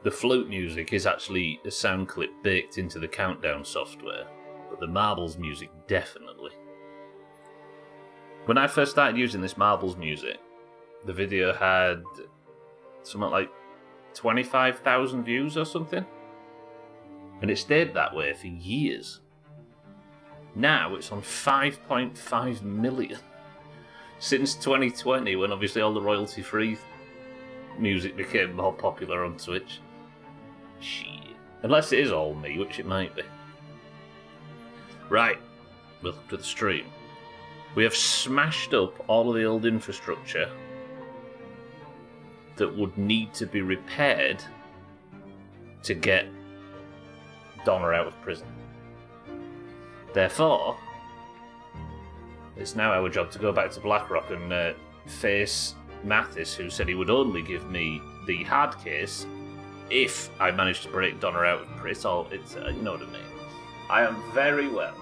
The flute music is actually a sound clip baked into the countdown software, but the marbles music definitely. When I first started using this marbles music, the video had something like 25,000 views or something, and it stayed that way for years. Now it's on 5.5 million since 2020, when obviously all the royalty-free music became more popular on Twitch. Shit. Unless it is all me, which it might be. Right, welcome to the stream. We have smashed up all of the old infrastructure that would need to be repaired to get Donna out of prison. Therefore, it's now our job to go back to Blackrock and face Mathis, who said he would only give me the hard case if I managed to break Donna out of prison. It's you know what I mean. I am very well.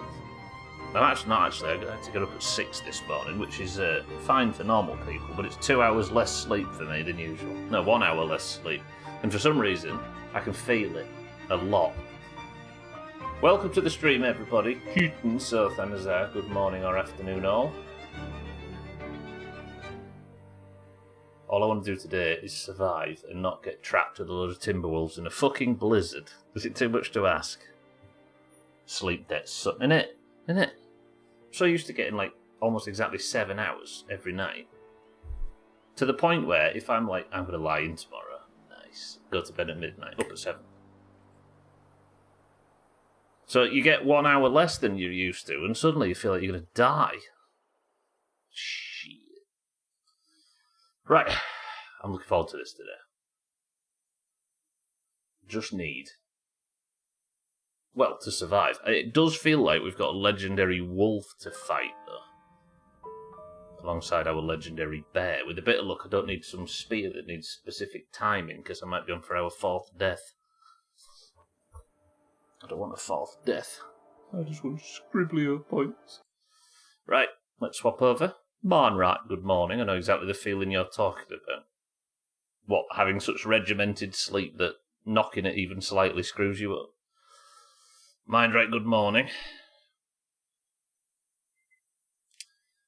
I'm actually not actually. I had to get up at 6 this morning, which is fine for normal people, but it's 2 hours less sleep for me than usual. No, 1 hour less sleep. And for some reason, I can feel it a lot. Welcome to the stream, everybody. Keaton Sothanazar, good morning or afternoon all. All I want to do today is survive and not get trapped with a load of timberwolves in a fucking blizzard. Is it too much to ask? Sleep debt's something, innit? Isn't it? I'm so used to getting like almost exactly 7 hours every night. To the point where if I'm like, I'm going to lie in tomorrow, nice, go to bed at midnight, up at 7. So you get 1 hour less than you're used to, and suddenly you feel like you're going to die. Shit. Right, I'm looking forward to this today. Just need... well, to survive. It does feel like we've got a legendary wolf to fight, though. Alongside our legendary bear. With a bit of luck, I don't need some spear that needs specific timing, because I might be on for our 4th death. I don't want a 4th death. I just want scribbly points. Right, let's swap over. Marnrat, good morning. I know exactly the feeling you're talking about. What, having such regimented sleep that knocking it even slightly screws you up? Mindrat, good morning.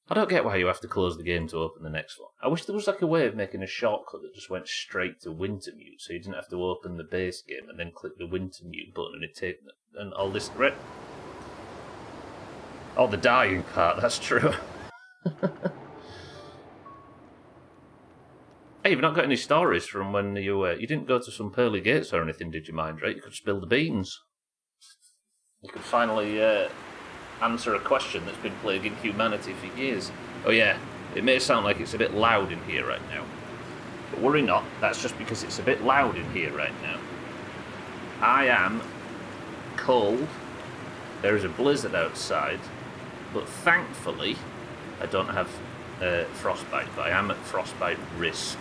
I don't get why you have to close the game to open the next one. I wish there was like a way of making a shortcut that just went straight to Wintermute, so you didn't have to open the base game and then click the Wintermute button and it take and all this red. Oh, the dying part, that's true. Hey, you've not got any stories from when you didn't go to some pearly gates or anything, did you, Mindrat? You could spill the beans. You could finally answer a question that's been plaguing humanity for years. Oh yeah, it may sound like it's a bit loud in here right now. But worry not, that's just because it's a bit loud in here right now. I am cold, there is a blizzard outside, but thankfully I don't have frostbite, but I am at frostbite risk.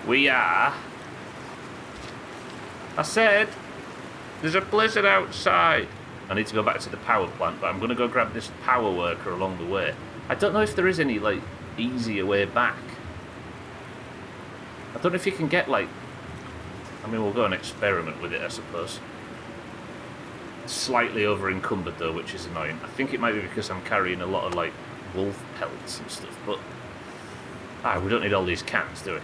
We are... I said, there's a blizzard outside. I need to go back to the power plant, but I'm going to go grab this power worker along the way. I don't know if there is any, like, easier way back. I don't know if you can get, like... I mean, we'll go and experiment with it, I suppose. It's slightly over-encumbered, though, which is annoying. I think it might be because I'm carrying a lot of, like, wolf pelts and stuff, but... we don't need all these cans, do we?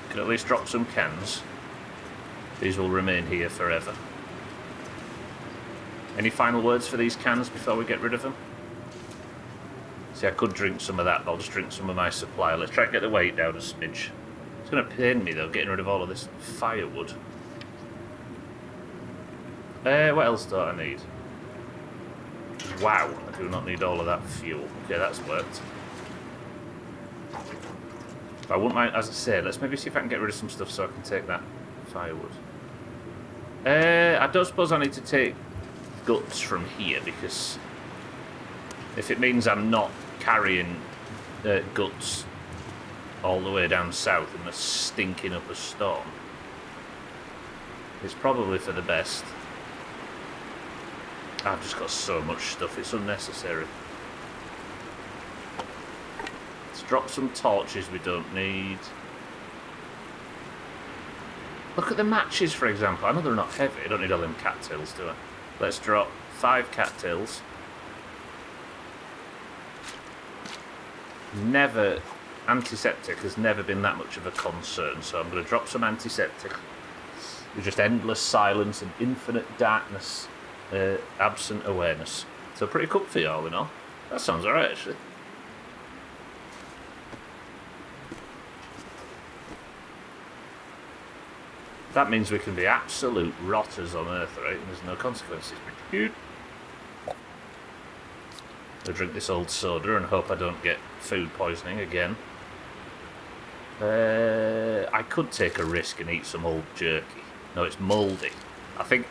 Can at least drop some cans. These will remain here forever. Any final words for these cans before we get rid of them? See, I could drink some of that, but I'll just drink some of my supply. Let's try and get the weight down a smidge. It's going to pain me, though, getting rid of all of this firewood. What else do I need? Wow, I do not need all of that fuel. Okay, that's worked. I wouldn't mind, as I say, let's maybe see if I can get rid of some stuff so I can take that firewood. I don't suppose I need to take guts from here, because if it means I'm not carrying guts all the way down south and they're stinking up a storm, it's probably for the best. I've just got so much stuff, it's unnecessary. Let's drop some torches we don't need. Look at the matches, for example. I know they're not heavy. I don't need all them cattails, do I? Let's drop 5 cattails. Never... Antiseptic has never been that much of a concern, so I'm going to drop some antiseptic. With just endless silence and infinite darkness, absent awareness. So pretty comfy all in all. That sounds alright, actually. That means we can be absolute rotters on Earth, right? And there's no consequences. Good. I'll drink this old soda and hope I don't get food poisoning again. I could take a risk and eat some old jerky. No, it's mouldy. I think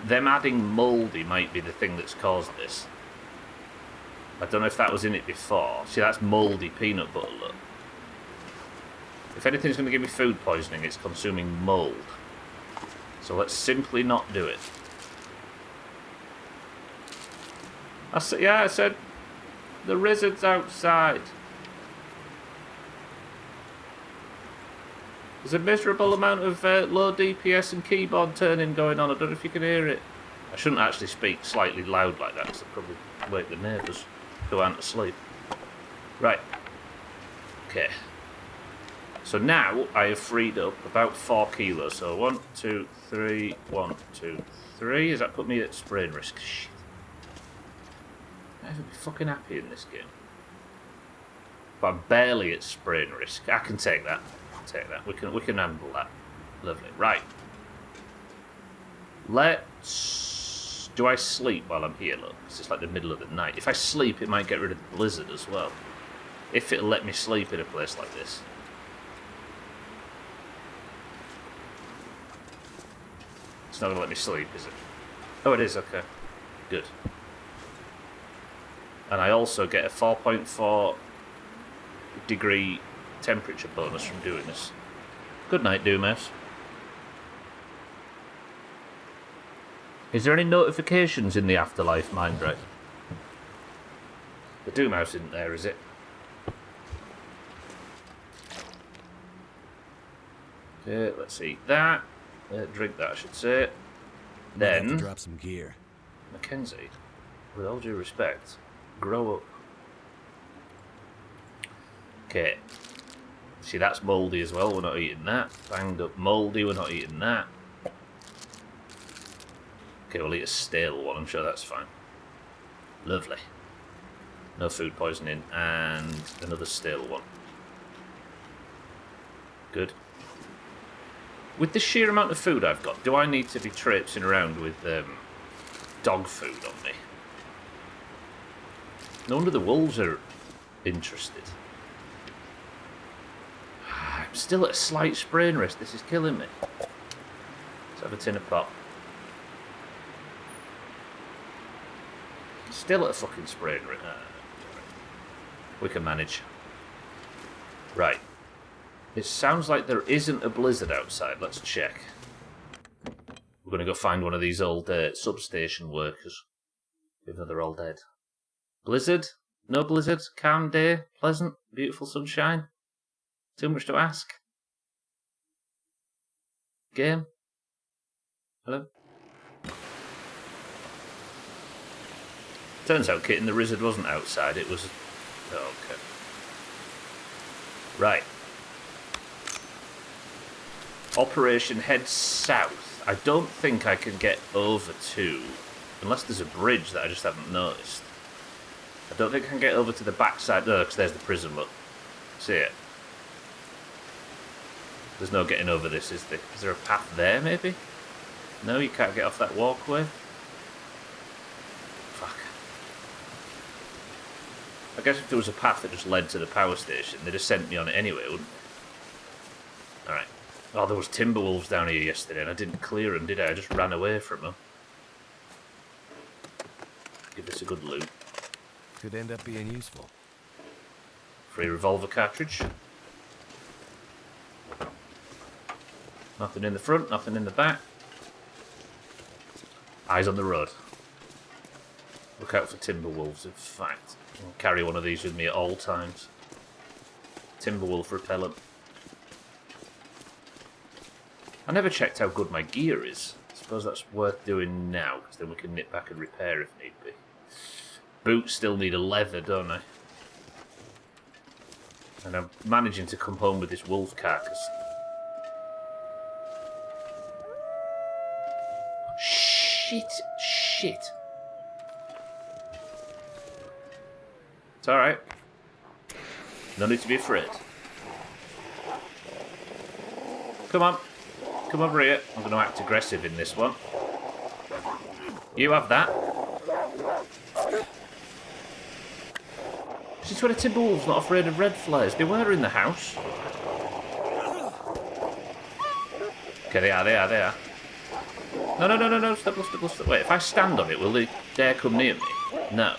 them adding mouldy might be the thing that's caused this. I don't know if that was in it before. See, that's mouldy peanut butter, look. If anything's going to give me food poisoning, it's consuming mould. So let's simply not do it. I said the lizard's outside. There's a miserable amount of low DPS and keyboard turning going on. I don't know if you can hear it. I shouldn't actually speak slightly loud like that because I'll probably wake the neighbours who aren't asleep. Right. Okay. So now I have freed up about 4 kilos. So 1, 2, 3, 1, 2, 3. Does that put me at sprain risk? Shit. I'll never be fucking happy in this game. But I'm barely at sprain risk. I can take that. Take that. We can handle that. Lovely. Right. Let's... Do I sleep while I'm here, look? Because it's like the middle of the night. If I sleep, it might get rid of the blizzard as well. If it'll let me sleep in a place like this. It's not going to let me sleep, is it? Oh, it is. Okay. Good. And I also get a 4.4 degree temperature bonus from doing this. Good night, Doomhaus. Is there any notifications in the afterlife, Mindbright? The Doomhaus isn't there, is it? Okay, let's eat that. Drink that, I should say. Then... drop some gear. Mackenzie, with all due respect, grow up. Okay. See, that's mouldy as well, we're not eating that. Banged up mouldy, we're not eating that. Okay, we'll eat a stale one, I'm sure that's fine. Lovely. No food poisoning, and another stale one. Good. With the sheer amount of food I've got, do I need to be traipsing around with dog food on me? No wonder the wolves are interested. I'm still at a slight sprain risk. This is killing me. Let's have a tin of pop. Still at a fucking sprain risk. We can manage. Right. It sounds like there isn't a blizzard outside. Let's check. We're going to go find one of these old substation workers. Even though they're all dead. Blizzard? No blizzard? Calm day? Pleasant? Beautiful sunshine? Too much to ask? Game? Hello? Turns out Kitten the Lizard wasn't outside, it was... Oh, okay. Right. Operation Head South. I don't think I can get over to... Unless there's a bridge that I just haven't noticed. I don't think I can get over to the backside. No, because there's the prison, look. See it? There's no getting over this, is there? Is there a path there, maybe? No, you can't get off that walkway? Fuck. I guess if there was a path that just led to the power station, they'd have sent me on it anyway, wouldn't they? Alright. Oh, there was timberwolves down here yesterday, and I didn't clear them, did I? I just ran away from them. Give this a good loot. Could end up being useful. Free revolver cartridge. Nothing in the front, nothing in the back. Eyes on the road. Look out for timberwolves, in fact. I'll carry one of these with me at all times. Timberwolf repellent. I never checked how good my gear is. I suppose that's worth doing now, because then we can nip back and repair if need be. Boots still need a leather, don't I? And I'm managing to come home with this wolf carcass. Shit. It's alright. No need to be afraid. Come on. Come over here. I'm going to act aggressive in this one. You have that. Since when a Timberwolf's not afraid of red flares? They were in the house. Okay, they are. No. Stop. Wait, if I stand on it, will they dare come near me? No.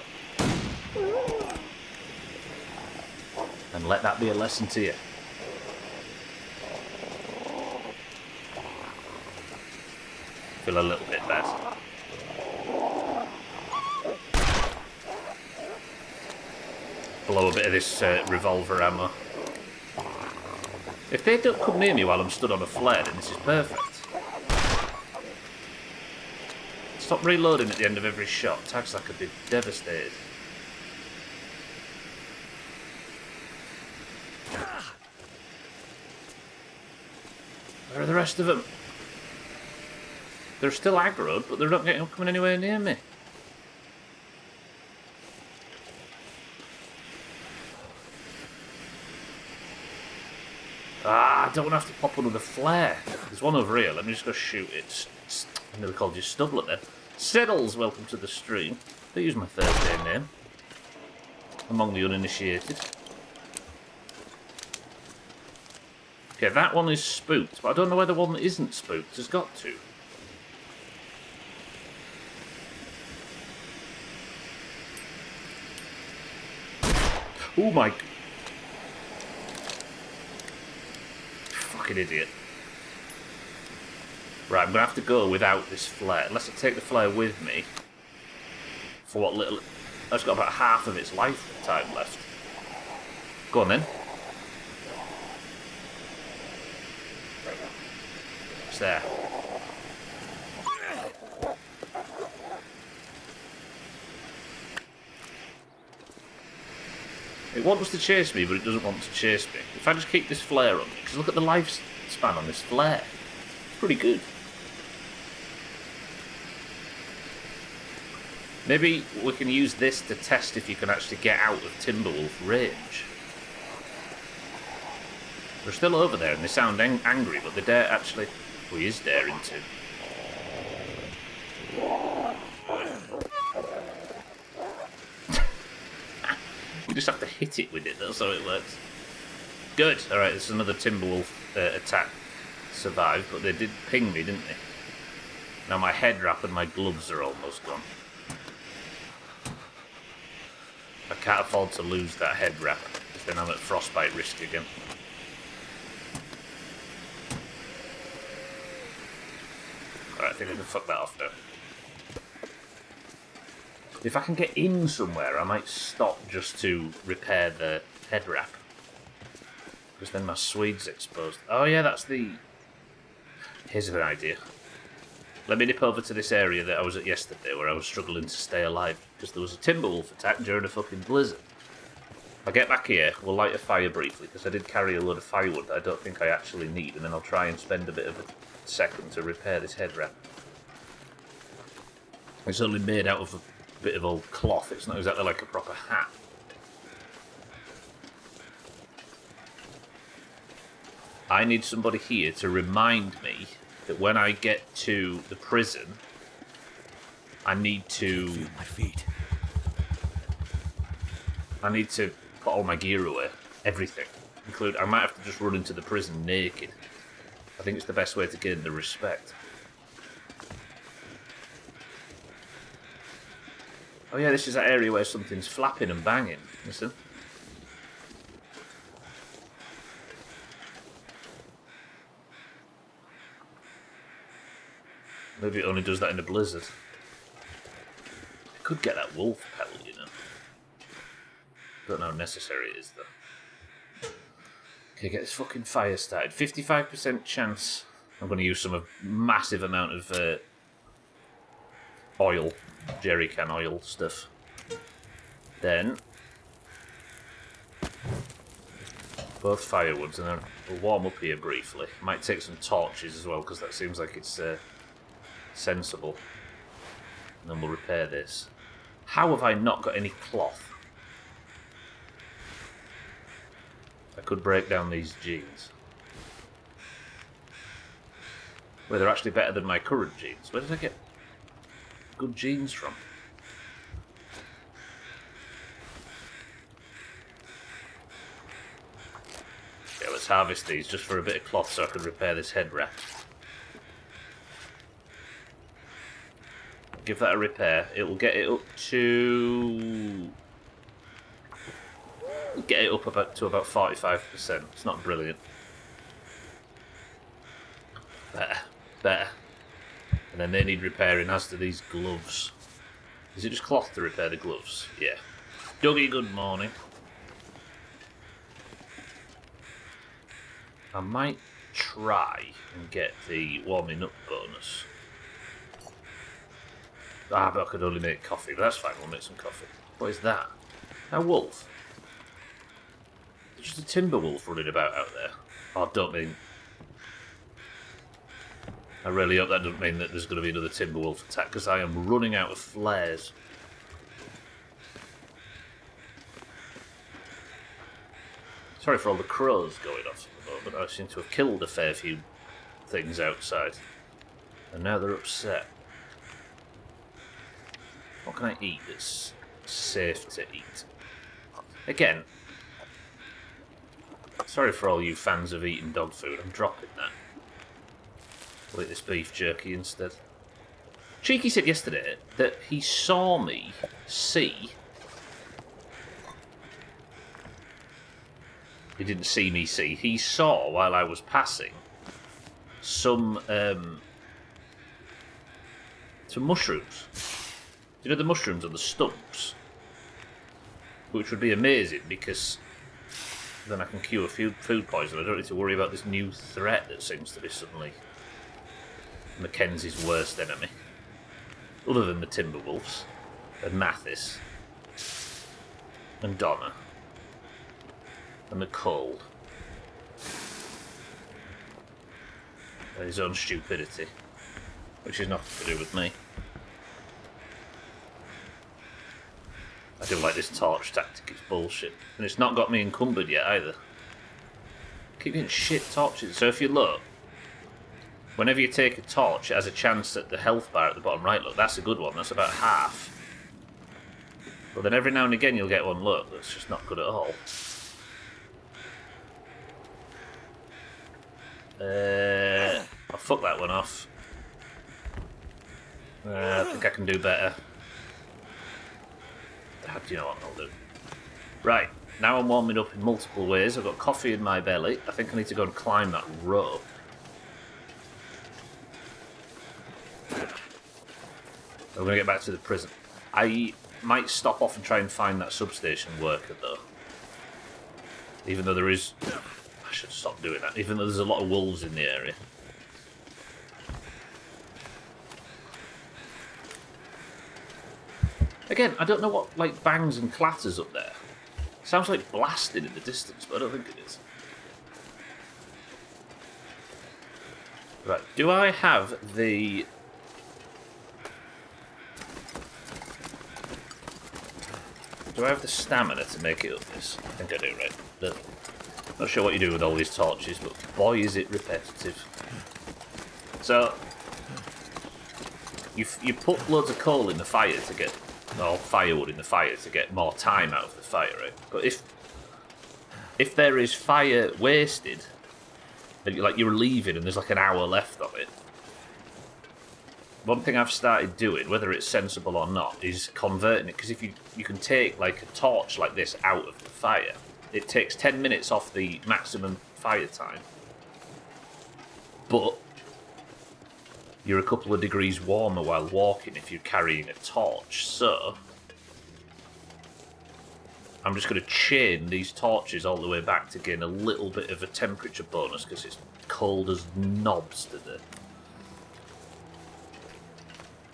And let that be a lesson to you. Feel a little bit bad. Blow a bit of this revolver ammo. If they don't come near me while I'm stood on a flare, then this is perfect. Stop reloading at the end of every shot. Tags like I'd be devastated. Where are the rest of them? They're still aggroed, but they're not coming anywhere near me. I don't want to have to pop another flare. There's one over here. Let me just go shoot it. I nearly called you Stublet then. Siddles, welcome to the stream. Don't use my Thursday name. Among the uninitiated. Okay, that one is spooked, but I don't know where the one that isn't spooked has got to. Oh my... Fucking idiot. Right, I'm going to have to go without this flare. Unless I take the flare with me. For what little... That's got about half of its lifetime left. Go on then. It's there. It wants to chase me, but it doesn't want to chase me. If I just keep this flare on me, because look at the lifespan on this flare. It's pretty good. Maybe we can use this to test if you can actually get out of Timberwolf range. They're still over there and they sound angry, but they dare actually... Oh, he is daring to. You just have to hit it with it, that's how it works. Good. Alright, this is another Timberwolf attack. Survived, but they did ping me, didn't they? Now my head wrap and my gloves are almost gone. I can't afford to lose that head wrap, because then I'm at frostbite risk again. Alright, I think I can fuck that off now. If I can get in somewhere, I might stop just to repair the head wrap. Because then my Swede's exposed. Oh yeah, that's the... Here's an idea. Let me nip over to this area that I was at yesterday where I was struggling to stay alive because there was a Timberwolf attack during a fucking blizzard. I'll get back here, we'll light a fire briefly because I did carry a load of firewood that I don't think I actually need, and then I'll try and spend a bit of a second to repair this head wrap. It's only made out of a bit of old cloth, it's not exactly like a proper hat. I need somebody here to remind me that when I get to the prison, I need to... Feel my feet. I need to put all my gear away. Everything. I might have to just run into the prison naked. I think it's the best way to gain the respect. Oh yeah, this is that area where something's flapping and banging. Listen. Maybe it only does that in a blizzard. I could get that wolf pedal, you know. Don't know how necessary it is, though. Okay, get this fucking fire started. 55% chance I'm going to use some massive amount of oil, jerry can oil stuff. Then both firewoods, and then we'll warm up here briefly. Might take some torches as well, because that seems like it's sensible. And then we'll repair this. How have I not got any cloth? I could break down these jeans. Well, they're actually better than my current jeans. Where did I get good jeans from? Okay, let's harvest these just for a bit of cloth so I can repair this head wrap. Give that a repair. It will get it up to... Get it up to about 45%. It's not brilliant. Better. And then they need repairing, as do these gloves. Is it just cloth to repair the gloves? Yeah. Dougie, good morning. I might try and get the warming up bonus. Ah, but I could only make coffee, but that's fine, we'll make some coffee. What is that? A wolf? There's just a timber wolf running about out there. Oh, don't mean... I really hope that doesn't mean that there's going to be another timber wolf attack, because I am running out of flares. Sorry for all the crows going off at the moment. I seem to have killed a fair few things outside. And now they're upset. What can I eat that's safe to eat? Again, sorry for all you fans of eating dog food. I'm dropping that. I'll eat this beef jerky instead. Cheeky said yesterday that he saw me see... He didn't see me see. He saw, while I was passing, some mushrooms. You know the mushrooms on the stumps? Which would be amazing, because then I can cure food poisoning. I don't need to worry about this new threat that seems to be suddenly Mackenzie's worst enemy. Other than the Timberwolves, and Mathis, and Donna, and the cold, and his own stupidity, which is nothing to do with me. I do like this torch tactic, it's bullshit. And it's not got me encumbered yet either. I keep getting shit torches. So if you look, whenever you take a torch, it has a chance at the health bar at the bottom right. Look, that's a good one, that's about half. But then every now and again you'll get one, look, that's just not good at all. I'll fuck that one off. I think I can do better. Do you know what I'll do? Right, now I'm warming up in multiple ways. I've got coffee in my belly. I think I need to go and climb that rope. I'm going to get back to the prison. I might stop off and try and find that substation worker, though. Even though there is... I should stop doing that. Even though there's a lot of wolves in the area. Again, I don't know what, like, bangs and clatters up there. Sounds like blasting in the distance, but I don't think it is. Right, do I have the... Do I have the stamina to make it up this? I think I do, right? But not sure what you do with all these torches, but boy is it repetitive. So, you put loads of coal in the fire to get... or firewood in the fire to get more time out of the fire, right? But if there is fire wasted, and you're leaving and there's like an hour left of it, one thing I've started doing, whether it's sensible or not, is converting it. Because if you can take like a torch like this out of the fire, it takes 10 minutes off the maximum fire time, but you're a couple of degrees warmer while walking if you're carrying a torch. So I'm just going to chain these torches all the way back to gain a little bit of a temperature bonus because it's cold as knobs today.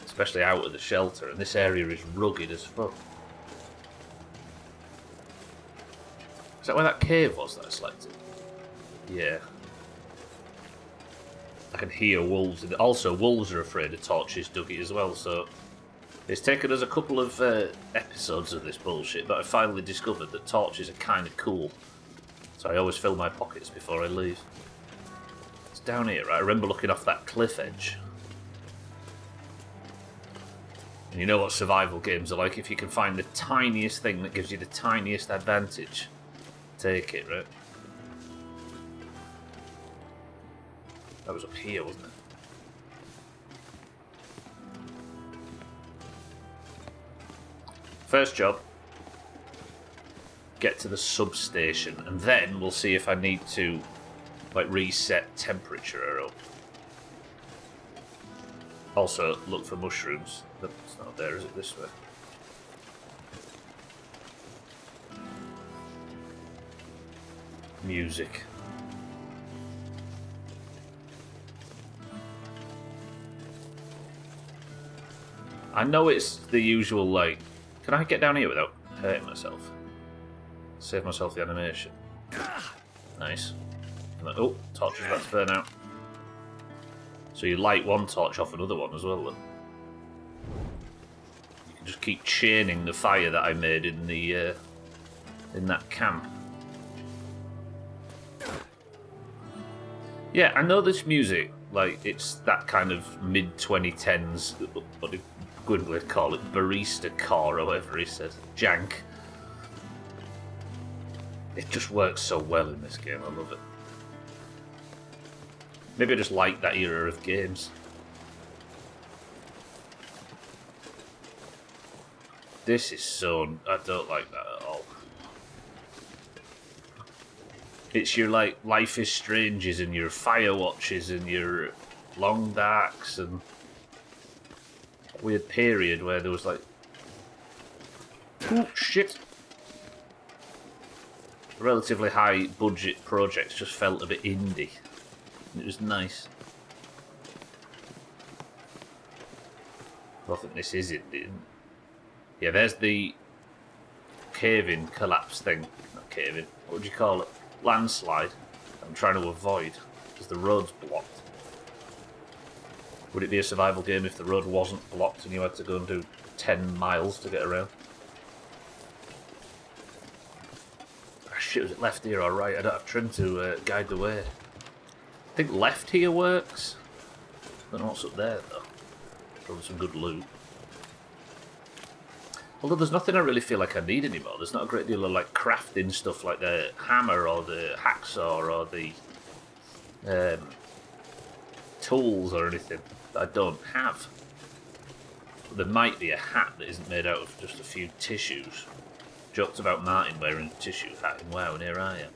Especially out of the shelter, and this area is rugged as fuck. Is that where that cave was that I selected? Yeah. I can hear wolves. Also, wolves are afraid of torches, Dougie, as well, so... It's taken us a couple of episodes of this bullshit, but I finally discovered that torches are kind of cool. So I always fill my pockets before I leave. It's down here, right? I remember looking off that cliff edge. And you know what survival games are like? If you can find the tiniest thing that gives you the tiniest advantage, take it, right? That was up here, wasn't it? First job, get to the substation, and then we'll see if I need to, like, reset temperature up. Also, look for mushrooms. It's not there, is it? This way. Music. I know it's the usual, like... Can I get down here without hurting myself? Save myself the animation. Nice. Oh, torch is about to burn out. So you light one torch off another one as well, then. You can just keep chaining the fire that I made in the in that camp. Yeah, I know this music, like, it's that kind of mid-2010s, what did Gwynplaine call it, barista core or whatever he said, jank. It just works so well in this game, I love it. Maybe I just like that era of games. This is so... I don't like that at all. It's your, like, Life is Strange's and your Firewatches and your Long Darks and... weird period where there was, like... Oh, shit! Relatively high budget projects just felt a bit indie. It was nice. I think this is Indian. Yeah, there's the cave-in collapse thing. Not cave-in. What would you call it? Landslide. I'm trying to avoid because the road's blocked. Would it be a survival game if the road wasn't blocked and you had to go and do 10 miles to get around? Oh, shit, was it left here or right? I don't have trim to guide the way. I think left here works. Don't know what's up there though. Probably some good loot. Although there's nothing I really feel like I need anymore. There's not a great deal of like crafting stuff like the hammer or the hacksaw or the tools or anything that I don't have. But there might be a hat that isn't made out of just a few tissues. Joked about Martin wearing a tissue hat in WoW, and here I am.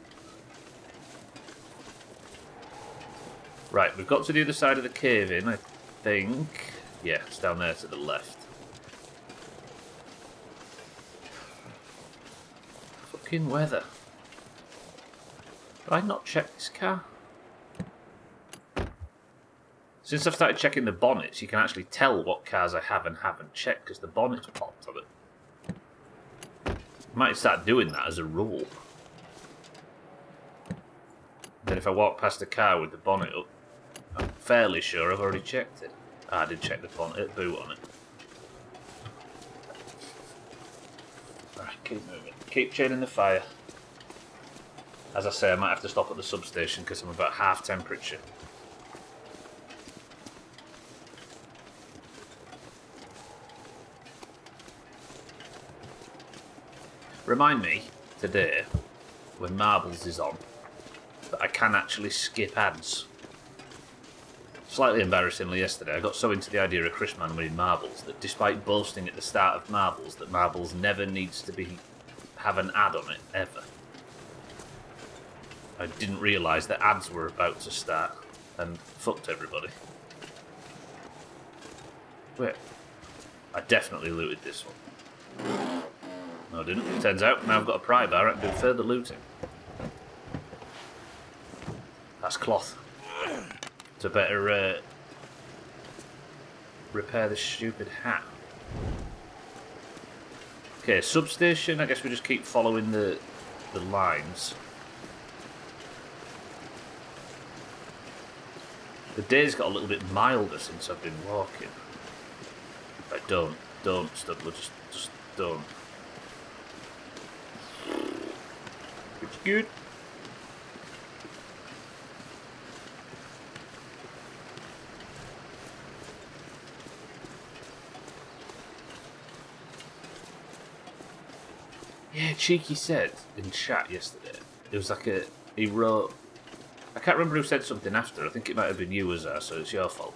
Right, we've got to the other side of the cave in, I think. Yeah, it's down there to the left. Fucking weather. Did I not check this car? Since I've started checking the bonnets, you can actually tell what cars I have and haven't checked because the bonnet's popped on it. I might start doing that as a rule. Then if I walk past a car with the bonnet up, I'm fairly sure I've already checked it. I did check the bonnet, boot on it. Alright, keep moving. Keep chaining the fire. As I say, I might have to stop at the substation because I'm about half temperature. Remind me, today, when Marbles is on, that I can actually skip ads. Slightly embarrassingly yesterday, I got so into the idea of Chris Man winning Marbles that despite boasting at the start of Marbles that Marbles never needs to have an ad on it, ever, I didn't realise that ads were about to start and fucked everybody. Wait, I definitely looted this one. No, I didn't. Turns out now I've got a pry bar, I can do further looting. That's cloth. So better repair this stupid hat. Okay, substation. I guess we just keep following the lines. The day's got a little bit milder since I've been walking. Right, don't, Studler, just don't. It's good. Yeah, Cheeky said in chat yesterday, it was like he wrote, I can't remember who said something after, I think it might have been you, Azar, so it's your fault.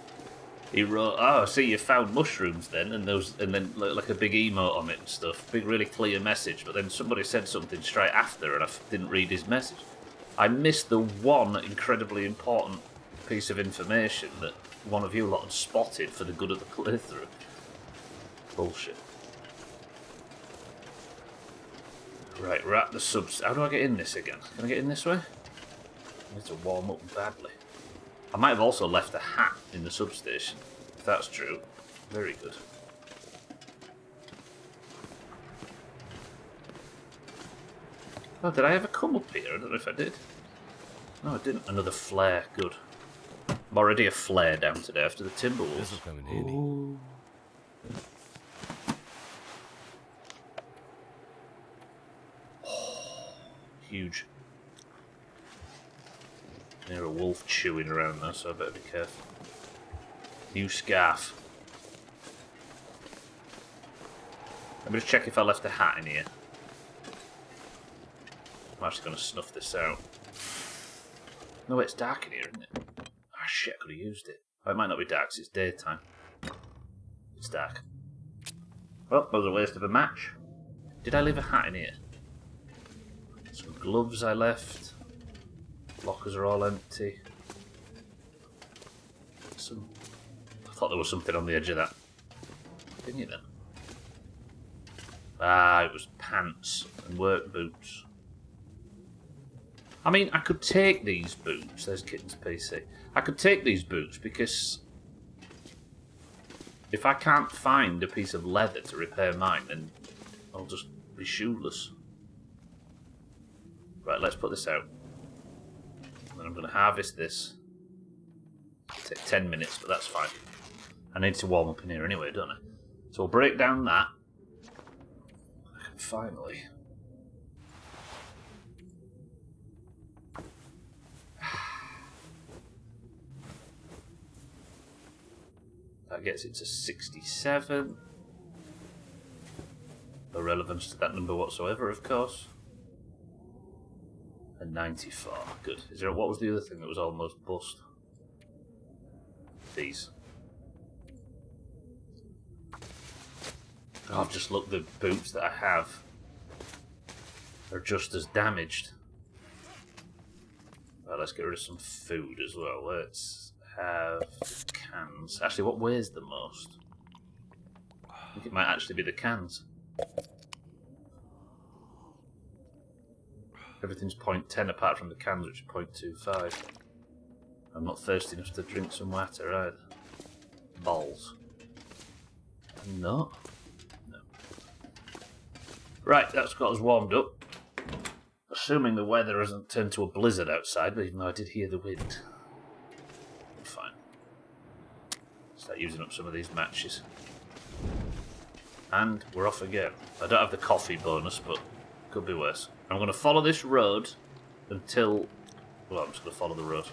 He wrote, oh, I see you found mushrooms then, and then like a big emote on it and stuff, big really clear message, but then somebody said something straight after and I didn't read his message. I missed the one incredibly important piece of information that one of you lot had spotted for the good of the playthrough. Bullshit. Right, we're at the subs. How do I get in this again? Can I get in this way? I need to warm up badly. I might have also left a hat in the substation. If that's true, very good. Oh, did I ever come up here? I don't know if I did. No, I didn't. Another flare. Good. I'm already a flare down today after the Timberwolves. This will come in handy. Ooh. Huge. Near a wolf chewing around there, so I better be careful. New scarf. Let me just check if I left a hat in here. I'm actually going to snuff this out. No, it's dark in here, isn't it? Ah, shit, I could have used it. Oh, it might not be dark, 'cause it's daytime. It's dark. Well, that was a waste of a match. Did I leave a hat in here? Some gloves I left. Lockers are all empty. I thought there was something on the edge of that. Didn't you then? Ah, it was pants and work boots. I mean, I could take these boots. There's Kitten's PC. I could take these boots because if I can't find a piece of leather to repair mine, then I'll just be shoeless. Right, let's put this out. And then I'm going to harvest this. It'll take 10 minutes, but that's fine. I need to warm up in here anyway, don't I? So we'll break down that. Finally. That gets it to 67. No relevance to that number whatsoever, of course. And 94. Good. Is there? What was the other thing that was almost bust? These. Oh, I've just looked. The boots that I have are just as damaged. Well, let's get rid of some food as well. Let's have cans. Actually, what weighs the most? I think it might actually be the cans. Everything's 0.10 apart from the cans, which are 0.25. I'm not thirsty enough to drink some water either. Balls. No. No. Right, that's got us warmed up. Assuming the weather hasn't turned to a blizzard outside, even though I did hear the wind. Fine. Start using up some of these matches. And we're off again. I don't have the coffee bonus, but could be worse. I'm going to follow this road until... Well, I'm just going to follow the road.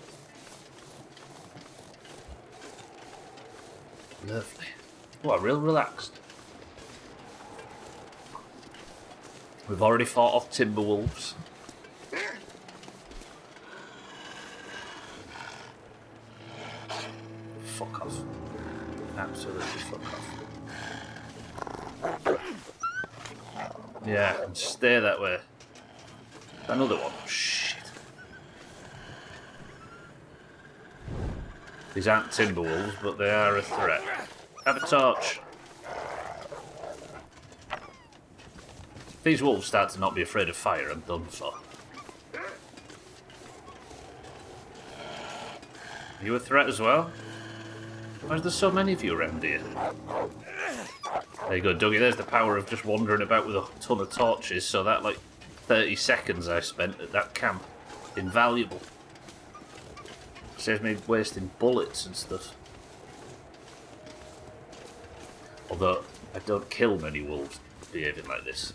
Lovely. Oh, I'm real relaxed. We've already fought off Timberwolves. Fuck off. Absolutely fuck off. Yeah, and stay that way. Another one. Shit. These aren't Timberwolves, but they are a threat. Have a torch. these wolves start to not be afraid of fire, I'm done for. Are you a threat as well? Why is there so many of you around here? There you go, Dougie. There's the power of just wandering about with a ton of torches, so that, like, 30 seconds I spent at that camp. Invaluable. Saves me wasting bullets and stuff. Although, I don't kill many wolves behaving like this.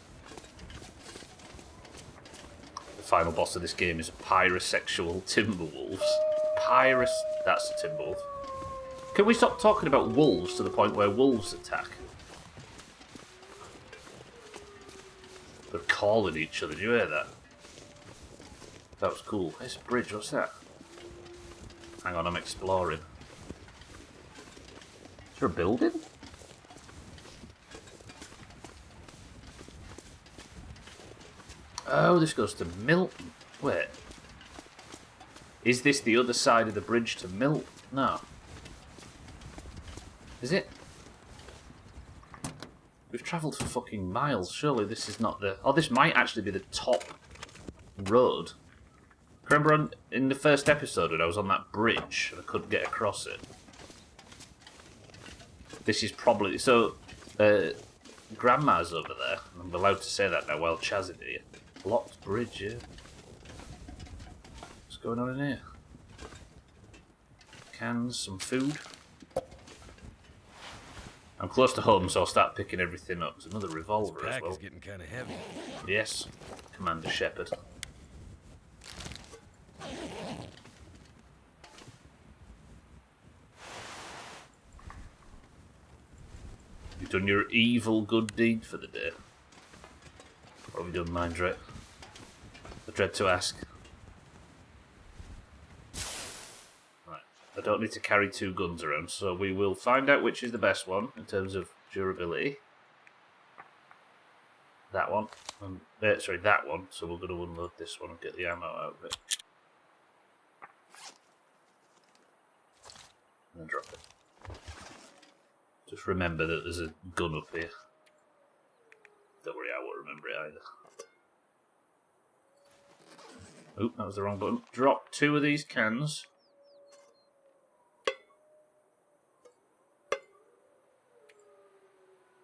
The final boss of this game is a pyrosexual timber wolves. That's a timber wolf. Can we stop talking about wolves to the point where wolves attack? They're calling each other. Did you hear that? That was cool. It's a bridge. What's that? Hang on, I'm exploring. Is there a building? Oh, this goes to Milton. Wait. Is this the other side of the bridge to Milton? No. Is it? We've travelled for fucking miles. Surely this is not the... Oh, this might actually be the top road. Remember in the first episode when I was on that bridge and I couldn't get across it? This is probably... So, Grandma's over there. I'm allowed to say that now while Chaz is here. Locked bridge, yeah. What's going on in here? Cans, some food. I'm close to home, so I'll start picking everything up. There's another revolver as well. This pack is getting kind of heavy. Yes, Commander Shepard. You've done your evil good deed for the day. What have you done, mind dread? I dread to ask. Right, I don't need to carry two guns around, so we will find out which is the best one in terms of durability. That one. Sorry, that one. So we're going to unload this one and get the ammo out of it. And then drop it. Just remember that there's a gun up here. Don't worry, I won't remember it either. Oop, that was the wrong button. Drop 2 of these cans.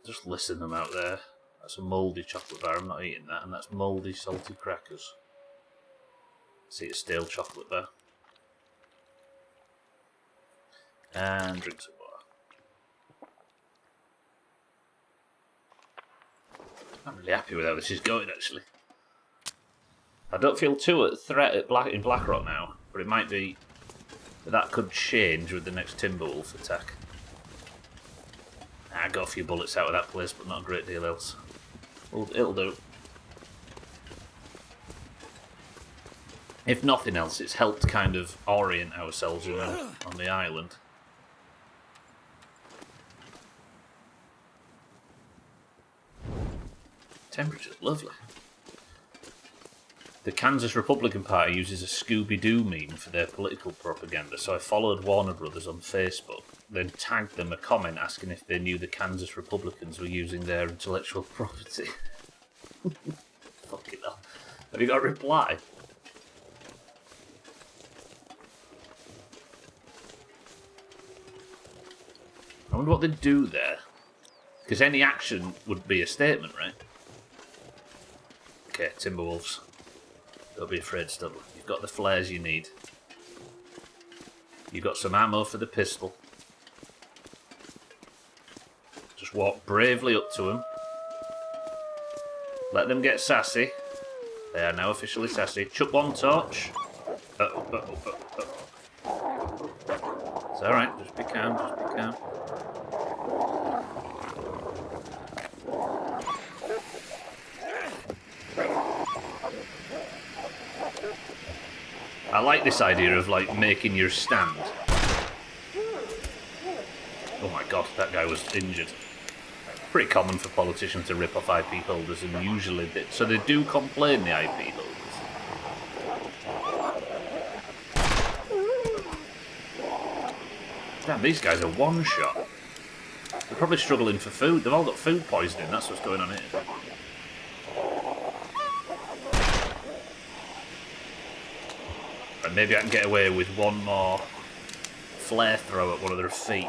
Just listen them out there. That's a mouldy chocolate bar, I'm not eating that. And that's mouldy salty crackers. See, a stale chocolate bar. And drink some water. I'm really happy with how this is going, actually. I don't feel too at threat in Blackrock now, but it might be that could change with the next Timberwolf attack. I got a few bullets out of that place, but not a great deal else. Well, it'll do. If nothing else, it's helped kind of orient ourselves on the island. Temperature's lovely. The Kansas Republican Party uses a Scooby-Doo meme for their political propaganda, so I followed Warner Brothers on Facebook, then tagged them a comment asking if they knew the Kansas Republicans were using their intellectual property. Fucking hell. Have you got a reply? I wonder what they do there. Because any action would be a statement, right? Okay, Timberwolves. Don't be afraid, Stubble. You've got the flares you need. You've got some ammo for the pistol. Just walk bravely up to them. Let them get sassy. They are now officially sassy. Chuck one torch. It's alright, just be calm, just be calm. I like this idea of, like, making your stand. Oh my god, that guy was injured. Pretty common for politicians to rip off IP holders, and usually so they do complain, the IP holders. Damn, these guys are one shot. They're probably struggling for food. They've all got food poisoning, that's what's going on here. And maybe I can get away with one more flare throw at one of their feet.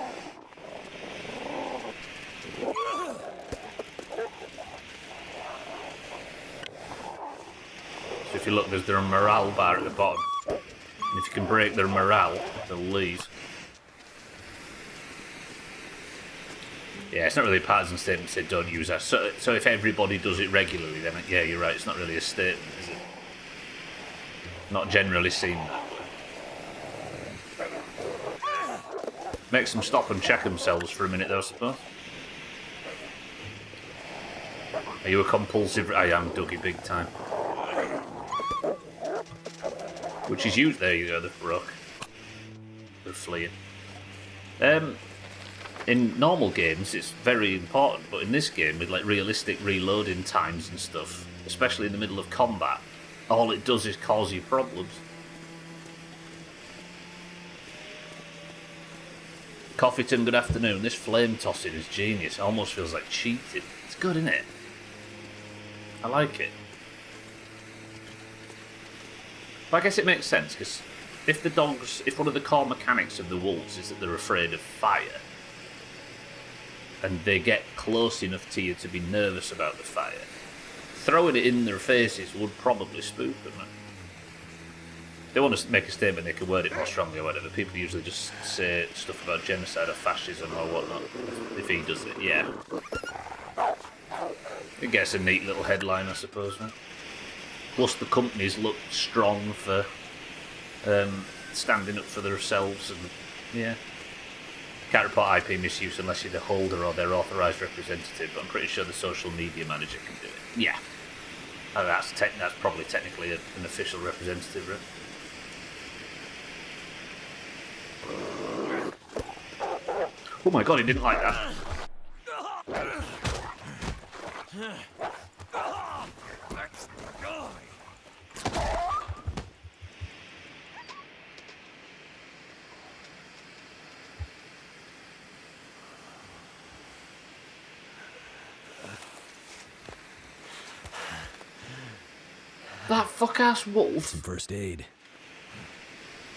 So if you look, there's their morale bar at the bottom. And if you can break their morale, they'll leave. Yeah, it's not really a partisan statement to say don't use that. So if everybody does it regularly, then yeah, you're right, it's not really a statement, is it? Not generally seen that way. Makes them stop and check themselves for a minute though, I suppose. Are you a compulsive... I am, Dougie, big time. Which is used... There you go, they've broke. They're fleeing. In normal games, it's very important, but in this game, with like realistic reloading times and stuff, especially in the middle of combat, all it does is cause you problems. Coffeeton, good afternoon. This flame tossing is genius. It almost feels like cheating. It's good, isn't it? I like it. But I guess it makes sense, because if one of the core mechanics of the wolves is that they're afraid of fire, and they get close enough to you to be nervous about the fire, throwing it in their faces would probably spook them. If they want to make a statement, they can word it more strongly or whatever. People usually just say stuff about genocide or fascism or whatnot. If he does it, yeah. It gets a neat little headline, I suppose, man. Plus the companies look strong for standing up for themselves, and yeah. Can't report IP misuse unless you're the holder or their authorised representative, but I'm pretty sure the social media manager can do it. Yeah. And that's probably technically an official representative, right? Oh my god, he didn't like that. That fuck-ass wolf. Some first aid.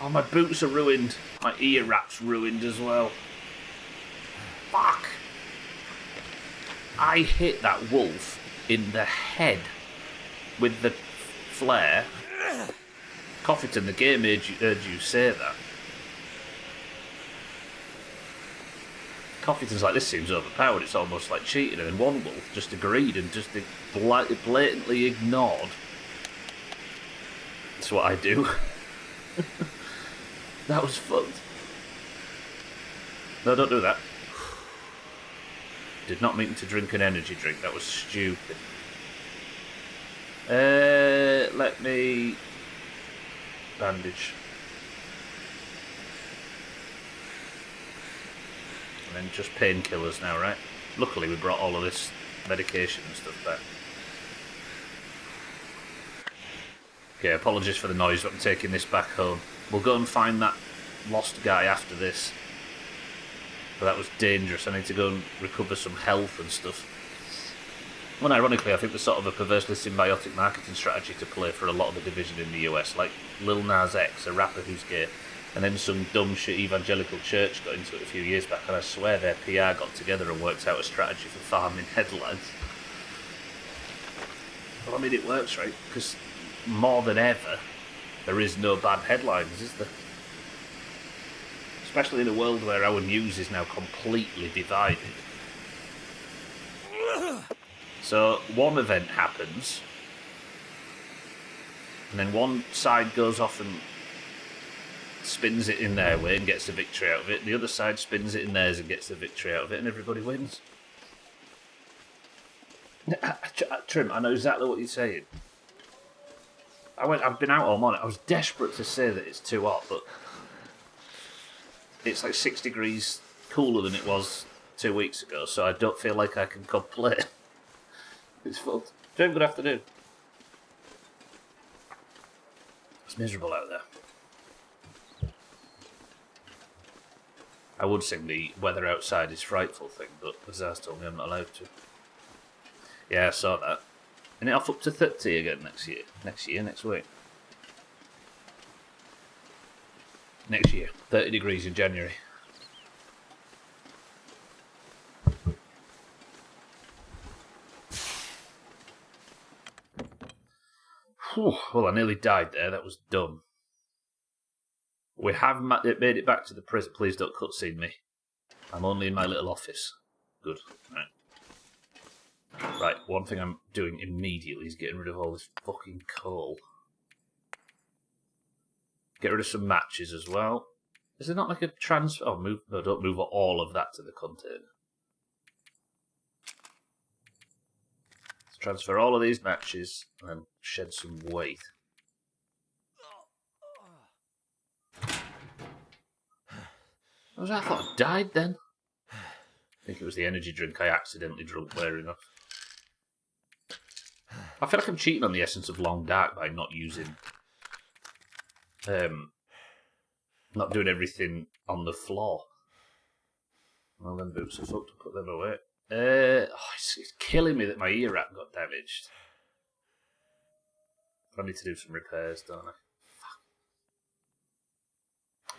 Oh, my boots are ruined. My ear wrap's ruined as well. Fuck. I hit that wolf in the head with the flare. Coffeeton, the game heard you say that. Coffeeton's like, this seems overpowered, it's almost like cheating, and then one wolf just agreed and just blatantly ignored. That's what I do. That was fucked. No, don't do that. Did not mean to drink an energy drink, that was stupid. Let me bandage. And then just painkillers now, right? Luckily we brought all of this medication and stuff back. Okay, apologies for the noise, but I'm taking this back home. We'll go and find that lost guy after this. But that was dangerous. I need to go and recover some health and stuff. Well, ironically, I think there's sort of a perversely symbiotic marketing strategy to play for a lot of the division in the US. Like Lil Nas X, a rapper who's gay, and then some dumb shit evangelical church got into it a few years back, and I swear their PR got together and worked out a strategy for farming headlines. Well, I mean, it works, right? Because more than ever, there is no bad headlines, is there? Especially in a world where our news is now completely divided. So one event happens, and then one side goes off and spins it in their way and gets the victory out of it. The other side spins it in theirs and gets the victory out of it, and everybody wins. Trim, I know exactly what you're saying. I've been out all morning. I was desperate to say that it's too hot, but it's like 6 degrees cooler than it was 2 weeks ago, so I don't feel like I can complain. It's fucked. Trim, good afternoon. It's miserable out there. I would sing the weather outside is frightful thing, but Azaz told me I'm not allowed to. Yeah, I saw that. And it off up to 30 again next week. Next year, 30 degrees in January. Whew, well, I nearly died there. That was dumb. We have made it back to the prison. Please don't cutscene me. I'm only in my little office. Good. Right, one thing I'm doing immediately is getting rid of all this fucking coal. Get rid of some matches as well. Is there not like a transfer? Oh, move. No, don't move all of that to the container. Let's transfer all of these matches and then shed some weight. What was that? I thought I died then. I think it was the energy drink I accidentally drunk wearing off. I feel like I'm cheating on the essence of Long Dark by not using... not doing everything on the floor. Well, them boots are fucked. Put them away. It's killing me that my ear wrap got damaged. I need to do some repairs, don't I?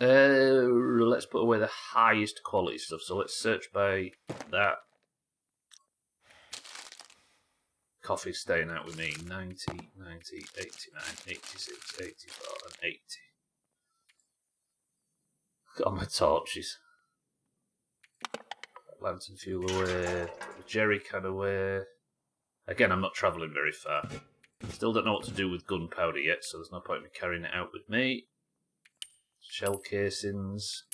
Let's put away the highest quality stuff. So let's search by that. Coffee's staying out with me. 90, 90, 89, 86, 84, and 80. Got my torches. Lantern fuel away. Put the jerry can away. Again, I'm not travelling very far. Still don't know what to do with gunpowder yet, so there's no point in me carrying it out with me. Shell casings.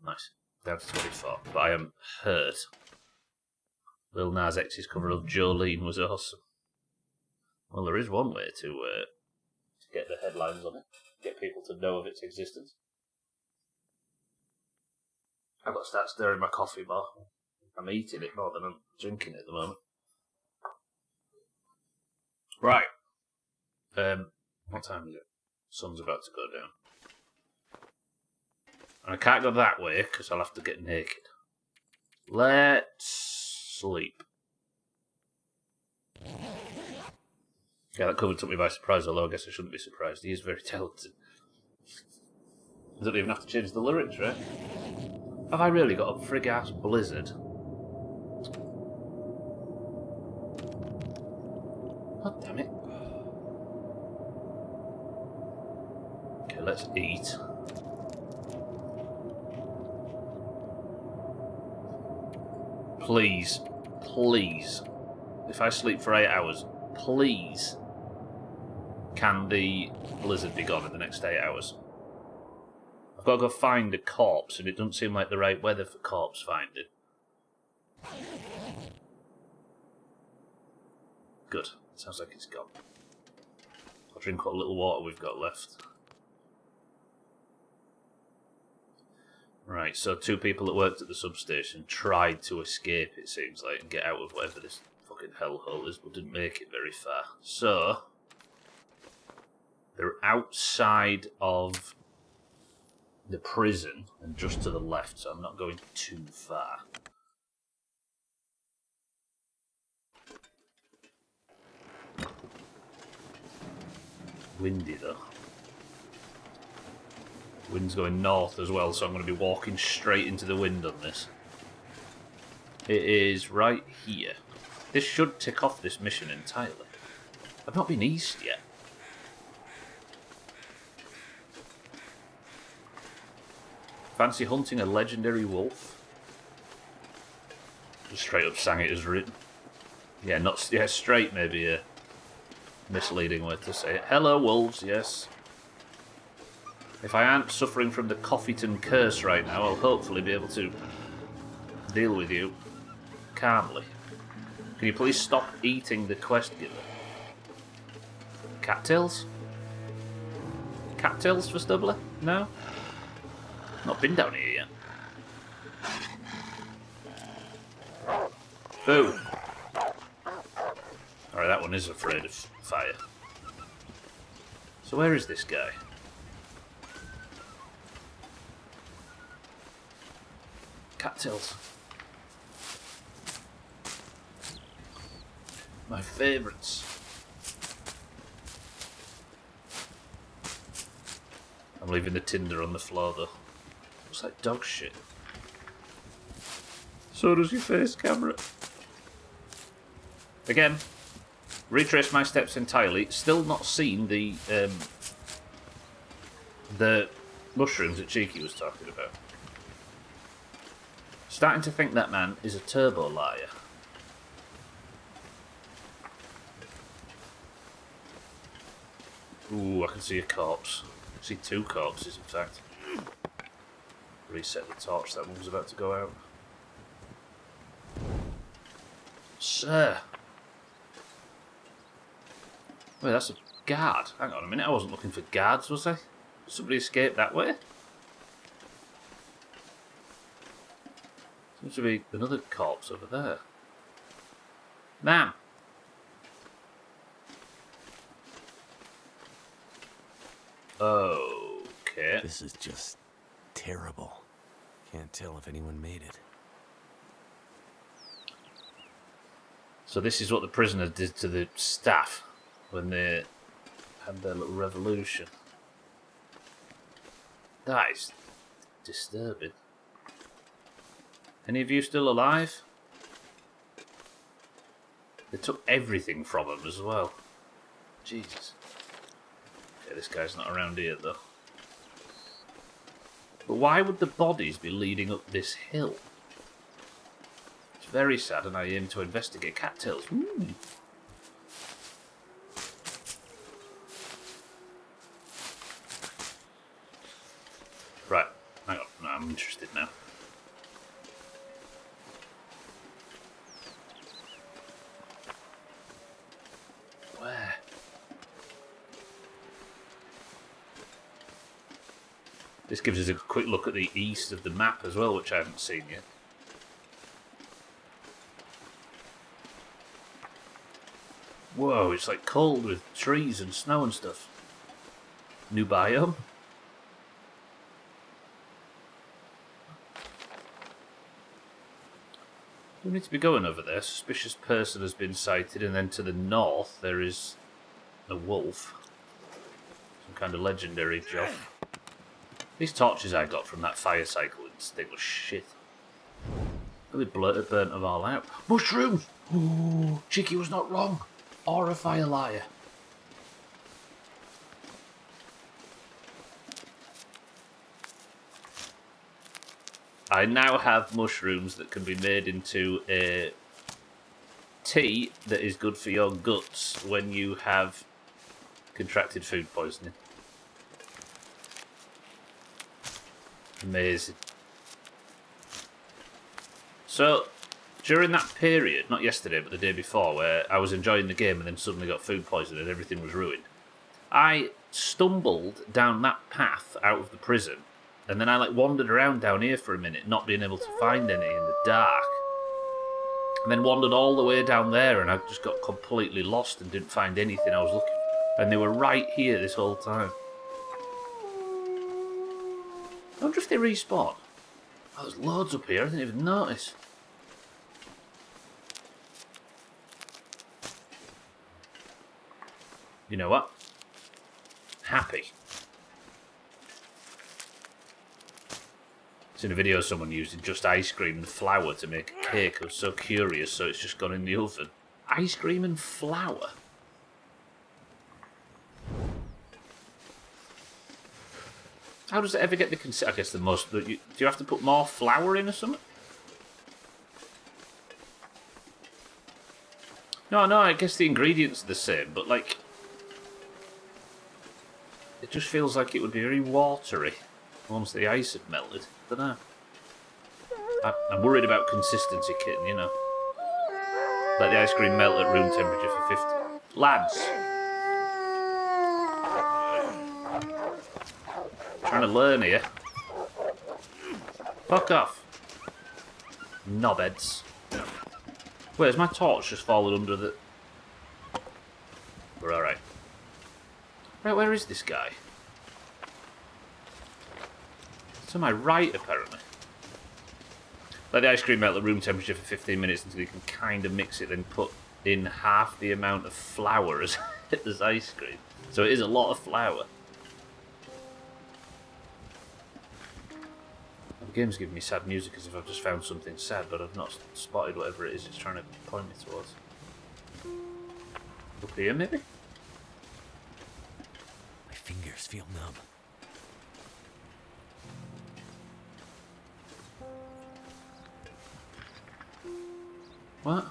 Nice. Down to 24. But I am hurt. Lil Nas X's cover of Jolene was awesome. Well, there is one way to get the headlines on it. Get people to know of its existence. I've got to start stirring my coffee more. I'm eating it more than I'm drinking it at the moment. Right. What time is it? Sun's about to go down. And I can't go that way because I'll have to get naked. Let's sleep. Yeah, that cover took me by surprise, although I guess I shouldn't be surprised. He is very talented. I don't even have to change the lyrics, right? Have I really got a frig-ass blizzard? God damn it. Okay, let's eat. Please, please, if I sleep for 8 hours, please, can the blizzard be gone in the next 8 hours? I've got to go find a corpse, and it doesn't seem like the right weather for corpse finding. Good. Sounds like it's gone. I'll drink what little water we've got left. Right, so 2 people that worked at the substation tried to escape, it seems like, and get out of whatever this fucking hellhole is, but didn't make it very far. So, they're outside of the prison and just to the left, so I'm not going too far. Windy though. Wind's going north as well, so I'm going to be walking straight into the wind on this. It is right here. This should tick off this mission entirely. I've not been east yet. Fancy hunting a legendary wolf? Just straight up sang it as written. Yeah, not straight maybe a misleading way to say it. Hello wolves, yes. If I aren't suffering from the Coffeeton curse right now, I'll hopefully be able to deal with you calmly. Can you please stop eating the quest giver? Cattails? Cattails for Stubbler? No? Not been down here yet. Boo! Alright, that one is afraid of fire. So where is this guy? Cattails. My favourites. I'm leaving the tinder on the floor though. Looks like dog shit. So does your face camera. Again, retrace my steps entirely. Still not seen the mushrooms that Cheeky was talking about. Starting to think that man is a turbo liar. Ooh, I can see a corpse. I can see 2 corpses, in fact. Reset the torch, that one was about to go out. Sir! Wait, that's a guard. Hang on a minute, I wasn't looking for guards, was I? Somebody escaped that way? Seems to be another corpse over there. Ma'am! Okay. This is just terrible. Can't tell if anyone made it. So this is what the prisoners did to the staff when they had their little revolution. That is disturbing. Any of you still alive? They took everything from him as well. Jesus. Okay, this guy's not around here though. But why would the bodies be leading up this hill? It's very sad, and I aim to investigate. Cattails. Ooh. Right, hang on. No, I'm interested now. Where? This gives us a quick look at the east of the map as well, which I haven't seen yet. Whoa, it's like cold with trees and snow and stuff. New biome? We need to be going over there. Suspicious person has been sighted, and then to the north there is a wolf. Some kind of legendary job. These torches I got from that fire cycle thing was shit. Really burnt them all out. Mushrooms! Ooh, Cheeky was not wrong. Or a fire liar. I now have mushrooms that can be made into a tea that is good for your guts when you have contracted food poisoning. Amazing. So, during that period, not yesterday but the day before, where I was enjoying the game and then suddenly got food poisoning and everything was ruined, I stumbled down that path out of the prison, and then I wandered around down here for a minute, not being able to find any in the dark. And then wandered all the way down there, and I just got completely lost and didn't find anything I was looking for. And they were right here this whole time. I wonder if they respawn. Oh, there's loads up here, I didn't even notice. You know what? Happy. Seen a video of someone using just ice cream and flour to make a cake. I was so curious, so it's just gone in the oven. Ice cream and flour? How does it ever get the consist? I guess the most. Do you have to put more flour in or something? No, I guess the ingredients are the same, but like, it just feels like it would be very watery once the ice had melted. I don't know. I'm worried about consistency, kitten. You know, let the ice cream melt at room temperature for 50. Lads. Trying to learn here. Fuck off. Knobheads. Wait, has my torch just fallen under the... We're alright. Right, where is this guy? To my right, apparently. Let the ice cream melt at room temperature for 15 minutes until you can kind of mix it, then put in half the amount of flour as ice cream. So it is a lot of flour. The game's giving me sad music as if I've just found something sad, but I've not spotted whatever it is it's trying to point me towards. Up here, maybe? My fingers feel numb. What?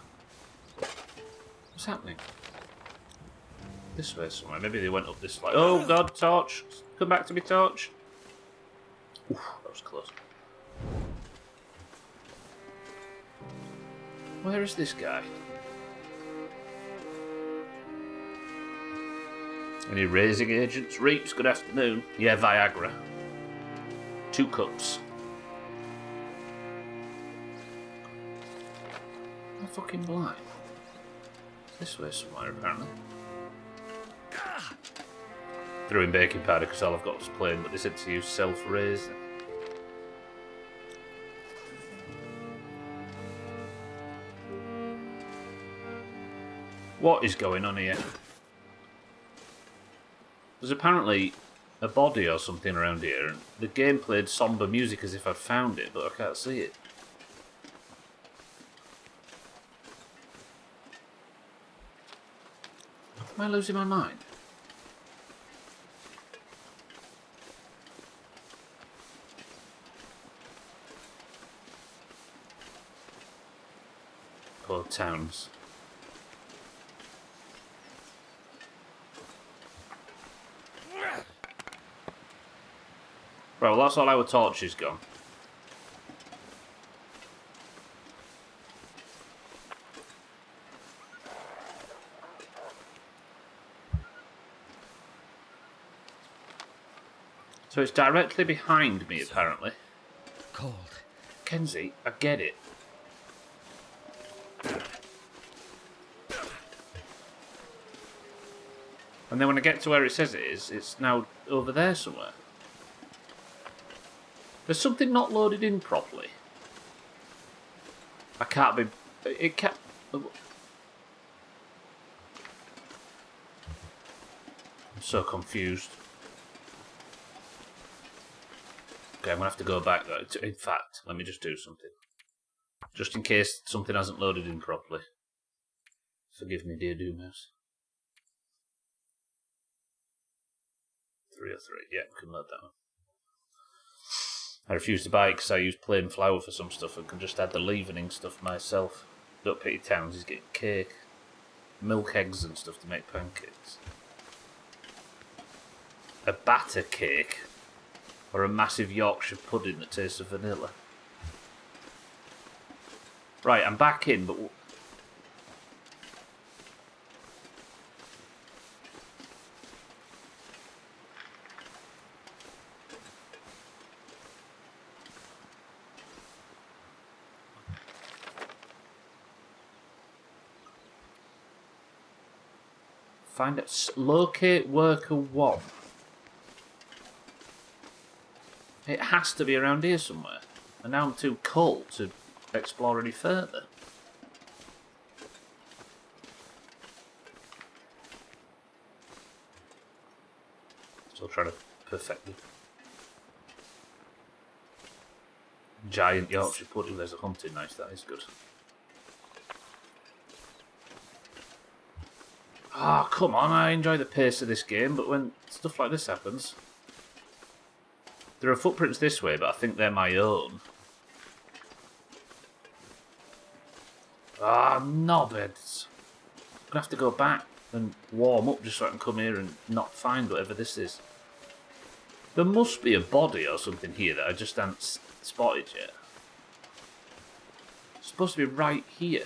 What's happening? This way somewhere. Maybe they went up this way. Oh god, torch! Come back to me, torch! Oof, that was close. Where is this guy? Any raising agents? Reaps, good afternoon. Yeah, Viagra. 2 cups. I'm fucking blind. This way somewhere, apparently. Threw in baking powder because all I've got was plain, but they said to use self-raise. What is going on here? There's apparently a body or something around here, and the game played somber music as if I'd found it, but I can't see it. Am I losing my mind? Poor towns. Right, well that's all our torches gone. So it's directly behind me, apparently. Cold. Kenzie, I get it. And then when I get to where it says it is, it's now over there somewhere. There's something not loaded in properly. I can't be... It can't... I'm so confused. Okay, I'm going to have to go back though. In fact, let me just do something. Just in case something hasn't loaded in properly. Forgive me, dear Doomhaus. 303, yeah, we can load that one. I refuse to buy it because I use plain flour for some stuff and can just add the leavening stuff myself. Don't pity Towns, he's getting cake. Milk, eggs and stuff to make pancakes. A batter cake? Or a massive Yorkshire pudding that tastes of vanilla? Right, I'm back in, but... Find it. Locate worker 1. It has to be around here somewhere. And now I'm too cold to explore any further. Still trying to perfect the giant Yorkshire pudding. There's a hunting knife, that is good. Ah, oh, come on, I enjoy the pace of this game, but when stuff like this happens... There are footprints this way, but I think they're my own. Ah, knobheads. I'm going to have to go back and warm up just so I can come here and not find whatever this is. There must be a body or something here that I just haven't spotted yet. It's supposed to be right here.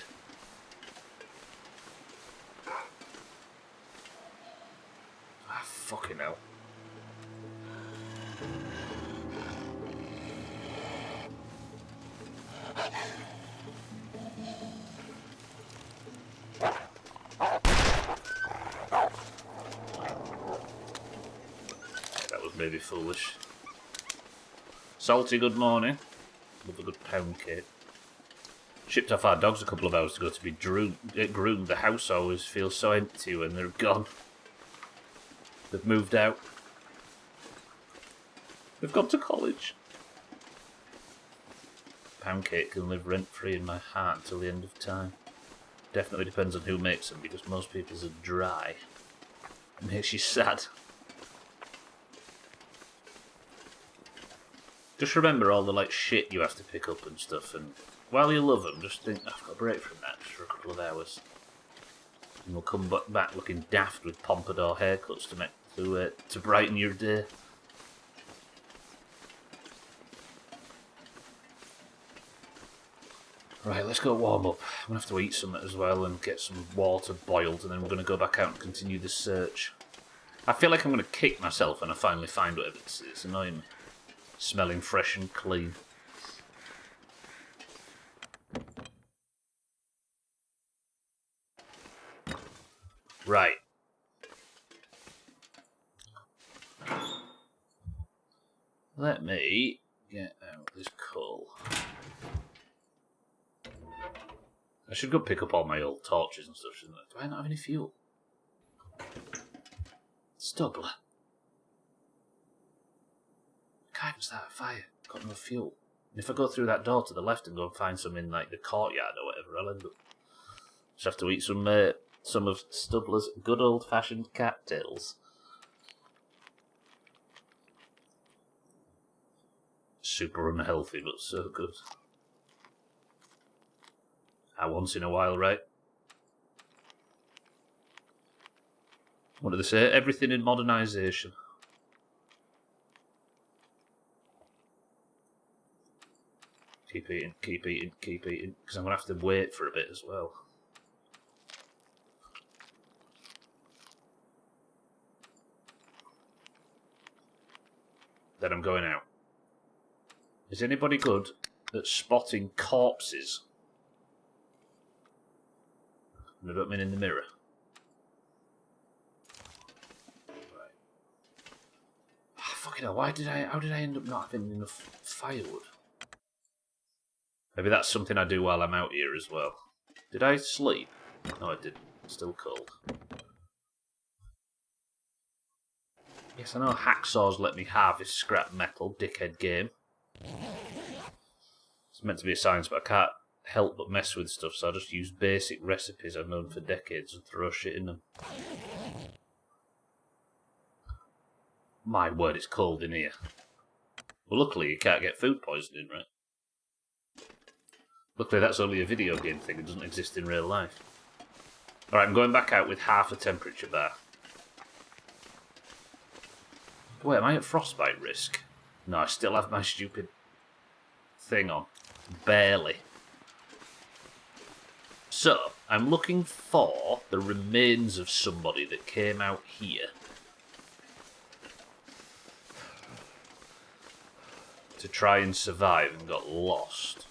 Ah, fucking hell. Maybe foolish. Salty, good morning. Love a good pound cake. Shipped off our dogs a couple of hours ago to be groomed. The house always feels so empty when they're gone. They've moved out. They've gone to college. pancake can live rent-free in my heart until the end of time. Definitely depends on who makes them, because most people's are dry. It makes you sad. Just remember all the like shit you have to pick up and stuff, and while you love them, just think, I've got a break from that just for a couple of hours. And we'll come back looking daft with pompadour haircuts to brighten your day. Right, let's go warm up. I'm going to have to eat something as well and get some water boiled, and then we're going to go back out and continue the search. I feel like I'm going to kick myself when I finally find whatever this is. It's annoying me. Smelling fresh and clean. Right. Let me get out this coal. I should go pick up all my old torches and stuff, shouldn't I? Do I not have any fuel? Stubbler. Can't even start a fire. Got no fuel. And if I go through that door to the left and go and find some in like the courtyard or whatever, I'll end up just have to eat some of Stubbler's good old-fashioned cattails. Super unhealthy, but so good. Once in a while, right? What do they say? Everything in modernisation. Keep eating, keep eating, keep eating. Because I'm going to have to wait for a bit as well. Then I'm going out. Is anybody good at spotting corpses? And I don't mean in the mirror. Right. Oh, fucking hell, how did I end up not having enough firewood? Maybe that's something I do while I'm out here as well. Did I sleep? No, I didn't. It's still cold. Yes, I know hacksaws let me harvest scrap metal, dickhead game. It's meant to be a science, but I can't help but mess with stuff, so I just use basic recipes I've known for decades and throw shit in them. My word, it's cold in here. Well, luckily you can't get food poisoning, right? Luckily that's only a video game thing, it doesn't exist in real life. Alright, I'm going back out with half a temperature bar. Wait, am I at frostbite risk? No, I still have my stupid thing on. Barely. So, I'm looking for the remains of somebody that came out here to try and survive and got lost.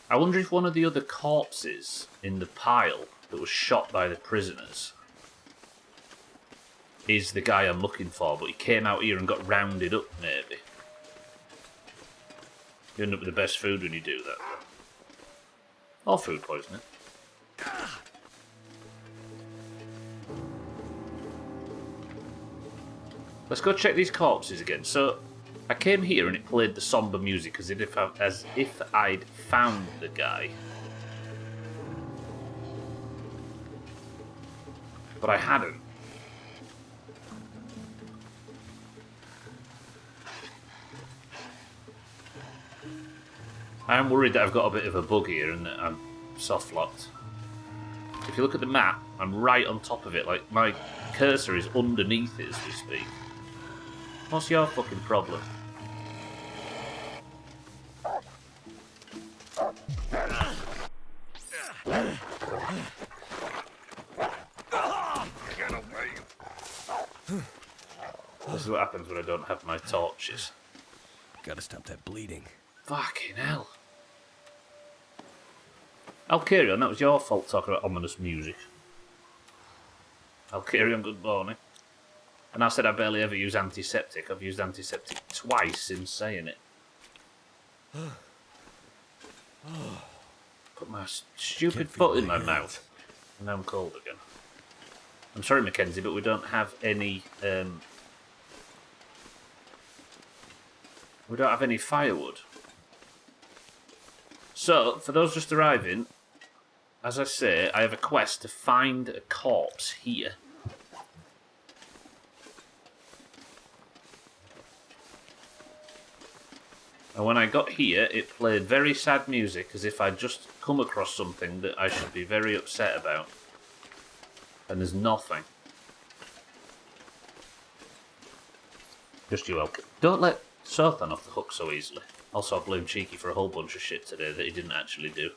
I wonder if one of the other corpses in the pile that was shot by the prisoners is the guy I'm looking for, but he came out here and got rounded up, maybe. You end up with the best food when you do that, though. Or food poisoning. Let's go check these corpses again. So, I came here and it played the somber music as if I'd found the guy. But I hadn't. I am worried that I've got a bit of a bug here and that I'm soft-locked. If you look at the map, I'm right on top of it. Like, my cursor is underneath it as we speak. What's your fucking problem? This is what happens when I don't have my torches. Gotta stop that bleeding. Fucking hell. I'll carry on, that was your fault talking about ominous music. I'll carry on, good morning. And I said I barely ever use antiseptic. I've used antiseptic twice in saying it. Put my stupid foot in my mouth. And now I'm cold again. I'm sorry, Mackenzie, but we don't have any... we don't have any firewood. So, for those just arriving, as I say, I have a quest to find a corpse here. And when I got here, it played very sad music, as if I'd just come across something that I should be very upset about. And there's nothing. Just you welcome. Don't let Sothan off the hook so easily. Also, I blamed Cheeky for a whole bunch of shit today that he didn't actually do.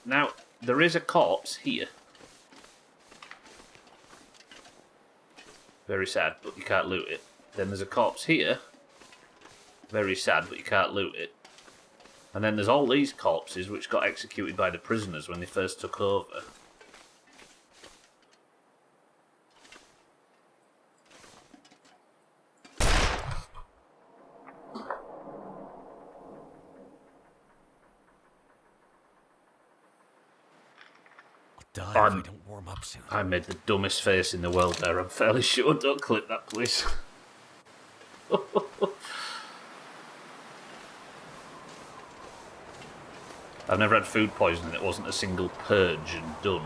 Now, there is a corpse here. Very sad, but you can't loot it. Then there's a corpse here. Very sad, but you can't loot it. And then there's all these corpses which got executed by the prisoners when they first took over. Die if we don't warm up soon. I made the dumbest face in the world there, I'm fairly sure. Don't clip that, please. I've never had food poisoning that wasn't a single purge and done.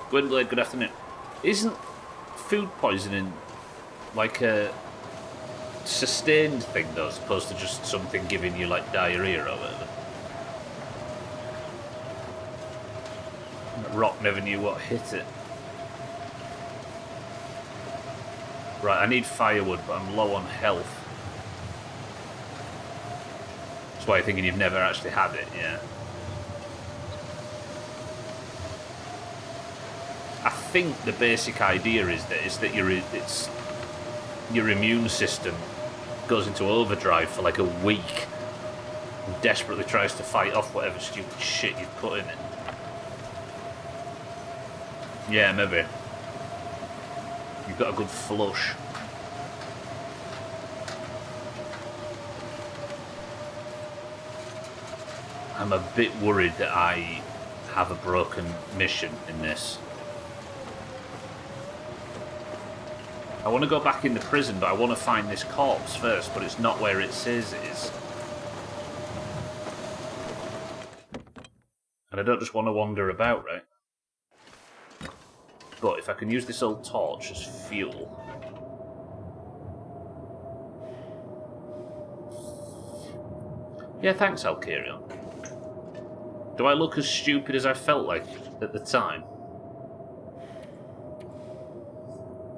Gwynblade, good afternoon. Isn't food poisoning like a sustained thing though, as opposed to just something giving you like diarrhea or whatever? Rock never knew what hit it. Right, I need firewood, but I'm low on health. That's why you're thinking you've never actually had it, yeah. I think the basic idea is that your immune system goes into overdrive for like a week and desperately tries to fight off whatever stupid shit you've put in it. Yeah, maybe. You've got a good flush. I'm a bit worried that I have a broken mission in this. I want to go back in the prison, but I want to find this corpse first, but it's not where it says it is. And I don't just want to wander about, right? But if I can use this old torch as fuel... Yeah, thanks, Alkirion. Do I look as stupid as I felt like at the time?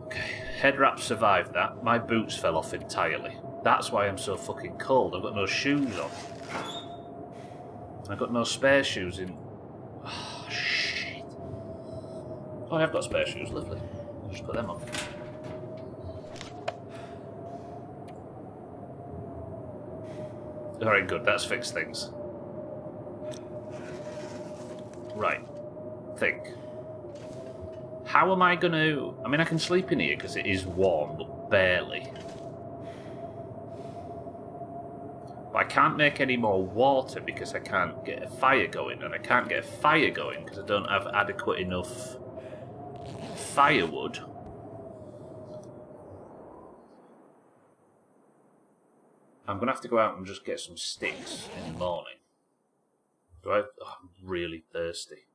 Okay, head wrap survived that. My boots fell off entirely. That's why I'm so fucking cold. I've got no shoes on. I've got no spare shoes in... Oh, shit. Oh, I've got spare shoes, lovely. I'll just put them on. Alright, good, that's fixed things. Right. Think. How am I gonna... I mean, I can sleep in here because it is warm, but barely. But I can't make any more water because I can't get a fire going, and I can't get a fire going because I don't have adequate enough firewood. I'm going to have to go out and just get some sticks in the morning. Oh, I'm really thirsty.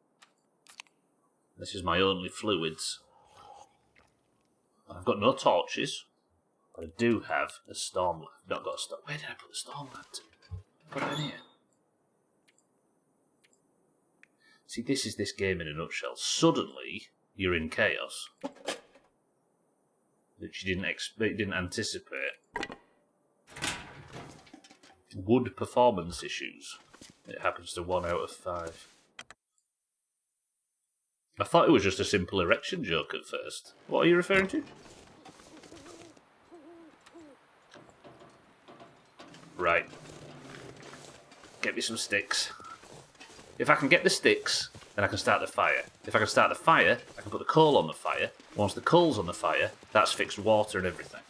This is my only fluids. I've got no torches, but I do have a storm lamp. I've not got a storm. Where did I put the storm lamp? Put it in here. See, this is this game in a nutshell. Suddenly, you're in chaos, which you didn't anticipate. Wood performance issues. It happens to 1 out of 5. I thought it was just a simple erection joke at first. What are you referring to? Right. Get me some sticks. If I can get the sticks, then I can start the fire. If I can start the fire, I can put the coal on the fire. Once the coal's on the fire, that's fixed water and everything.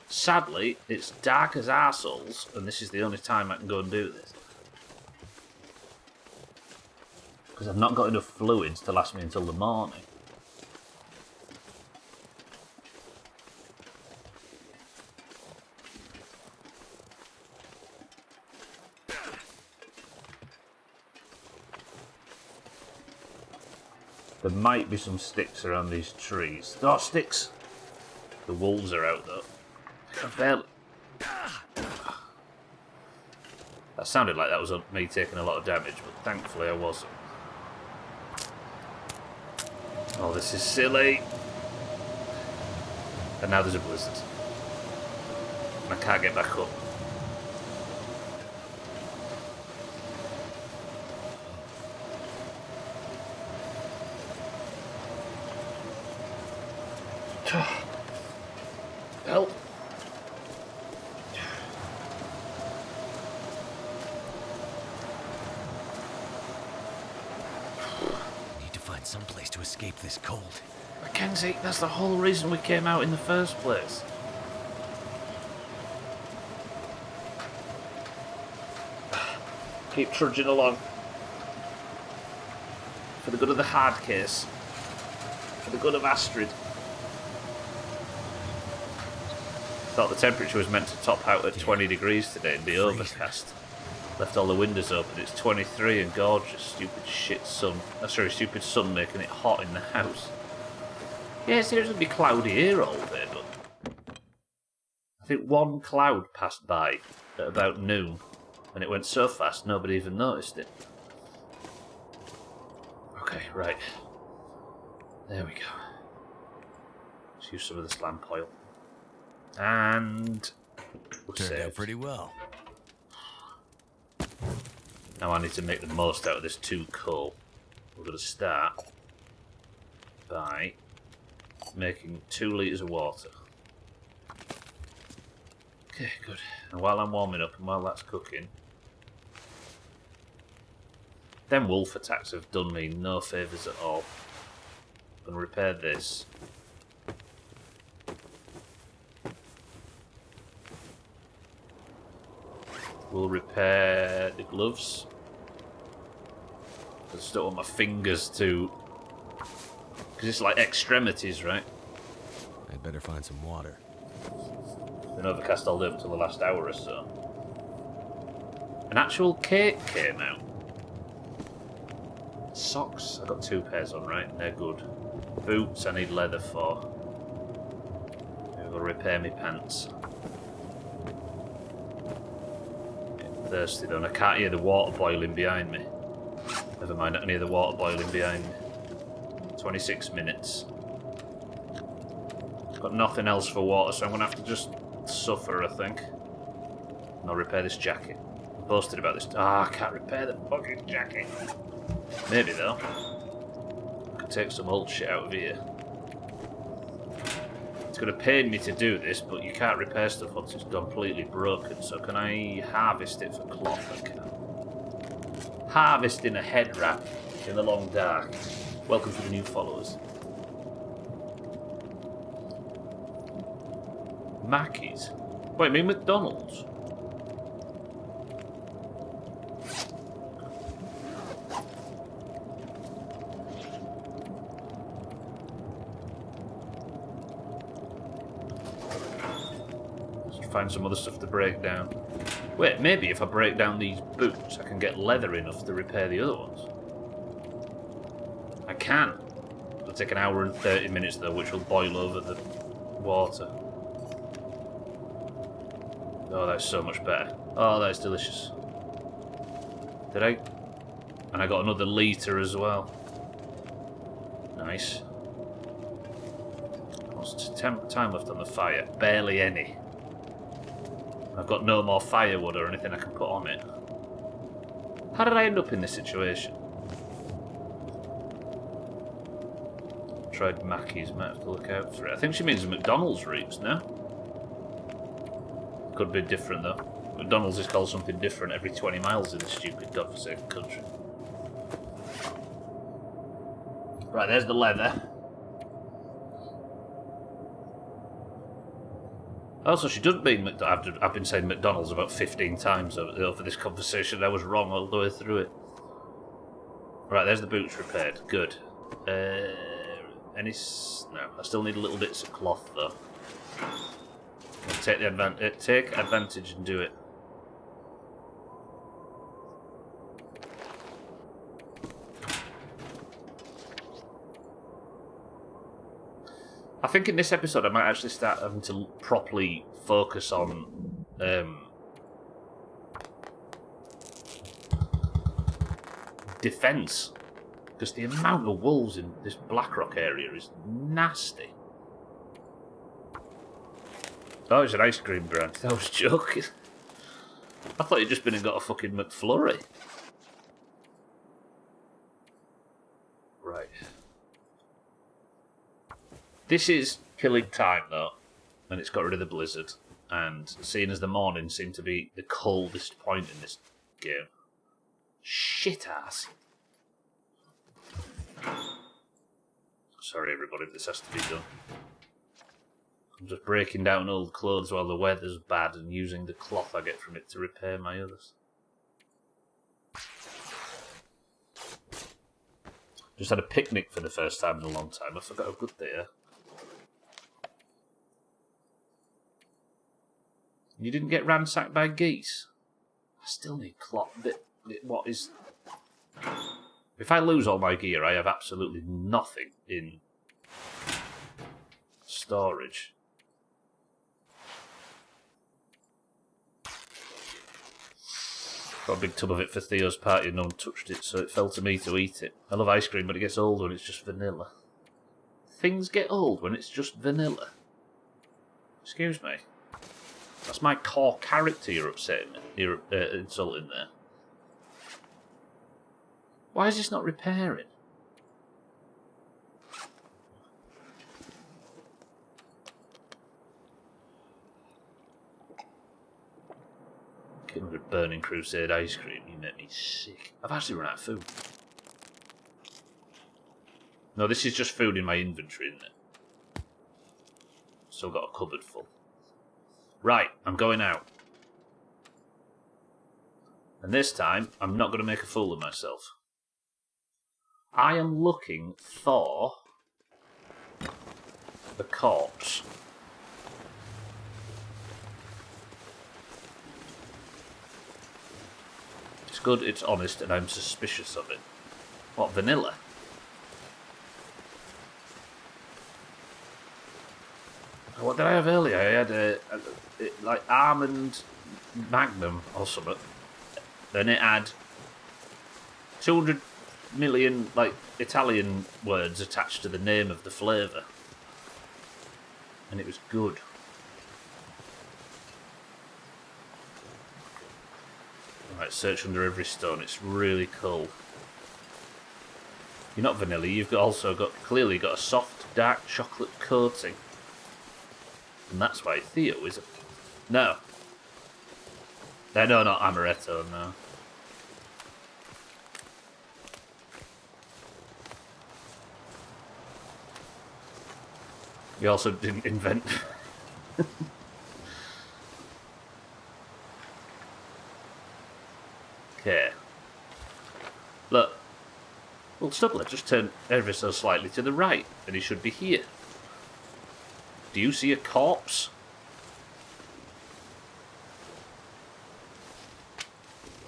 Sadly, it's dark as arseholes, and this is the only time I can go and do this. Because I've not got enough fluids to last me until the morning. There might be some sticks around these trees. Oh, sticks! The wolves are out though. I barely... That sounded like that was me taking a lot of damage, but thankfully I wasn't. Oh, this is silly. And now there's a blizzard. And I can't get back up. Help. Need to find some place to escape this cold. Mackenzie, that's the whole reason we came out in the first place. Keep trudging along. For the good of the hard case. For the good of Astrid. Thought the temperature was meant to top out at 20 degrees today and be overcast. Left all the windows open. It's 23 and gorgeous. Stupid sun making it hot in the house. Yeah, it seems to be cloudy here all day, but I think one cloud passed by at about noon, and it went so fast nobody even noticed it. Okay, right. There we go. Let's use some of this lamp oil. And we're Turned saved. out pretty well. Now I need to make the most out of this 2 coal. We're going to start by making 2 litres of water. Okay, good. And while I'm warming up and while that's cooking, them wolf attacks have done me no favours at all. I'm going to repair this. We'll repair the gloves. I just don't want my fingers to... Because it's like extremities, right? I'd better find some water. It's been overcast all day up until the last hour or so. An actual cake came out. Socks. I got 2 pairs on, right? They're good. Boots I need leather for. Maybe I'll repair my pants. Thirsty though, and I can't hear the water boiling behind me. Never mind, I can hear the water boiling behind me. 26 minutes. Got nothing else for water, so I'm going to have to just suffer, I think. And I'll repair this jacket. I boasted about this. I can't repair the fucking jacket. Maybe though. I could take some old shit out of here. It's going to pain me to do this, but you can't repair stuff once it's completely broken. So can I harvest it for cloth? I can. Harvesting a head wrap in the long dark. Welcome to the new followers. Mackey's? Wait, I mean McDonald's? Find some other stuff to break down. Wait, maybe if I break down these boots, I can get leather enough to repair the other ones. I can. It'll take an hour and 30 minutes though, which will boil over the water. Oh, that's so much better. Oh, that's delicious. Did I? And I got another litre as well. Nice. What's time left on the fire? Barely any. I've got no more firewood or anything I can put on it. How did I end up in this situation? Tried Mackey's, might have to look out for it. I think she means McDonald's routes now. Could be different though. McDonald's is called something different every 20 miles in this stupid godforsaken country. Right, there's the leather. Also, she doesn't mean McDonald's. I've been saying McDonald's about 15 times over this conversation. I was wrong all the way through it. Right, there's the boots repaired. Good. No, I still need little bits of cloth though. Take advantage and do it. I think in this episode I might actually start having to properly focus on defence. Because the amount of wolves in this Blackrock area is nasty. Oh, it's an ice cream brand. I was joking. I thought you'd just been and got a fucking McFlurry. Right. This is killing time, though. And it's got rid of the blizzard. And seeing as the morning seemed to be the coldest point in this game. Shit ass. Sorry, everybody, this has to be done. I'm just breaking down old clothes while the weather's bad and using the cloth I get from it to repair my others. Just had a picnic for the first time in a long time. I forgot how good they are. You didn't get ransacked by geese? I still need cloth. What is... If I lose all my gear, I have absolutely nothing in storage. Got a big tub of it for Theo's party and no one touched it, so it fell to me to eat it. I love ice cream, but it gets old when it's just vanilla. Things get old when it's just vanilla. Excuse me. That's my core character you're upsetting me. You're insulting there. Why is this not repairing? With Burning Crusade ice cream, you make me sick. I've actually run out of food. No, this is just food in my inventory, isn't it? Still got a cupboard full. Right, I'm going out. And this time, I'm not going to make a fool of myself. I am looking for the corpse. It's good, it's honest, and I'm suspicious of it. What, vanilla? What did I have earlier? I had like almond magnum or something. Then it had 200 million like Italian words attached to the name of the flavour. And it was good. Right, search under every stone. It's really cool. You're not vanilla, you've also clearly got a soft, dark chocolate coating. And that's why Theo is a... No. No, not amaretto, no. You also didn't invent... Okay. Look. Well, Stubbler, just turn ever so slightly to the right, and he should be here. Do you see a corpse?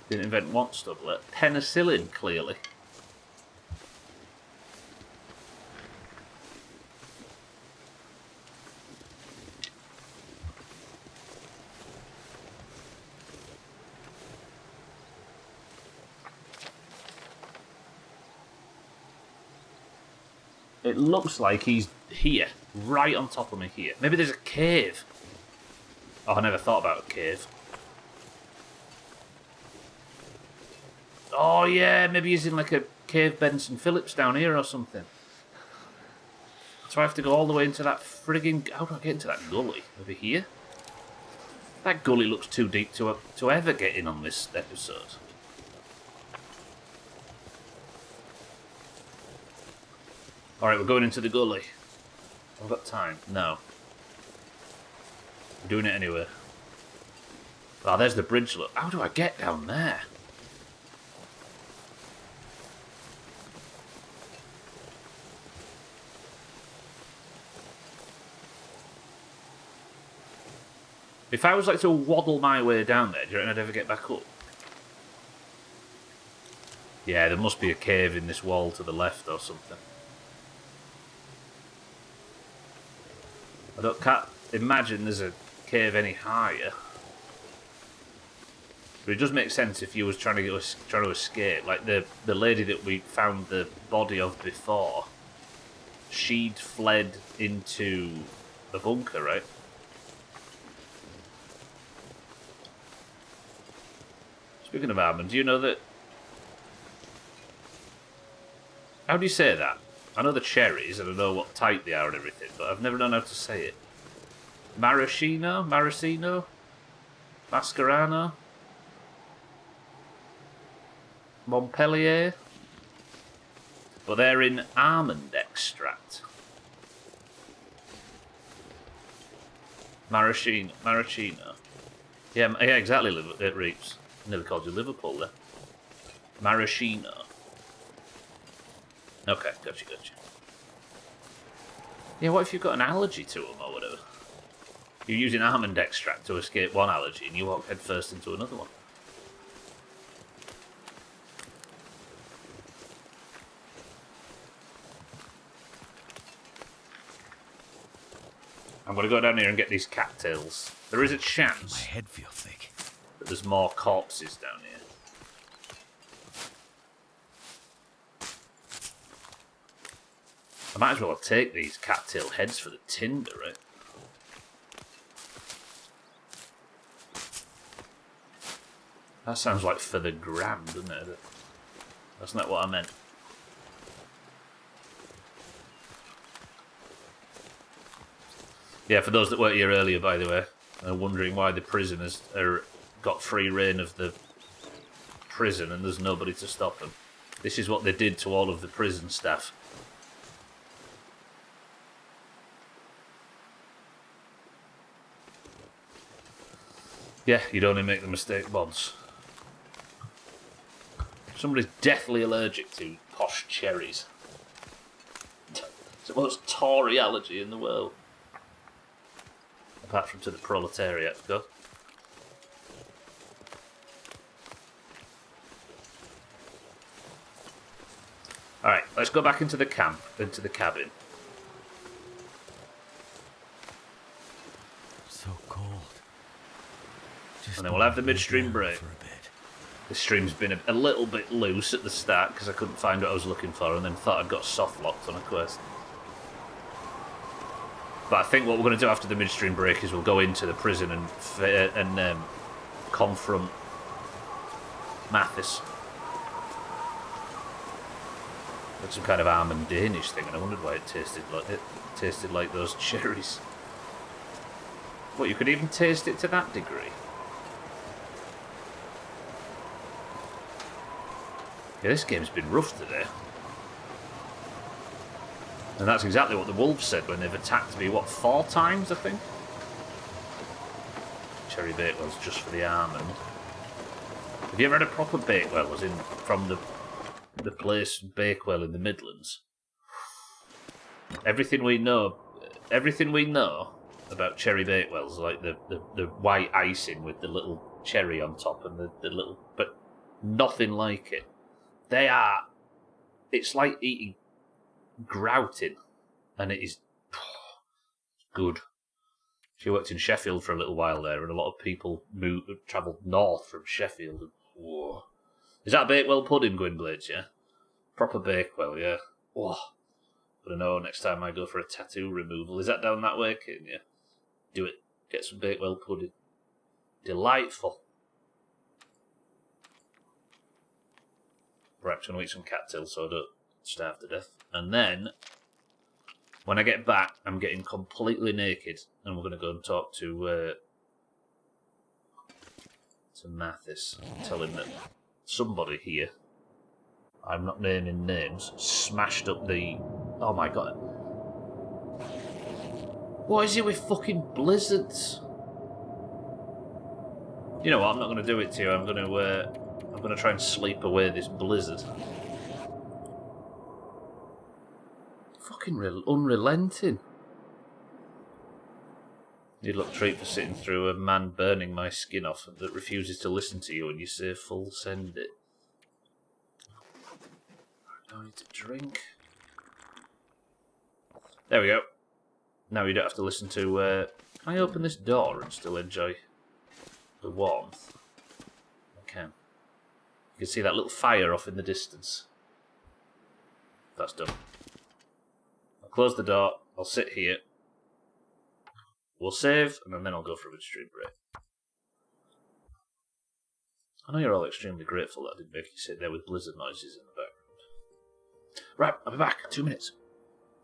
Didn't invent what, Stubbler? Penicillin, clearly. It looks like he's here, right on top of me here. Maybe there's a cave. Oh, I never thought about a cave. Oh yeah, maybe he's in like a cave Benson Phillips down here or something. So I have to go all the way into that frigging... How do I get into that gully? Over here? That gully looks too deep to ever get in on this episode. Alright, we're going into the gully. I've got time. No. We're doing it anyway. Oh, there's the bridge, look. How do I get down there? If I was like to waddle my way down there, do you reckon I'd ever get back up? Yeah, there must be a cave in this wall to the left or something. can't imagine there's a cave any higher. But it does make sense if you was trying to escape. Like the lady that we found the body of before, she'd fled into the bunker, right? Speaking of almond, do you know that... How do you say that? I know the cherries and I know what type they are and everything, but I've never known how to say it. Maraschino? Maraschino? Mascarano? Montpellier? But they're in almond extract. Maraschino. Yeah, exactly, it reaps. Never called you Liverpool there. Maraschino. Okay, gotcha. Yeah, what if you've got an allergy to them or whatever? You're using almond extract to escape one allergy and you walk headfirst into another one. I'm going to go down here and get these cattails. There is a chance My head feels thick. that there's more corpses down here. I might as well take these cattail heads for the tinder, right? That sounds like for the gram, doesn't it? That's not what I meant. Yeah, for those that weren't here earlier, by the way, are wondering why the prisoners got free reign of the prison and there's nobody to stop them. This is what they did to all of the prison staff. Yeah, you'd only make the mistake once. Somebody's deathly allergic to posh cherries. It's the most Tory allergy in the world. Apart from to the proletariat, of course. Alright, let's go back into the camp, into the cabin. So cold. And then we'll have the midstream break. For a bit. The stream's been a little bit loose at the start because I couldn't find what I was looking for and then thought I'd got soft locked on a quest. But I think what we're going to do after the midstream break is we'll go into the prison and confront Mathis. It's some kind of almond Danish thing, and I wondered why it tasted like those cherries. What, you could even taste it to that degree? Yeah, this game's been rough today. And that's exactly what the wolves said when they've attacked me, what, 4 times, I think? Cherry Bakewell's just for the almond. Have you ever had a proper Bakewell, as in from the place Bakewell in the Midlands? Everything we know about Cherry Bakewells, like the white icing with the little cherry on top and the little... But nothing like it. They are... It's like eating grouting, and it is good. She worked in Sheffield for a little while there, and a lot of people travelled north from Sheffield. And, whoa. Is that Bakewell pudding, Gwynblades, yeah? Proper Bakewell, yeah. Whoa. I don't know, next time I go for a tattoo removal. Is that down that way, King? Yeah. Do it. Get some Bakewell pudding. Delightful. Perhaps I'm going to eat some cattails so I don't starve to death. And then, when I get back, I'm getting completely naked, and we're going to go and talk to Mathis. Tell him that somebody here, I'm not naming names, smashed up the... Oh my god. What is it with fucking blizzards? You know what, I'm not going to do it to you. I'm going to try and sleep away this blizzard. Fucking unrelenting. You'd look treat for sitting through a man burning my skin off that refuses to listen to you when you say full send it. I need to drink. There we go. Now you don't have to listen to... Can I open this door and still enjoy the warmth? I can. You can see that little fire off in the distance. That's done. I'll close the door. I'll sit here. We'll save, and then I'll go for a midstream break. I know you're all extremely grateful that I didn't make you sit there with blizzard noises in the background. Right, I'll be back. 2 minutes.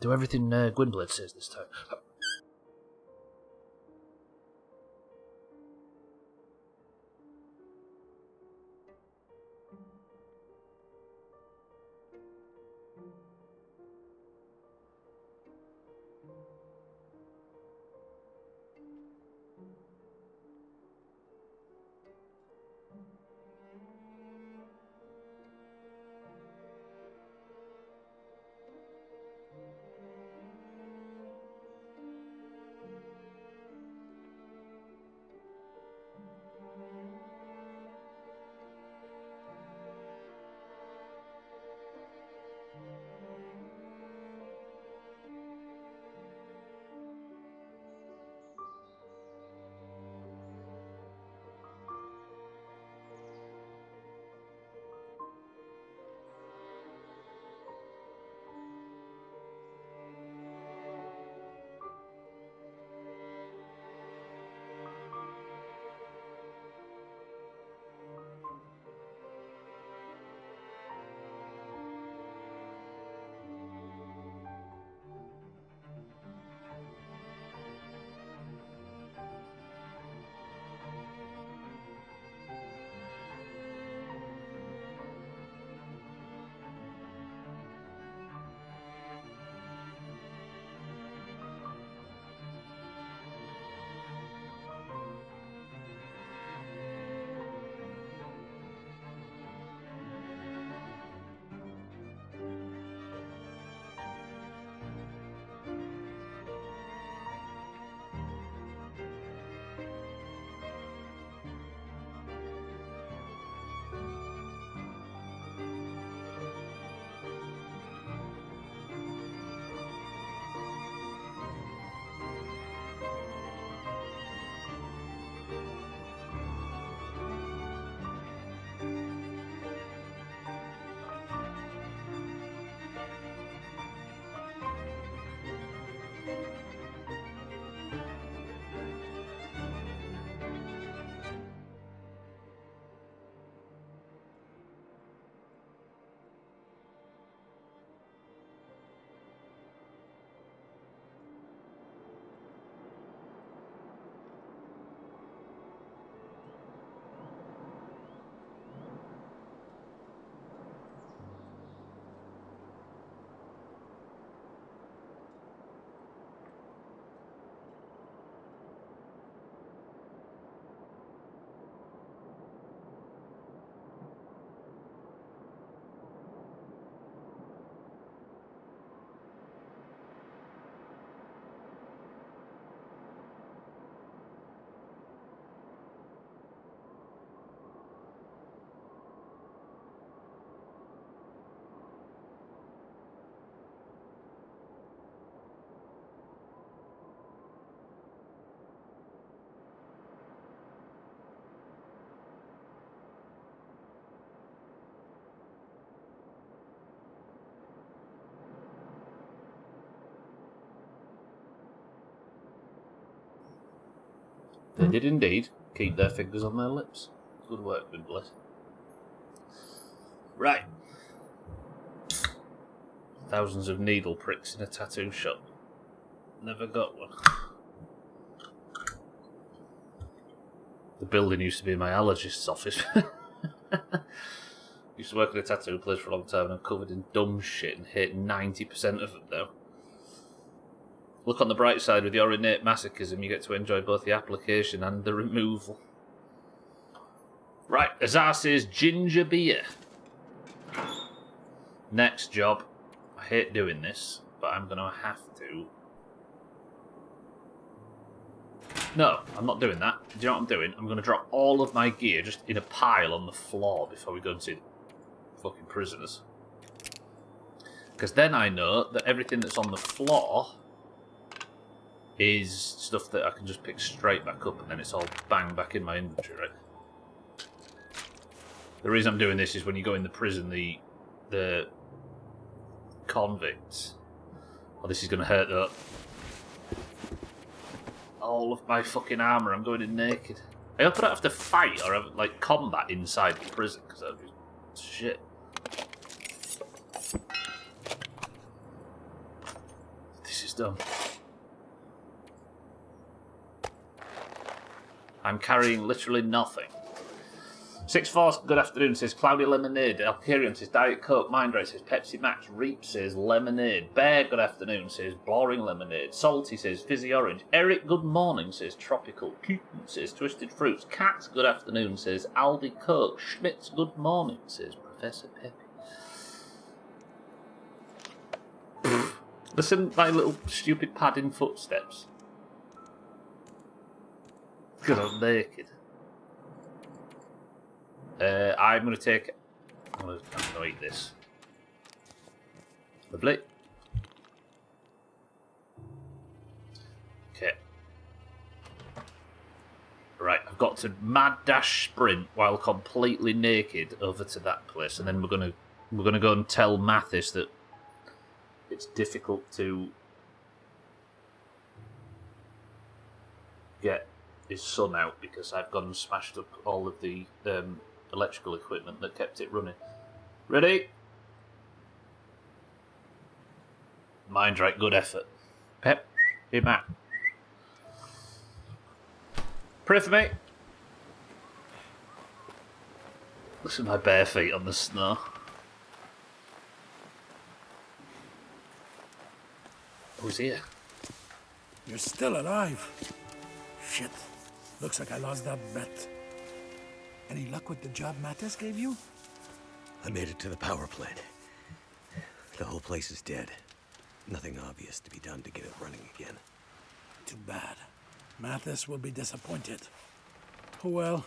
Do everything Gwynblade says this time. They did indeed keep their fingers on their lips. Good work, Gwynblade. Right. Thousands of needle pricks in a tattoo shop. Never got one. The building used to be my allergist's office. Used to work at a tattoo place for a long time and I'm covered in dumb shit and hate 90% of them now. Look on the bright side, with your innate masochism, you get to enjoy both the application and the removal. Right, Azar says ginger beer. Next job. I hate doing this, but I'm going to have to. No, I'm not doing that. Do you know what I'm doing? I'm going to drop all of my gear just in a pile on the floor before we go and see the fucking prisoners. Because then I know that everything that's on the floor is stuff that I can just pick straight back up, and then it's all bang back in my inventory, right? The reason I'm doing this is when you go in the prison, the convicts. Oh, this is going to hurt though. All of my fucking armour, I'm going in naked. I hope I don't have to fight or have, like, combat inside the prison, because that'd be shit. This is dumb. I'm carrying literally nothing. 6-4, good afternoon, says Cloudy Lemonade. Alkarian says Diet Coke. Mindray says Pepsi Max. Reap says Lemonade. Bear, good afternoon, says Boring Lemonade. Salty says Fizzy Orange. Eric, good morning, says Tropical. Keaton says Twisted Fruits. Cat, good afternoon, says Aldi Coke. Schmitz, good morning, says Professor Peppy. Listen to my little stupid padding footsteps. Good, I'm naked. I'm going to eat this. Lovely. Okay. Right, I've got to mad dash sprint while completely naked over to that place, and then we're gonna go and tell Mathis that it's difficult to get his son out because I've gone and smashed up all of the electrical equipment that kept it running. Ready? Mind right, good effort. Pep, hey Matt. Pray for me. Listen to my bare feet on the snow. Who's here? You're still alive. Shit. Looks like I lost that bet. Any luck with the job Mattis gave you? I made it to the power plant. The whole place is dead. Nothing obvious to be done to get it running again. Too bad. Mathis will be disappointed. Oh well.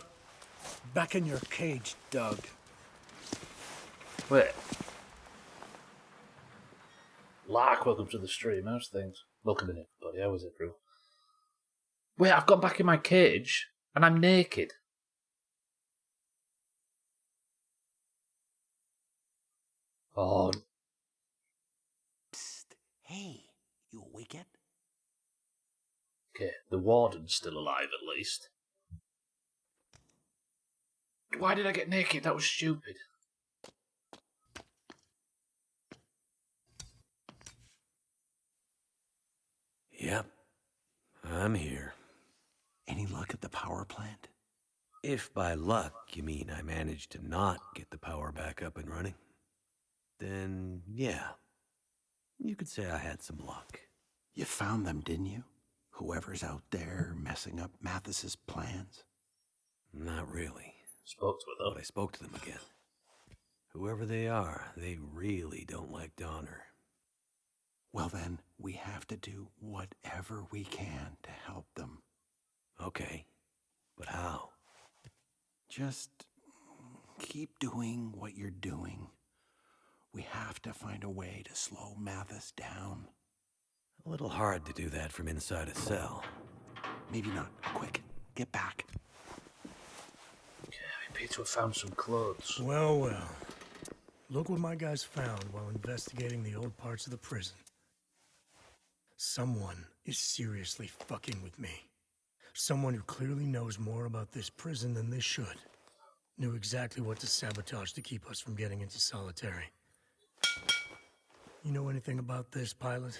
Back in your cage, Doug. Wait. Lark, welcome to the stream. How's things? Welcome in, everybody. How was it, bro? Wait, I've got back in my cage and I'm naked. Oh. Psst. Hey, you awake yet? Okay, the warden's still alive at least. Why did I get naked? That was stupid. Yep. I'm here. Any luck at the power plant? If by luck you mean I managed to not get the power back up and running, then yeah, you could say I had some luck. You found them, didn't you? Whoever's out there messing up Mathis's plans? Not really. Spoke to her though. But I spoke to them again. Whoever they are, they really don't like Donner. Well then, we have to do whatever we can to help them. Okay, but how? Just keep doing what you're doing. We have to find a way to slow Mathis down. A little hard to do that from inside a cell. Maybe not. Quick, get back. Okay, I appear to have found some clothes. Well, well. Look what my guys found while investigating the old parts of the prison. Someone is seriously fucking with me. Someone who clearly knows more about this prison than they should. Knew exactly what to sabotage to keep us from getting into solitary. You know anything about this, pilot?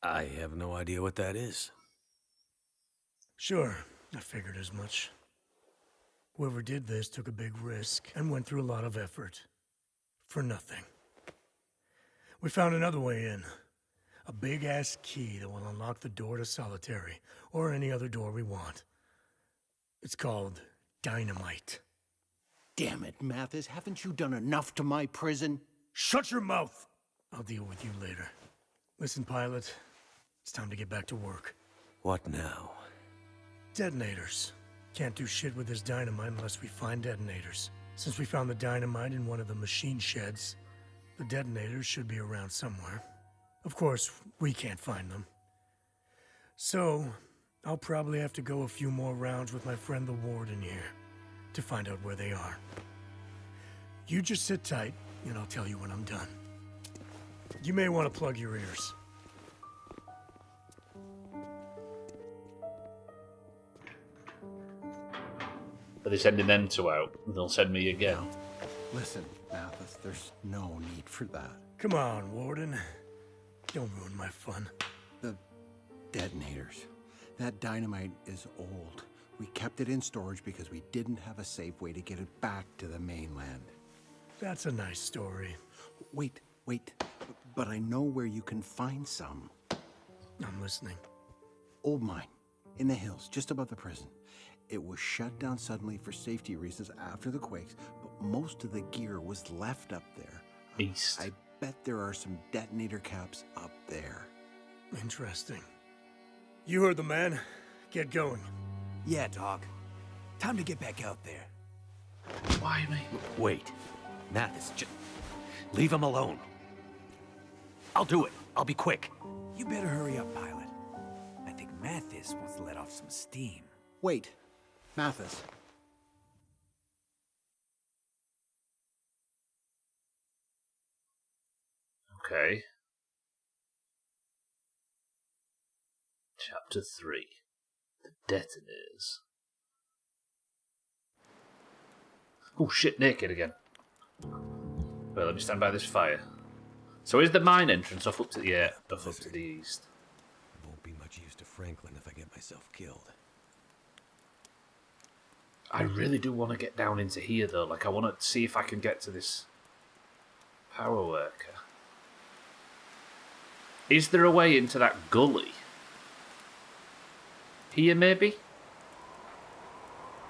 I have no idea what that is. Sure, I figured as much. Whoever did this took a big risk and went through a lot of effort. For nothing. We found another way in. A big-ass key that will unlock the door to solitary, or any other door we want. It's called dynamite. Damn it, Mathis, haven't you done enough to my prison? Shut your mouth! I'll deal with you later. Listen, pilot, it's time to get back to work. What now? Detonators. Can't do shit with this dynamite unless we find detonators. Since we found the dynamite in one of the machine sheds, the detonators should be around somewhere. Of course, we can't find them. So, I'll probably have to go a few more rounds with my friend the Warden here to find out where they are. You just sit tight, and I'll tell you when I'm done. You may want to plug your ears. Are they sending them two out? They'll send me again. No. Listen, Mathis, there's no need for that. Come on, Warden. Don't ruin my fun. The detonators. That dynamite is old. We kept it in storage because we didn't have a safe way to get it back to the mainland. That's a nice story. Wait. But I know where you can find some. I'm listening. Old mine, in the hills, just above the prison. It was shut down suddenly for safety reasons after the quakes, but most of the gear was left up there. East. I bet there are some detonator caps up there. Interesting. You heard the man. Get going. Yeah, Doc. Time to get back out there. Why me? Wait. Mathis, just leave him alone. I'll do it. I'll be quick. You better hurry up, pilot. I think Mathis wants to let off some steam. Wait, Mathis. Okay. Chapter 3. The Detonators. Oh shit, naked again. Well, let me stand by this fire. So is the mine entrance off up to the off up to the east? Won't be much use to Franklin if I get myself killed. I really do want to get down into here though. Like I want to see if I can get to this power worker. Is there a way into that gully? Here maybe?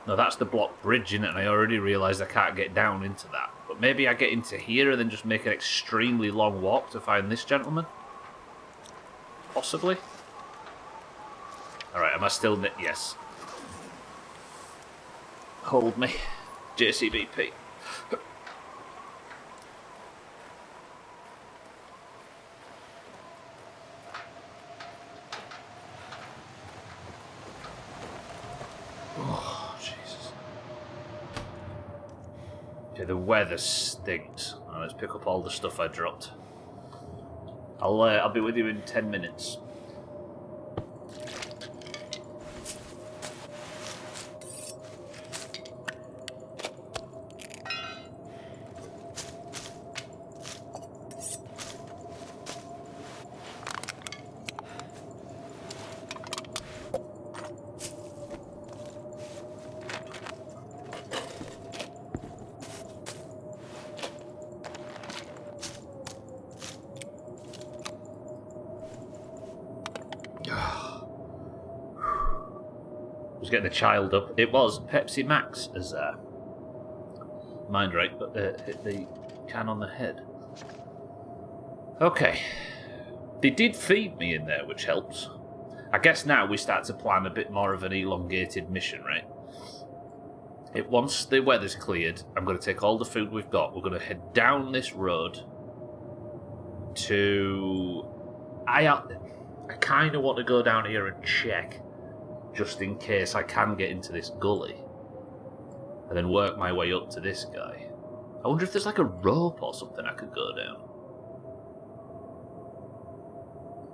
No, that's the block bridge, innit? And I already realised I can't get down into that. But maybe I get into here and then just make an extremely long walk to find this gentleman? Possibly? Alright, am I still... Yes. Hold me. JCBP. Oh, Jesus. Okay, the weather stinks. Right, let's pick up all the stuff I dropped. I'll be with you in 10 minutes. Getting the child up. It was Pepsi Max as mind right, but hit the can on the head. Okay. They did feed me in there, which helps. I guess now we start to plan a bit more of an elongated mission, right? Once the weather's cleared, I'm going to take all the food we've got. We're going to head down this road to... I kind of want to go down here and check, just in case I can get into this gully, and then work my way up to this guy. I wonder if there's like a rope or something I could go down.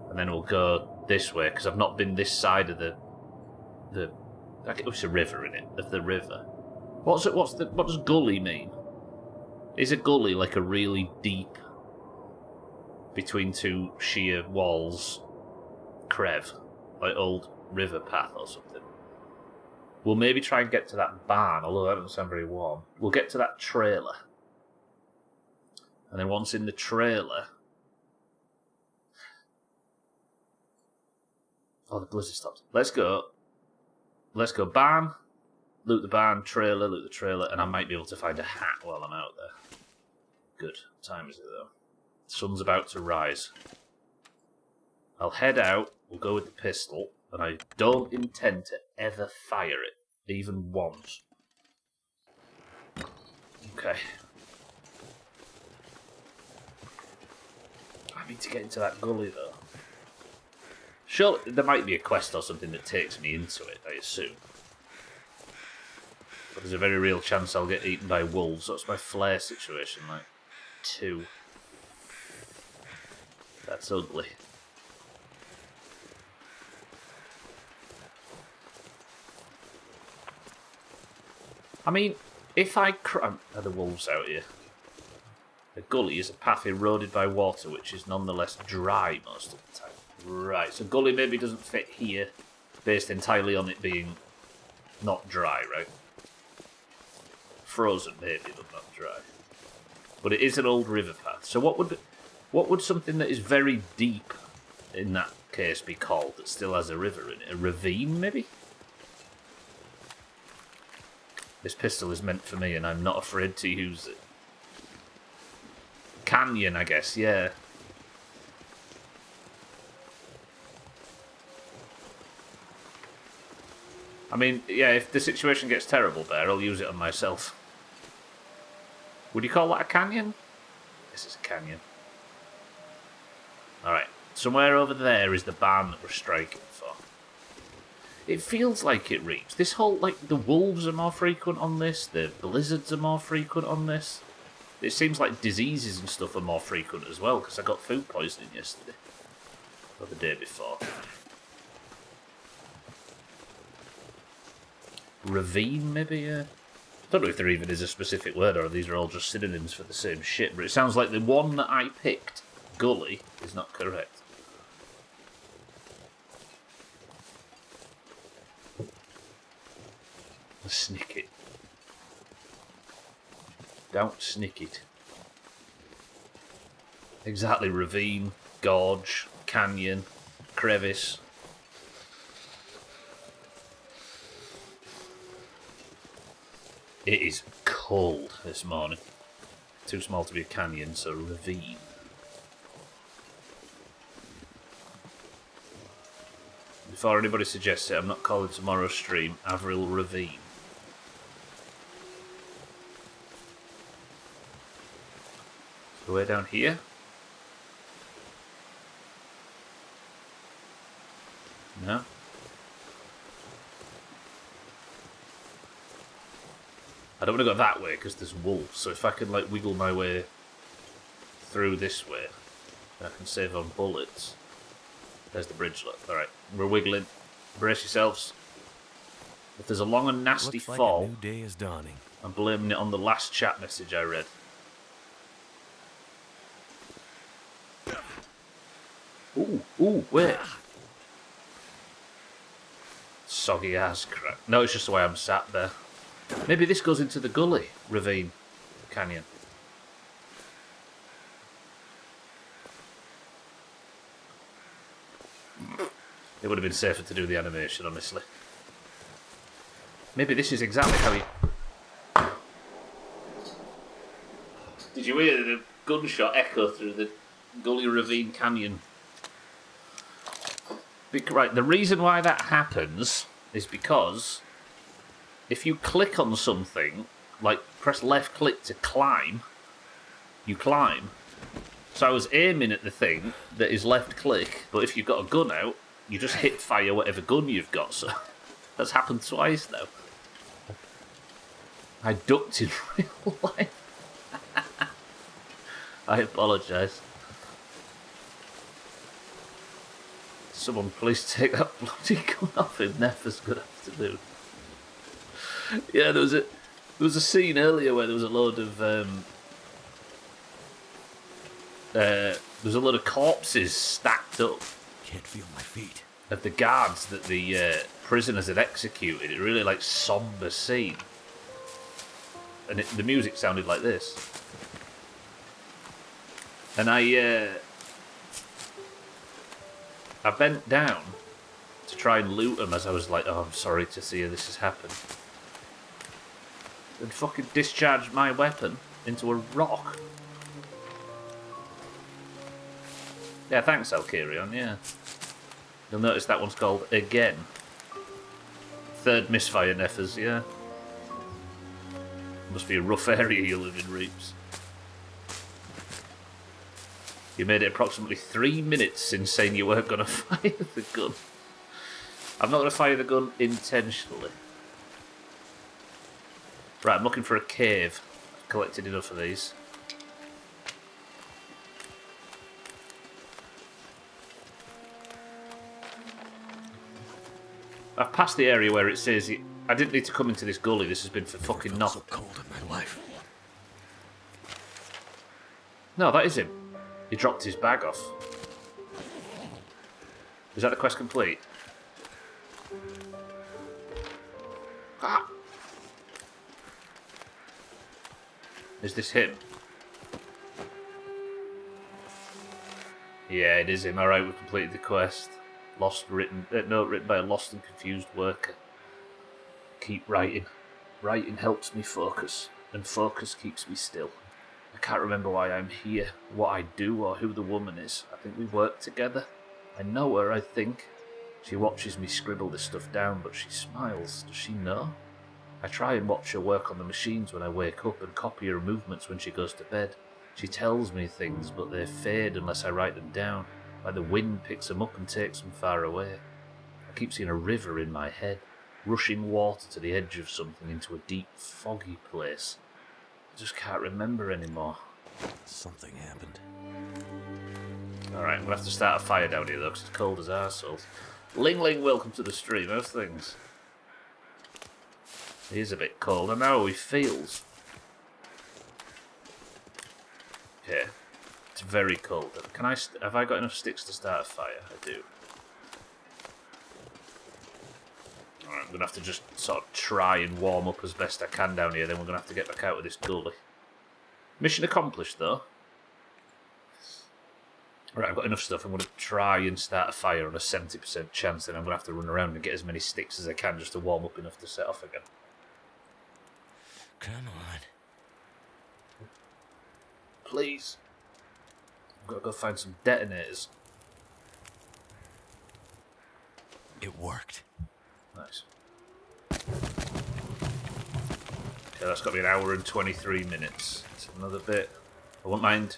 And then we'll go this way, because I've not been this side of the it's a river in it, of the river. What does gully mean? Is a gully like a really deep, between two sheer walls, crev, like old river path or something? We'll maybe try and get to that barn, although that doesn't sound very warm. We'll get to that trailer. And then once in the trailer... Oh, the blizzard stops. Let's go barn, loot the barn, trailer, loot the trailer, and I might be able to find a hat while I'm out there. Good. What time is it, though? The sun's about to rise. I'll head out, we'll go with the pistol, and I don't intend to ever fire it, even once. Okay. I need to get into that gully, though. Sure, there might be a quest or something that takes me into it, I assume. But there's a very real chance I'll get eaten by wolves. What's my flare situation like? 2. That's ugly. I mean, if I are the wolves out here? A gully is a path eroded by water which is nonetheless dry most of the time. Right, so gully maybe doesn't fit here, based entirely on it being not dry, right? Frozen maybe, but not dry. But it is an old river path. So what would something that is very deep in that case be called that still has a river in it? A ravine, maybe? This pistol is meant for me and I'm not afraid to use it. Canyon, I guess, yeah. I mean, yeah, if the situation gets terrible there, I'll use it on myself. Would you call that a canyon? This is a canyon. Alright, somewhere over there is the barn that we're striking for. It feels like it reached. This whole, like, the wolves are more frequent on this, the blizzards are more frequent on this. It seems like diseases and stuff are more frequent as well, because I got food poisoning yesterday. Or the day before. Ravine, maybe, yeah. I don't know if there even is a specific word, or these are all just synonyms for the same shit, but it sounds like the one that I picked, gully, is not correct. Snick it. Don't snick it. Exactly, ravine, gorge, canyon, crevice. It is cold this morning. Too small to be a canyon, so ravine. Before anybody suggests it, I'm not calling tomorrow's stream Avril Ravine. The way down here? No? I don't want to go that way because there's wolves, so if I can like wiggle my way through this way, I can save on bullets. There's the bridge, look. Alright, we're wiggling. Brace yourselves. If there's a long and nasty Looks like fall, a new day is dawning. I'm blaming it on the last chat message I read. Ooh, wait. Soggy ass crap. No, it's just the way I'm sat there. Maybe this goes into the gully, ravine, canyon. It would have been safer to do the animation, honestly. Maybe this is exactly how he... Did you hear the gunshot echo through the gully ravine canyon? Right, the reason why that happens is because if you click on something, like press left click to climb, you climb. So I was aiming at the thing that is left click, but if you've got a gun out, you just hit fire whatever gun you've got. So that's happened twice now. I ducked in real life. I apologise. Someone please take that bloody gun off him. Nephers, good afternoon. Yeah, there was a scene earlier where there was a load of corpses stacked up. Can't feel my feet. Of the guards that the prisoners had executed. It really like somber scene, and the music sounded like this. And I bent down to try and loot them as I was like, oh, I'm sorry to see this has happened. And fucking discharged my weapon into a rock. Yeah, thanks, Alkirion, yeah. You'll notice that one's called Again. Third misfire, Neffers, yeah. Must be a rough area you live in, Reaps. You made it approximately 3 minutes since saying you weren't going to fire the gun. I'm not going to fire the gun intentionally. Right, I'm looking for a cave. I've collected enough of these. I've passed the area where it says I didn't need to come into this gully. This has been for fucking nothing. So cold in my life. No, that is him. He dropped his bag off. Is that the quest complete? Ah! Is this him? Yeah, it is him. Alright, we've completed the quest. Note written by a lost and confused worker. Keep writing. Writing helps me focus, and focus keeps me still. I can't remember why I'm here, what I do, or who the woman is. I think we work together. I know her, I think. She watches me scribble this stuff down, but she smiles. Does she know? I try and watch her work on the machines when I wake up and copy her movements when she goes to bed. She tells me things, but they fade unless I write them down. Like the wind picks them up and takes them far away. I keep seeing a river in my head, rushing water to the edge of something into a deep, foggy place. I just can't remember anymore. Something happened. Alright, we'll have to start a fire down here though, because it's cold as arseholes. Ling Ling, welcome to the stream. How's things? He is a bit cold. I know how he feels. Okay. It's very cold. Have I got enough sticks to start a fire? I do. Alright, I'm going to have to just sort of try and warm up as best I can down here, then we're going to have to get back out of this gully. Mission accomplished, though. Alright, I've got enough stuff. I'm going to try and start a fire on a 70% chance, then I'm going to have to run around and get as many sticks as I can just to warm up enough to set off again. Come on. Please. I've got to go find some detonators. It worked. Nice. Okay, that's got to be an hour and 23 minutes. It's another bit. I won't mind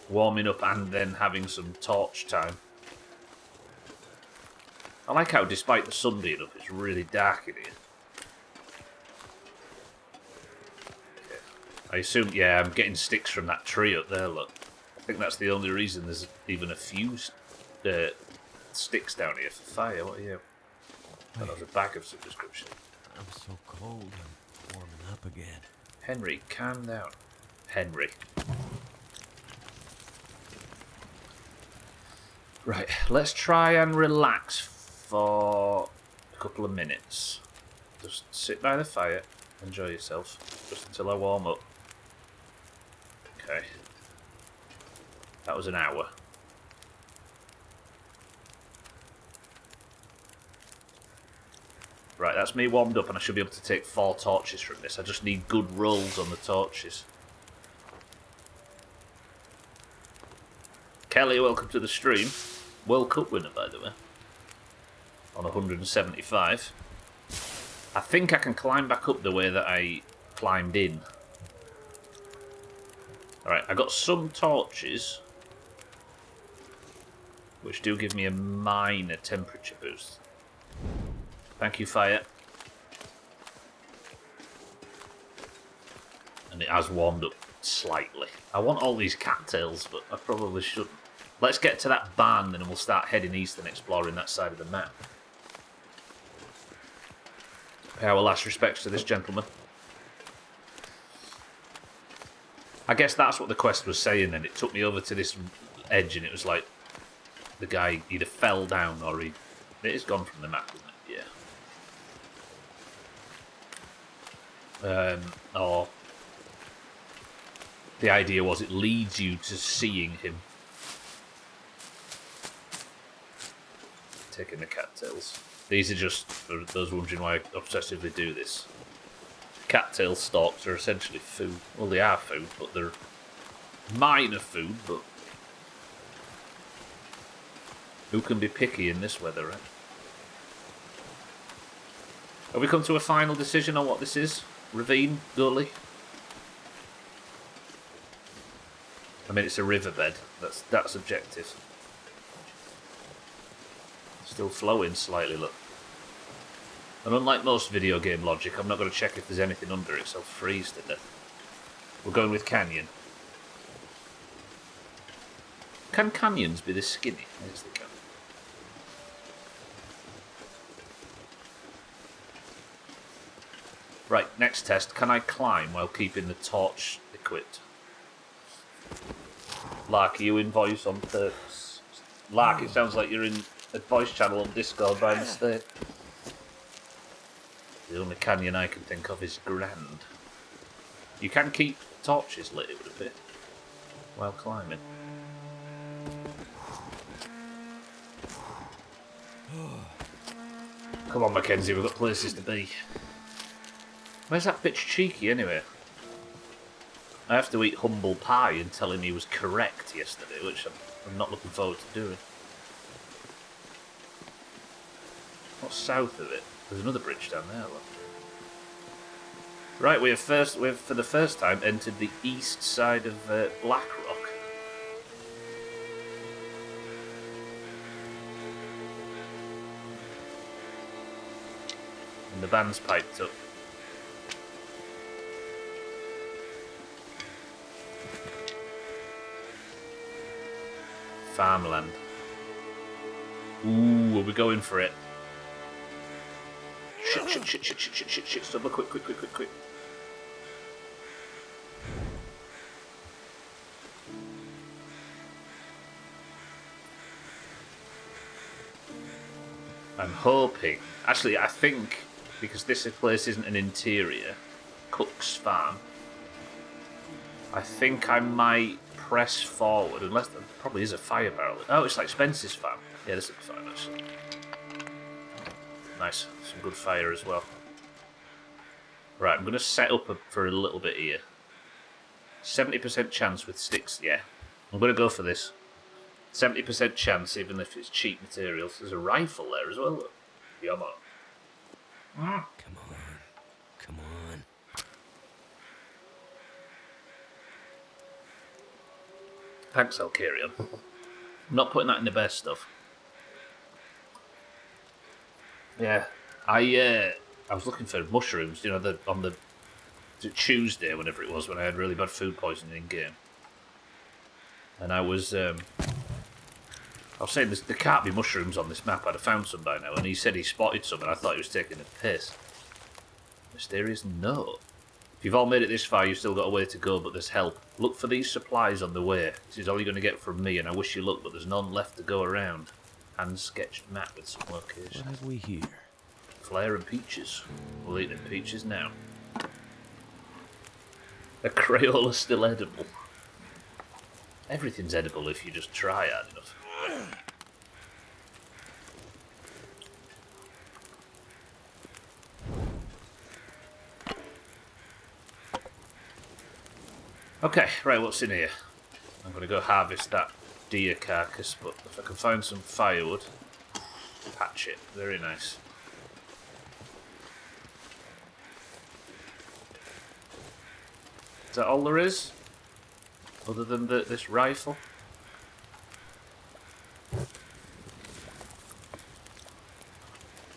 warming up and then having some torch time. I like how, despite the sun being up, it's really dark in here. Okay. I assume, yeah, I'm getting sticks from that tree up there, look. I think that's the only reason there's even a few sticks down here for fire. What are you? Oh, there's a bag of some description. I'm so cold, I'm warming up again. Henry, calm down. Henry. Right, let's try and relax for a couple of minutes. Just sit by the fire, enjoy yourself, just until I warm up. Okay. That was an hour. Right, that's me warmed up and I should be able to take 4 torches from this. I just need good rolls on the torches. Kelly, welcome to the stream. World Cup winner, by the way. On 175. I think I can climb back up the way that I climbed in. Alright, I got some torches, which do give me a minor temperature boost. Thank you, fire. And it has warmed up slightly. I want all these cattails, but I probably shouldn't. Let's get to that barn, then we'll start heading east and exploring that side of the map. Pay our last respects to this gentleman. I guess that's what the quest was saying then. It took me over to this edge and it was like the guy either fell down or it is gone from the map, isn't it? Yeah. Or the idea was it leads you to seeing him. Taking the cattails. These are just for those wondering why I obsessively do this. Cattail stalks are essentially food. Well, they are food, but they're minor food, but who can be picky in this weather, right? Have we come to a final decision on what this is? Ravine? Gully? I mean, it's a riverbed. That's objective. Still flowing slightly, look. And unlike most video game logic, I'm not going to check if there's anything under it, so I'll freeze to death. We're going with canyon. Can canyons be this skinny? Yes, they can. Right, next test. Can I climb while keeping the torch equipped? Lark, are you in voice on perks? Lark, it sounds like you're in a voice channel on Discord by mistake. The only canyon I can think of is Grand. You can keep torches lit, it would appear, while climbing. Come on, Mackenzie, we've got places to be. Where's that bitch Cheeky, anyway? I have to eat humble pie and tell him he was correct yesterday, which I'm not looking forward to doing. What's south of it? There's another bridge down there, look. Right, we've for the first time entered the east side of Blackrock. And the band's piped up. Farmland. Ooh, are we going for it? Shit, stop, quick. I'm hoping, actually I think, because this place isn't an interior, Cook's Farm, I think I might press forward, unless there probably is a fire barrel. Oh, it's like Spence's farm. Yeah, this will be fine, actually. Nice, some good fire as well. Right, I'm going to set up for a little bit here. 70% chance with sticks, yeah. I'm going to go for this. 70% chance, even if it's cheap materials. There's a rifle there as well, look. Come on. Come on. Thanks, Alkarion. I'm not putting that in the best stuff. Yeah, I was looking for mushrooms, you know, on the Tuesday, whenever it was, when I had really bad food poisoning in game. And I was saying there can't be mushrooms on this map. I'd have found some by now. And he said he spotted some, and I thought he was taking a piss. Mysterious note. If you've all made it this far, you've still got a way to go, but there's help. Look for these supplies on the way. This is all you're going to get from me, and I wish you luck, but there's none left to go around. Hand-sketched map with some locations. What have we here? Flare and peaches. We'll eat them peaches now. A Crayola still edible. Everything's edible if you just try hard enough. Okay, right, what's in here? I'm going to go harvest that deer carcass, but if I can find some firewood, patch it. Very nice. Is that all there is? Other than this rifle?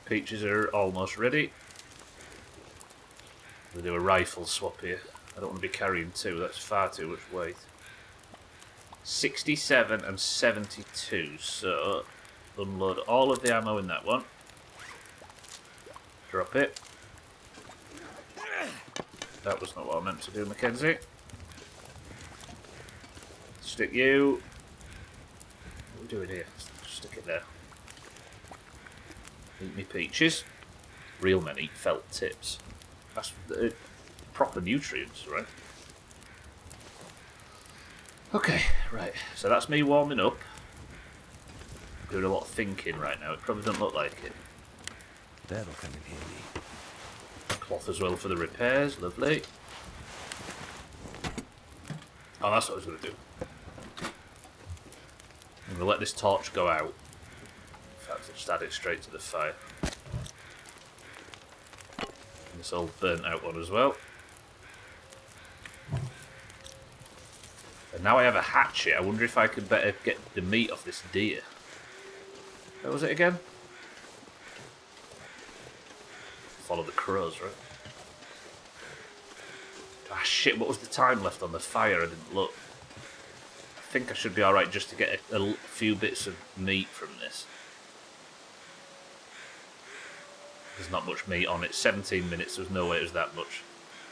Peaches are almost ready. We'll do a rifle swap here. I don't want to be carrying two, that's far too much weight. 67 and 72, so unload all of the ammo in that one. Drop it. That was not what I meant to do, Mackenzie. Stick you. What are we doing here? Stick it there. Eat me peaches. Real men eat felt tips. That's proper nutrients, right? Okay, right. So that's me warming up. Doing a lot of thinking right now. It probably doesn't look like it. That'll come in handy. Cloth as well for the repairs. Lovely. Oh, that's what I was going to do. I'm going to let this torch go out. In fact, I'll just add it straight to the fire. And this old burnt out one as well. And And now I have a hatchet. I wonder if I could better get the meat off this deer. Where was it again? Follow the crows, right? Ah, shit, what was the time left on the fire? I didn't look. I think I should be alright just to get a few bits of meat from this. There's not much meat on it. 17 minutes, there's no way it was that much.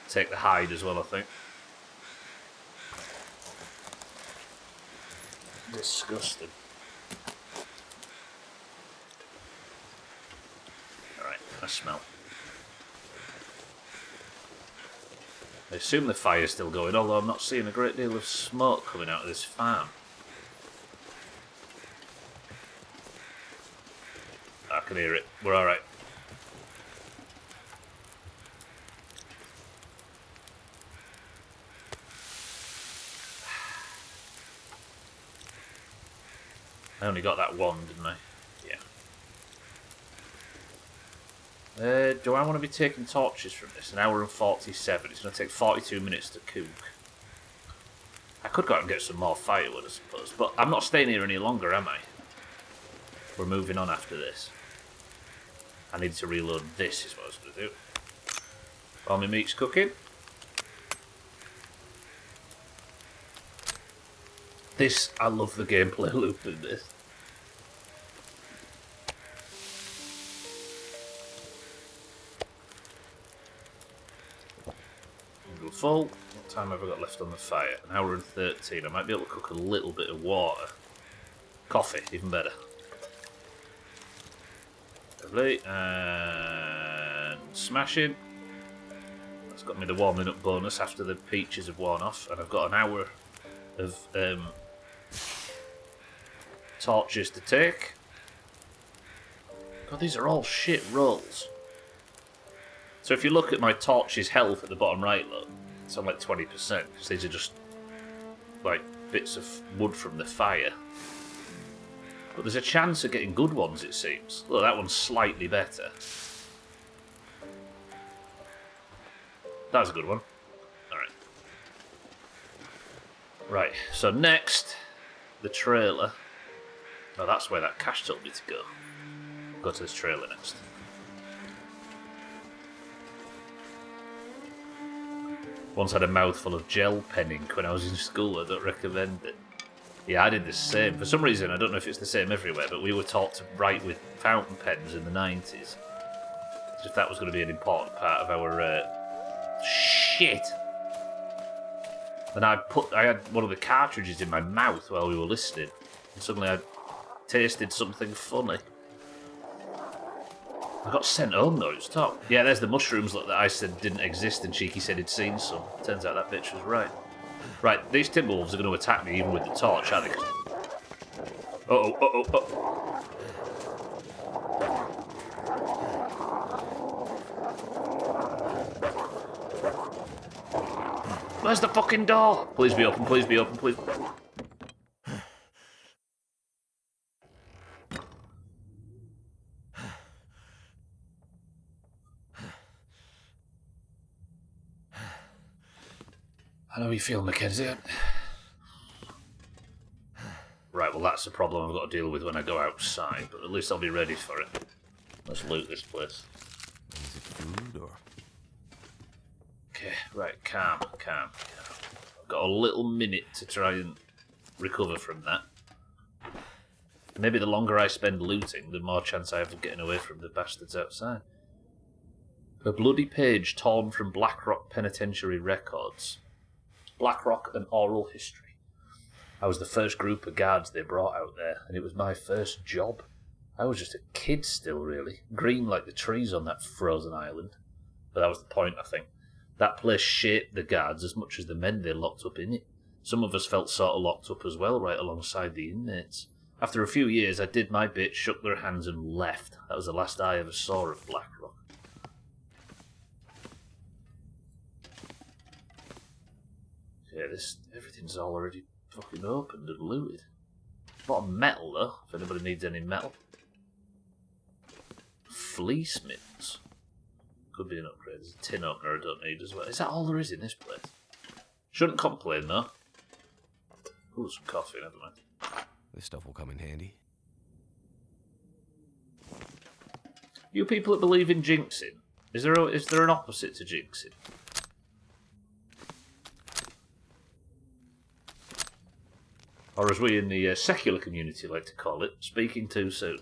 Take the hide as well, I think. Disgusting. Alright, I smell. I assume the fire's still going, although I'm not seeing a great deal of smoke coming out of this farm. I can hear it. We're alright. I only got that one, didn't I? Yeah. Do I want to be taking torches from this? 1 hour and 47. It's going to take 42 minutes to cook. I could go out and get some more firewood, I suppose. But I'm not staying here any longer, am I? We're moving on after this. I need to reload this, is what I was going to do. While my meat's cooking. This, I love the gameplay loop in this. Go full. What time have I got left on the fire? 1 hour and 13. I might be able to cook a little bit of water. Coffee, even better. Lovely. And smashing. That's got me the warming up bonus after the peaches have worn off. And I've got 1 hour of torches to take. God, these are all shit rolls. So if you look at my torch's health at the bottom right, look, it's on like 20%, because these are just like bits of wood from the fire. But there's a chance of getting good ones, it seems. Look, that one's slightly better. That's a good one. Alright. Right, so next, the trailer. Oh, that's where that cache told me to go. Go to this trailer next. Once had a mouthful of gel pen ink when I was in school. I don't recommend it. Yeah, I did the same. For some reason, I don't know if it's the same everywhere, but we were taught to write with fountain pens in the 90s. As if that was going to be an important part of our... Shit! And I had one of the cartridges in my mouth while we were listening, and suddenly I tasted something funny. I got sent home though, it was top. Yeah, there's the mushrooms that I said didn't exist and Cheeky said he'd seen some. Turns out that bitch was right. Right, these timberwolves are going to attack me even with the torch, aren't they? Uh-oh, uh-oh, uh-oh. Where's the fucking door? Please be open, please be open, please. How do you feel, Mackenzie? Right, well that's the problem I've got to deal with when I go outside, but at least I'll be ready for it. Let's loot this place. Is it food or? Okay, right, calm. I've got a little minute to try and recover from that. Maybe the longer I spend looting, the more chance I have of getting away from the bastards outside. A bloody page torn from Blackrock Penitentiary records. Blackrock, an oral history. I was the first group of guards they brought out there, and it was my first job. I was just a kid still, really. Green like the trees on that frozen island. But that was the point, I think. That place shaped the guards as much as the men they locked up in it. Some of us felt sort of locked up as well, right alongside the inmates. After a few years, I did my bit, shook their hands and left. That was the last I ever saw of Blackrock. Yeah, everything's already fucking opened and looted. A lot of metal, though, if anybody needs any metal. Fleece mitts. Could be an upgrade. There's a tin opener I don't need as well. Is that all there is in this place? Shouldn't complain, though. Ooh, some coffee, never mind. This stuff will come in handy. You people that believe in jinxing, is there an opposite to jinxing? Or as we in the secular community like to call it, speaking too soon.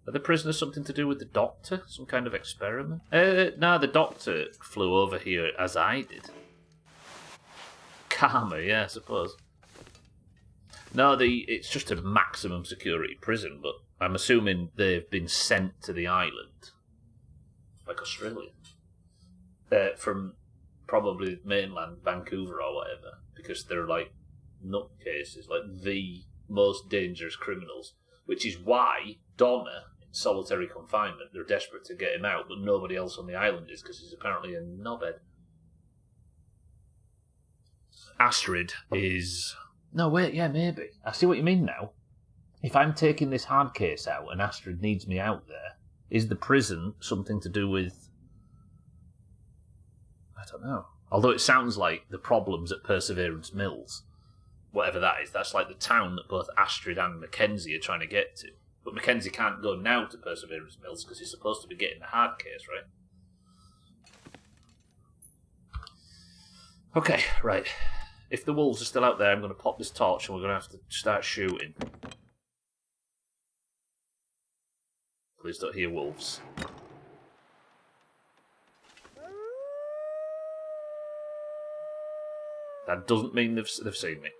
Are the prisoners something to do with the doctor? Some kind of experiment? No, the doctor flew over here as I did. Karma, yeah, I suppose. No, it's just a maximum security prison, but I'm assuming they've been sent to the island. Like Australia. From probably mainland Vancouver or whatever. Because they're like nutcases, like the most dangerous criminals. Which is why Donna, in solitary confinement, they're desperate to get him out, but nobody else on the island is, because he's apparently a knobhead. Astrid is... No, wait, yeah, maybe. I see what you mean now. If I'm taking this hard case out and Astrid needs me out there, is the prison something to do with... I don't know. Although it sounds like the problems at Perseverance Mills, whatever that is, that's like the town that both Astrid and Mackenzie are trying to get to. But Mackenzie can't go now to Perseverance Mills because he's supposed to be getting the hard case, right? Okay, right. If the wolves are still out there, I'm going to pop this torch and we're going to have to start shooting. Please don't hear wolves. That doesn't mean they've seen me.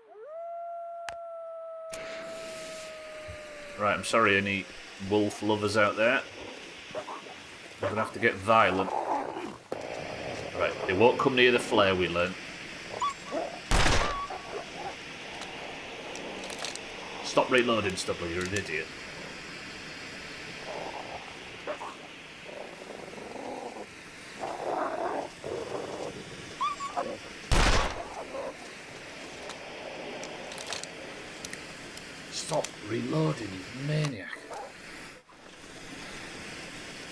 Right, I'm sorry any wolf lovers out there. I'm going to have to get violent. Right, they won't come near the flare, we learn. Stop reloading, Stubble, you're an idiot. Stop reloading, you maniac.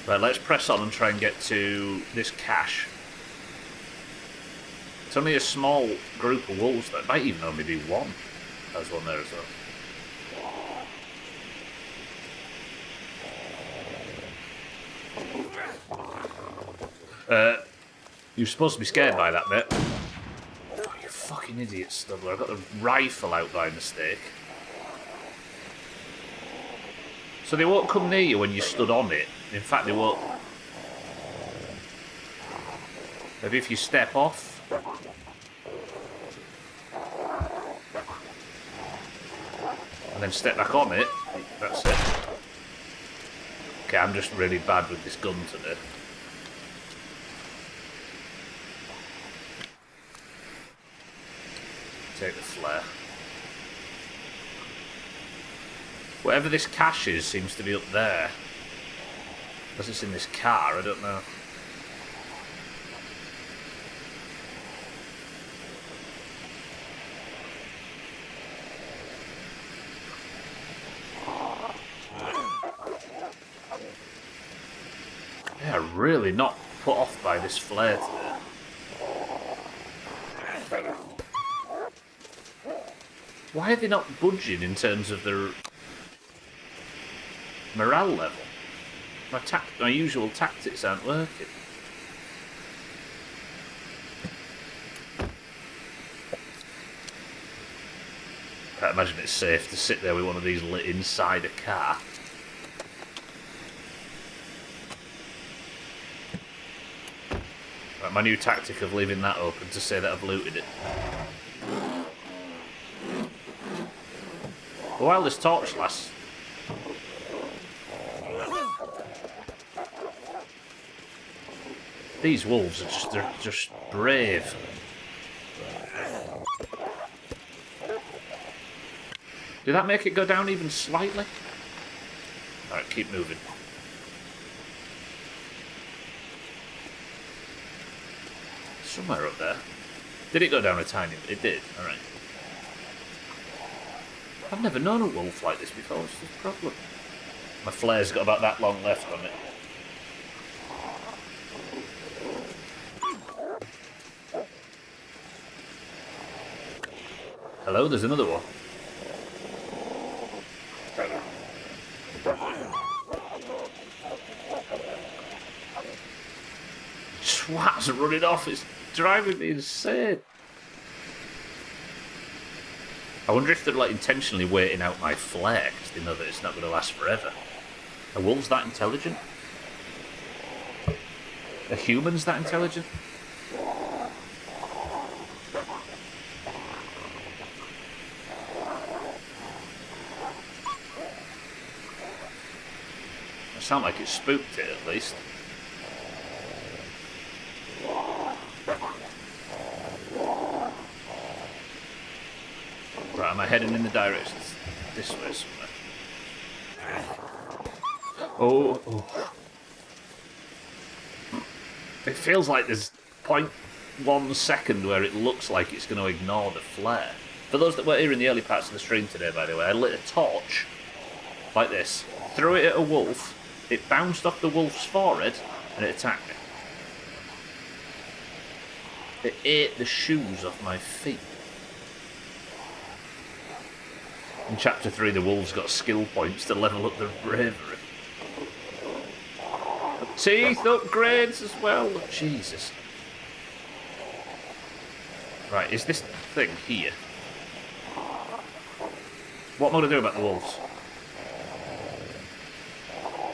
Right, let's press on and try and get to this cache. It's only a small group of wolves, that might even only be one. There's one there as well. You're supposed to be scared by that bit. Oh, you fucking idiot, Stubbler. I got the rifle out by mistake. So they won't come near you when you stood on it. In fact, they won't. Maybe if you step off. And then step back on it. That's it. Okay, I'm just really bad with this gun today. Take the flare. Whatever this cache is seems to be up there. Unless it's in this car, I don't know. Yeah, really not put off by this flare today. Why are they not budging in terms of their morale level? My usual tactics aren't working. Can't imagine it's safe to sit there with one of these lit inside a car. Right, my new tactic of leaving that open to say that I've looted it. But while this torch lasts... These wolves are they're just brave. Did that make it go down even slightly? Alright, keep moving. Somewhere up there. Did it go down a tiny bit? It did, alright. I've never known a wolf like this before, what's the problem? My flare's got about that long left on it. Hello, there's another one. Swat's running off. It's driving me insane. I wonder if they're like intentionally waiting out my flare because they know that it's not going to last forever. Are wolves that intelligent? Are humans that intelligent? It sounds like it spooked it at least. Right, am I heading in the direction this way somewhere? Oh. It feels like there's 0.1 second where it looks like it's going to ignore the flare. For those that were here in the early parts of the stream today, by the way, I lit a torch like this, threw it at a wolf, it bounced off the wolf's forehead, and it attacked me. It ate the shoes off my feet. In Chapter 3, the wolves got skill points to level up their bravery. Teeth upgrades as well. Jesus. Right, is this thing here? What am I going to do about the wolves?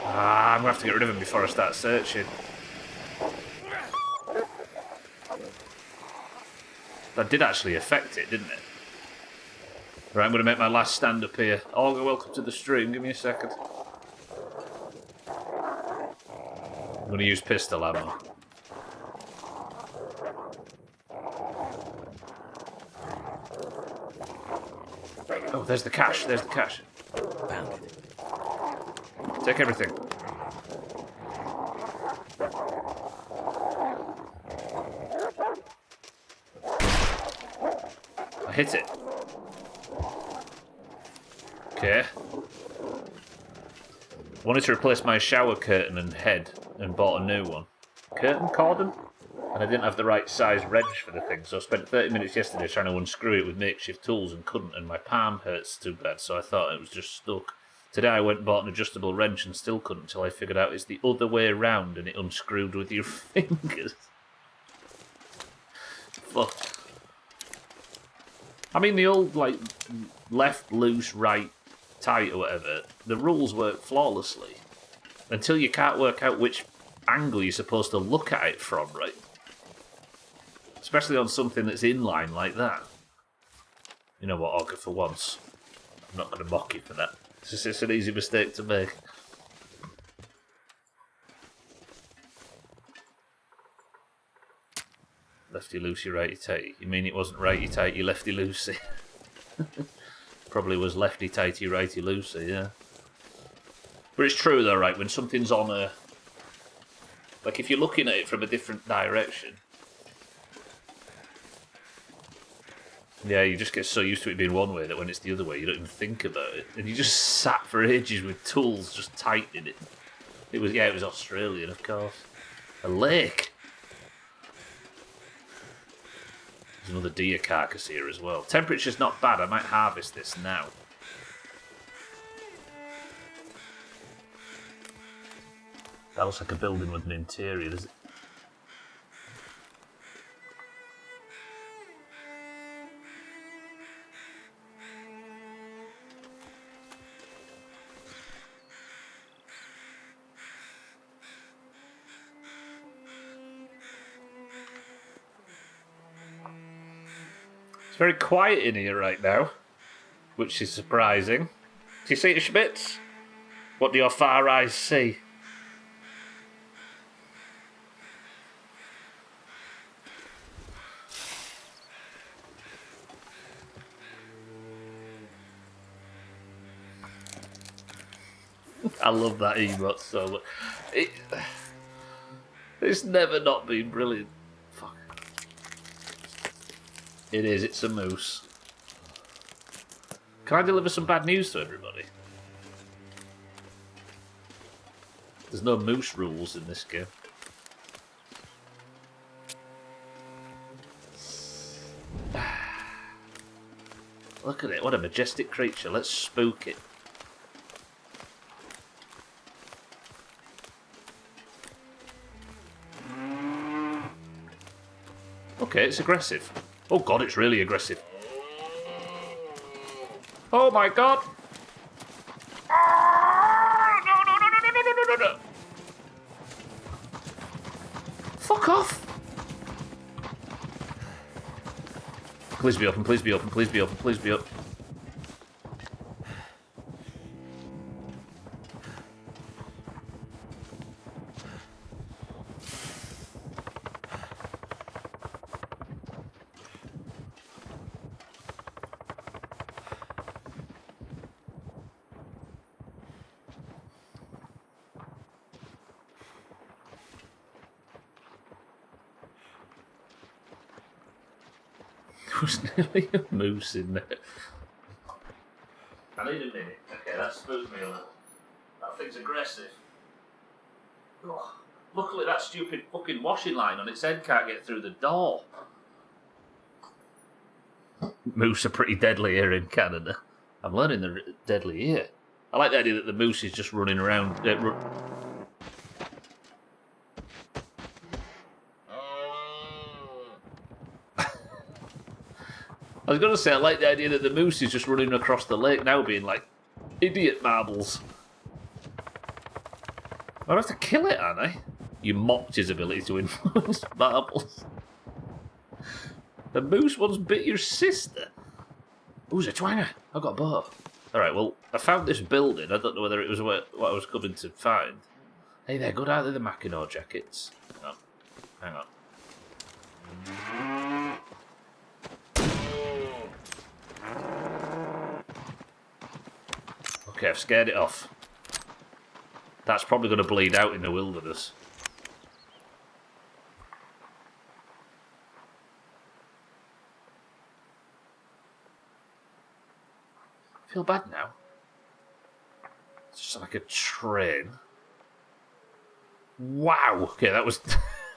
I'm going to have to get rid of them before I start searching. That did actually affect it, didn't it? Right, I'm going to make my last stand up here. Olga, welcome to the stream. Give me a second. I'm going to use pistol ammo. Oh, there's the cash. There's the cash. Found it. Take everything. I hit it. Okay. Wanted to replace my shower curtain and head and bought a new one. Curtain cordon? And I didn't have the right size wrench for the thing, so I spent 30 minutes yesterday trying to unscrew it with makeshift tools and couldn't, and my palm hurts too bad, so I thought it was just stuck. Today I went and bought an adjustable wrench and still couldn't until I figured out it's the other way around and it unscrewed with your fingers. Fuck. I mean, the old, like, left loose, right tight or whatever, the rules work flawlessly. Until you can't work out which angle you're supposed to look at it from, right? Especially on something that's inline like that. You know what, Olga, for once, I'm not going to mock you for that. It's an easy mistake to make. Lefty loosey, righty tighty. You mean it wasn't righty tighty, lefty loosey? Probably was lefty tighty, righty loosey, yeah. But it's true though, right? When something's on a... Like if you're looking at it from a different direction... Yeah, you just get so used to it being one way that when it's the other way, you don't even think about it. And you just sat for ages with tools just tightening it. It was Australian, of course. A lake. There's another deer carcass here as well. Temperature's not bad. I might harvest this now. That looks like a building with an interior, does it? It's very quiet in here right now, which is surprising. Do you see it, Schmitz? What do your far eyes see? I love that emote so much. It's never not been brilliant. Fuck. It is, it's a moose. Can I deliver some bad news to everybody? There's no moose rules in this game. Look at it. What a majestic creature. Let's spook it. Okay, it's aggressive. Oh god, it's really aggressive. Oh my god! Ah, no. Fuck off! Please be open, please be open, please be open, please be open. There was nearly a moose in there. I need a minute. Okay, that spooked me a little. That thing's aggressive. Oh, luckily that stupid fucking washing line on its head can't get through the door. Moose are pretty deadly here in Canada. I'm learning they're deadly here. I like the idea that the moose is just running around. I was going to say, I like the idea that the moose is just running across the lake now being like, idiot marbles. I'd have to kill it, aren't I? You mocked his ability to influence marbles. The moose once bit your sister. Ooh, it's a twanger. I've got a bow. Alright, well, I found this building. I don't know whether it was what I was coming to find. Hey, they're good, aren't they, the Mackinac jackets? Hang on. Okay, I've scared it off. That's probably going to bleed out in the wilderness. I feel bad now. It's just like a train. Wow! Okay, that was...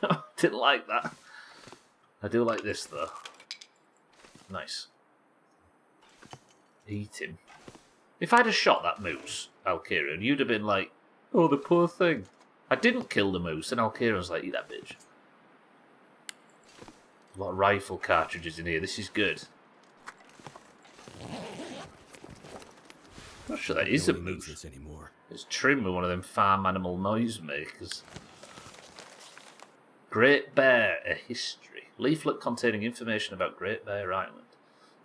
I didn't like that. I do like this, though. Nice. Eat him. If I'd have shot that moose, Alkira, you'd have been like, oh, the poor thing. I didn't kill the moose, and Alkira was like, eat that bitch. A lot of rifle cartridges in here. This is good. I'm not sure that is a moose. Anymore. It's trimmed with one of them farm animal noisemakers. Great Bear, a history. Leaflet containing information about Great Bear Island.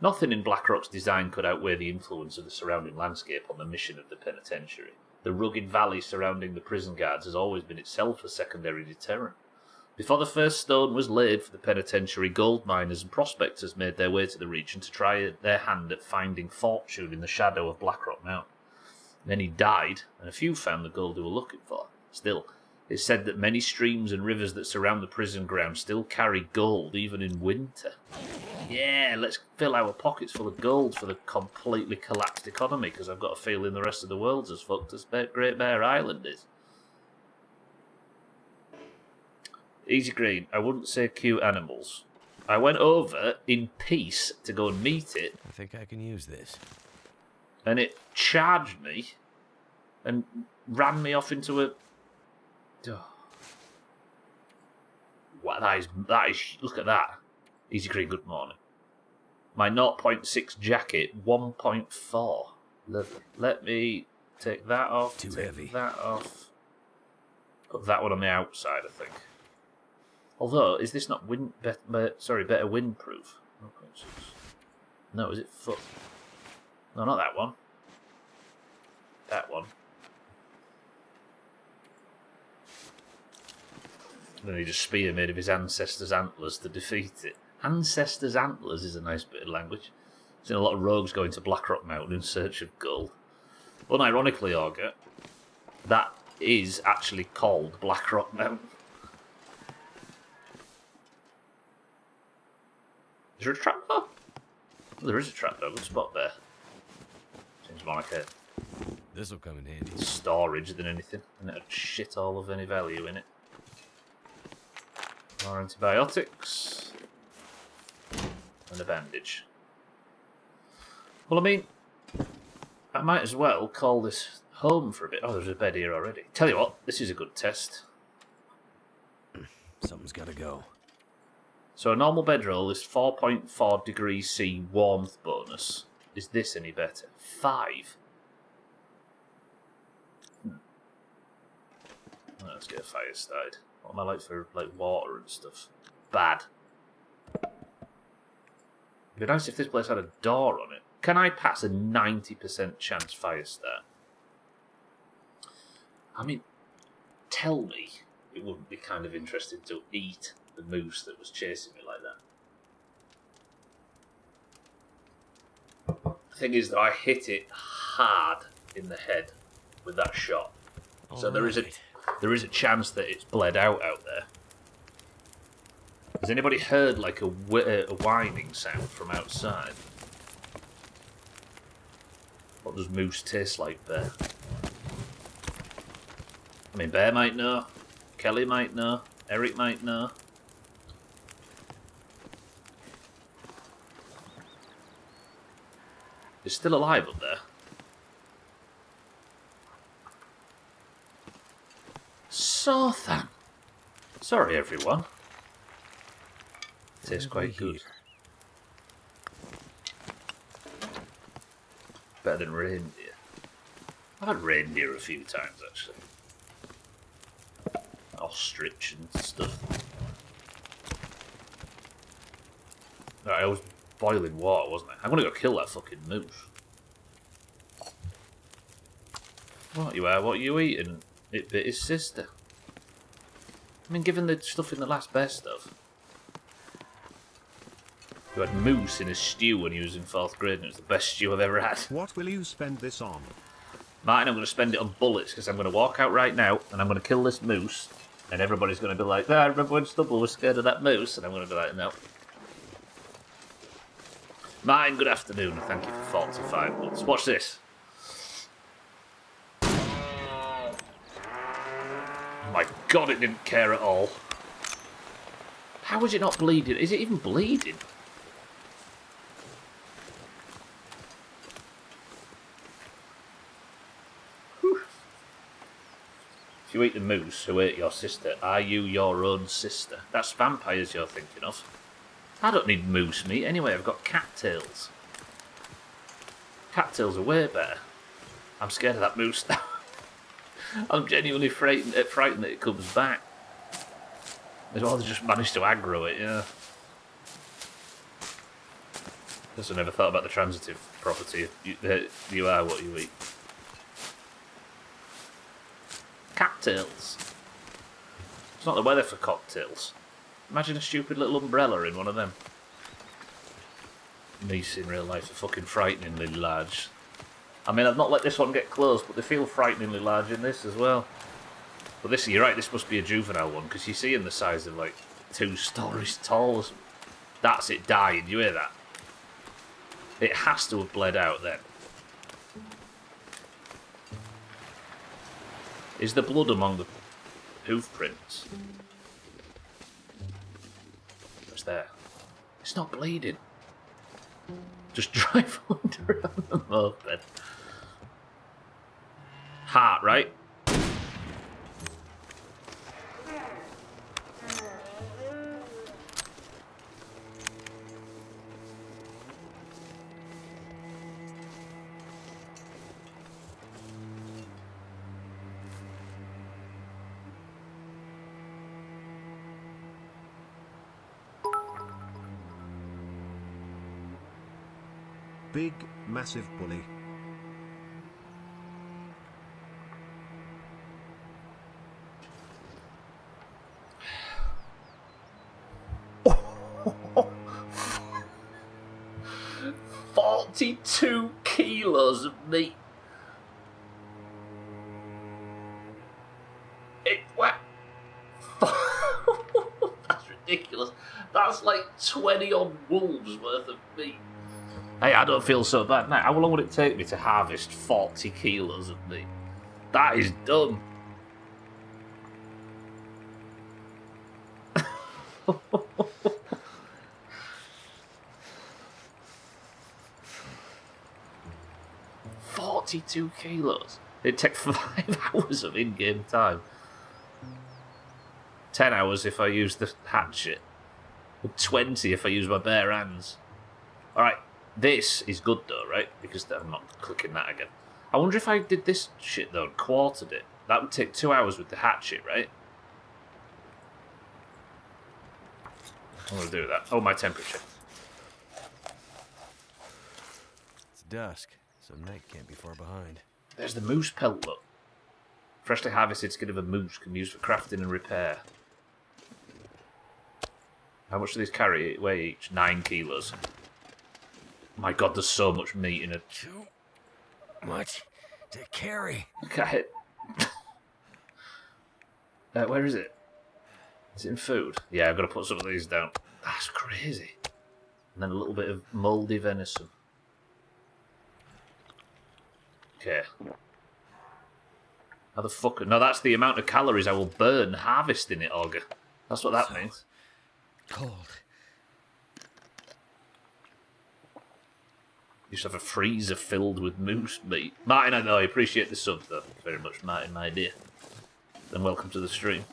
Nothing in Blackrock's design could outweigh the influence of the surrounding landscape on the mission of the penitentiary. The rugged valley surrounding the prison guards has always been itself a secondary deterrent. Before the first stone was laid for the penitentiary, gold miners and prospectors made their way to the region to try their hand at finding fortune in the shadow of Blackrock Mountain. Many died, and a few found the gold they were looking for. Still, it's said that many streams and rivers that surround the prison ground still carry gold, even in winter. Yeah, let's fill our pockets full of gold for the completely collapsed economy, because I've got a feeling the rest of the world's as fucked as Great Bear Island is. Easy Green, I wouldn't say cute animals. I went over in peace to go and meet it. I think I can use this. And it charged me and ran me off into a... Oh. Wow, that is... Look at that. Easy Green, good morning. My 0.6 jacket, 1.4. Lovely. Let me take that off. Too heavy. That off. Put that one on the outside, I think. Although, is this not better windproof? 0.6. No, is it foot? No, not that one. That one. Then he just spear made of his ancestors' antlers to defeat it. Ancestors' antlers is a nice bit of language. I've seen a lot of rogues going to Blackrock Mountain in search of gold. Unironically, Augur, that is actually called Blackrock Mountain. Is there a trapdoor? Oh, there is a trapdoor. Good spot there. Seems more like a This'll come in handy. storage than anything, and it'd shit all of any value in it. More antibiotics. And a bandage. Well, I mean, I might as well call this home for a bit. Oh, there's a bed here already. Tell you what, this is a good test. Something's gotta go. So a normal bedroll is 4.4 degrees C warmth bonus. Is this any better? 5. Let's get a fire started. What am I like for water and stuff? Bad. It'd be nice if this place had a door on it. Can I pass a 90% chance fire start? I mean, tell me it wouldn't be kind of interesting to eat the moose that was chasing me like that. The thing is, though, I hit it hard in the head with that shot. So there is a chance that it's bled out there. Has anybody heard like a whining sound from outside? What does moose taste like, Bear? I mean, Bear might know, Kelly might know, Eric might know. It's still alive up there. Sothan. Sorry, everyone. Tastes quite good. Better than reindeer. I've had reindeer a few times, actually. Ostrich and stuff. Right, I was boiling water, wasn't I? I'm gonna go kill that fucking moose. What you are? What are you eating? It bit his sister. I mean, given the stuff in the last best of. You had moose in a stew when he was in 4th grade, and it was the best stew I've ever had. What will you spend this on? Martin, I'm going to spend it on bullets, because I'm going to walk out right now, and I'm going to kill this moose, and everybody's going to be like, I remember when Stubble was scared of that moose, and I'm going to be like, no. Martin, good afternoon, and thank you for 45 bullets. Watch this. Oh my god, it didn't care at all. How was it not bleeding? Is it even bleeding? If you eat the moose who ate your sister, are you your own sister? That's vampires you're thinking of. I don't need moose meat anyway, I've got cattails. Cattails are way better. I'm scared of that moose now. I'm genuinely frightened that it comes back. As well as just managed to aggro it, yeah. Guess I never thought about the transitive property. You are what you eat. Cattails. It's not the weather for cocktails. Imagine a stupid little umbrella in one of them. Meese in real life are fucking frighteningly large. I mean, I've not let this one get close, but they feel frighteningly large in this as well. But this, you're right, this must be a juvenile one, because you see in the size of like 2 stories tall. That's it dying, you hear that? It has to have bled out then. Is there blood among the hoof prints? What's there? It's not bleeding. Just drive under on the moped. Heart, right? Big, massive bully. $42 kilos of meat. What? That's ridiculous. That's like 20 odd wolves worth of meat. Hey, I don't feel so bad now. How long would it take me to harvest 40 kilos of meat? That is dumb. 42 kilos. It'd take 5 hours of in-game time. 10 hours if I use the hatchet. 20 if I use my bare hands. Alright, this is good though, right? Because I'm not clicking that again. I wonder if I did this shit though and quartered it. That would take 2 hours with the hatchet, right? I'm going to do that. Oh, my temperature. It's dusk, so night can't be far behind. There's the moose pelt, look. Freshly harvested skin of a moose can be used for crafting and repair. How much do these weigh each? 9 kilos. My god, there's so much meat in it. Too much to carry. Look at it. Where is it? Is it in food? Yeah, I've got to put some of these down. That's crazy. And then a little bit of mouldy venison. Okay. How the fuck? No, that's the amount of calories I will burn harvesting it, Augur. That's what that means. Cold. You should have a freezer filled with moose meat. Martin, I know, I appreciate the sub, though. Very much, Martin, my dear. And welcome to the stream.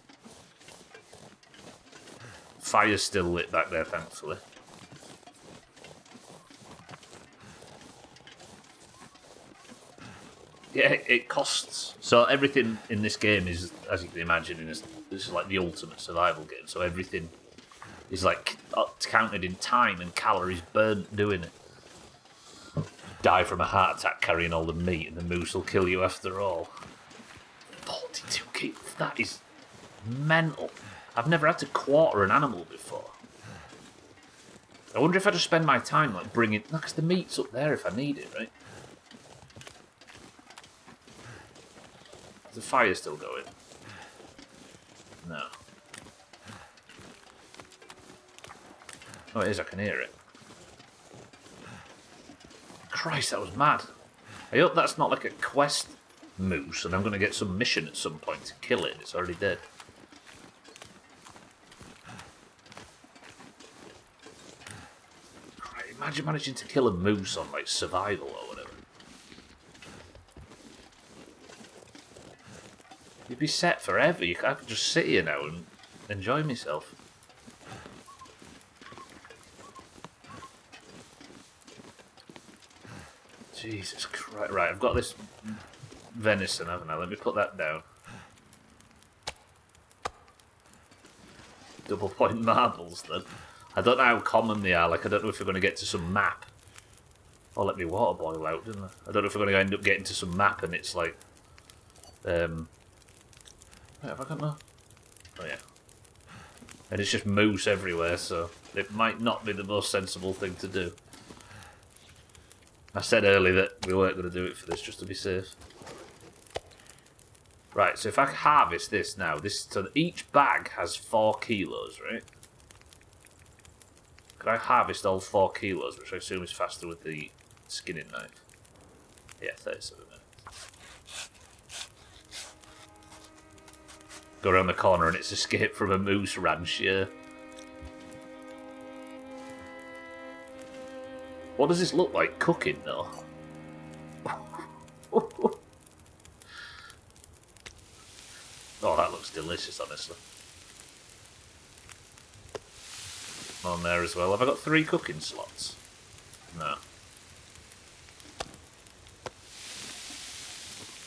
Fire's still lit back there, thankfully. Yeah, it costs. So everything in this game is, as you can imagine, this is like the ultimate survival game. So everything is like counted in time and calories burnt doing it. Die from a heart attack carrying all the meat, and the moose will kill you after all. 42 kilos. That is mental. I've never had to quarter an animal before. I wonder if I just spend my time like bringing... No, because the meat's up there if I need it, right? Is the fire still going? No. Oh, it is. I can hear it. Christ, that was mad. I hope that's not like a quest moose and I'm going to get some mission at some point to kill it. It's already dead. Christ, imagine managing to kill a moose on like survival or whatever. You'd be set forever. I could just sit here now and enjoy myself. Jesus Christ. Right, I've got this venison, haven't I? Let me put that down. Double point marbles, then. I don't know how common they are. Like, I don't know if we're going to get to some map. Oh, let me water boil out, didn't I? I don't know if we're going to end up getting to some map and it's like... Wait, have I got no? Oh, yeah. And it's just moose everywhere, so it might not be the most sensible thing to do. I said earlier that we weren't going to do it for this, just to be safe. Right, so if I harvest this now, so each bag has 4 kilos, right? Could I harvest all 4 kilos, which I assume is faster with the skinning knife? Yeah, 37 minutes. Go around the corner and it's escape from a moose ranch, yeah. What does this look like cooking, though? Oh, that looks delicious, honestly. On there as well. Have I got 3 cooking slots? No.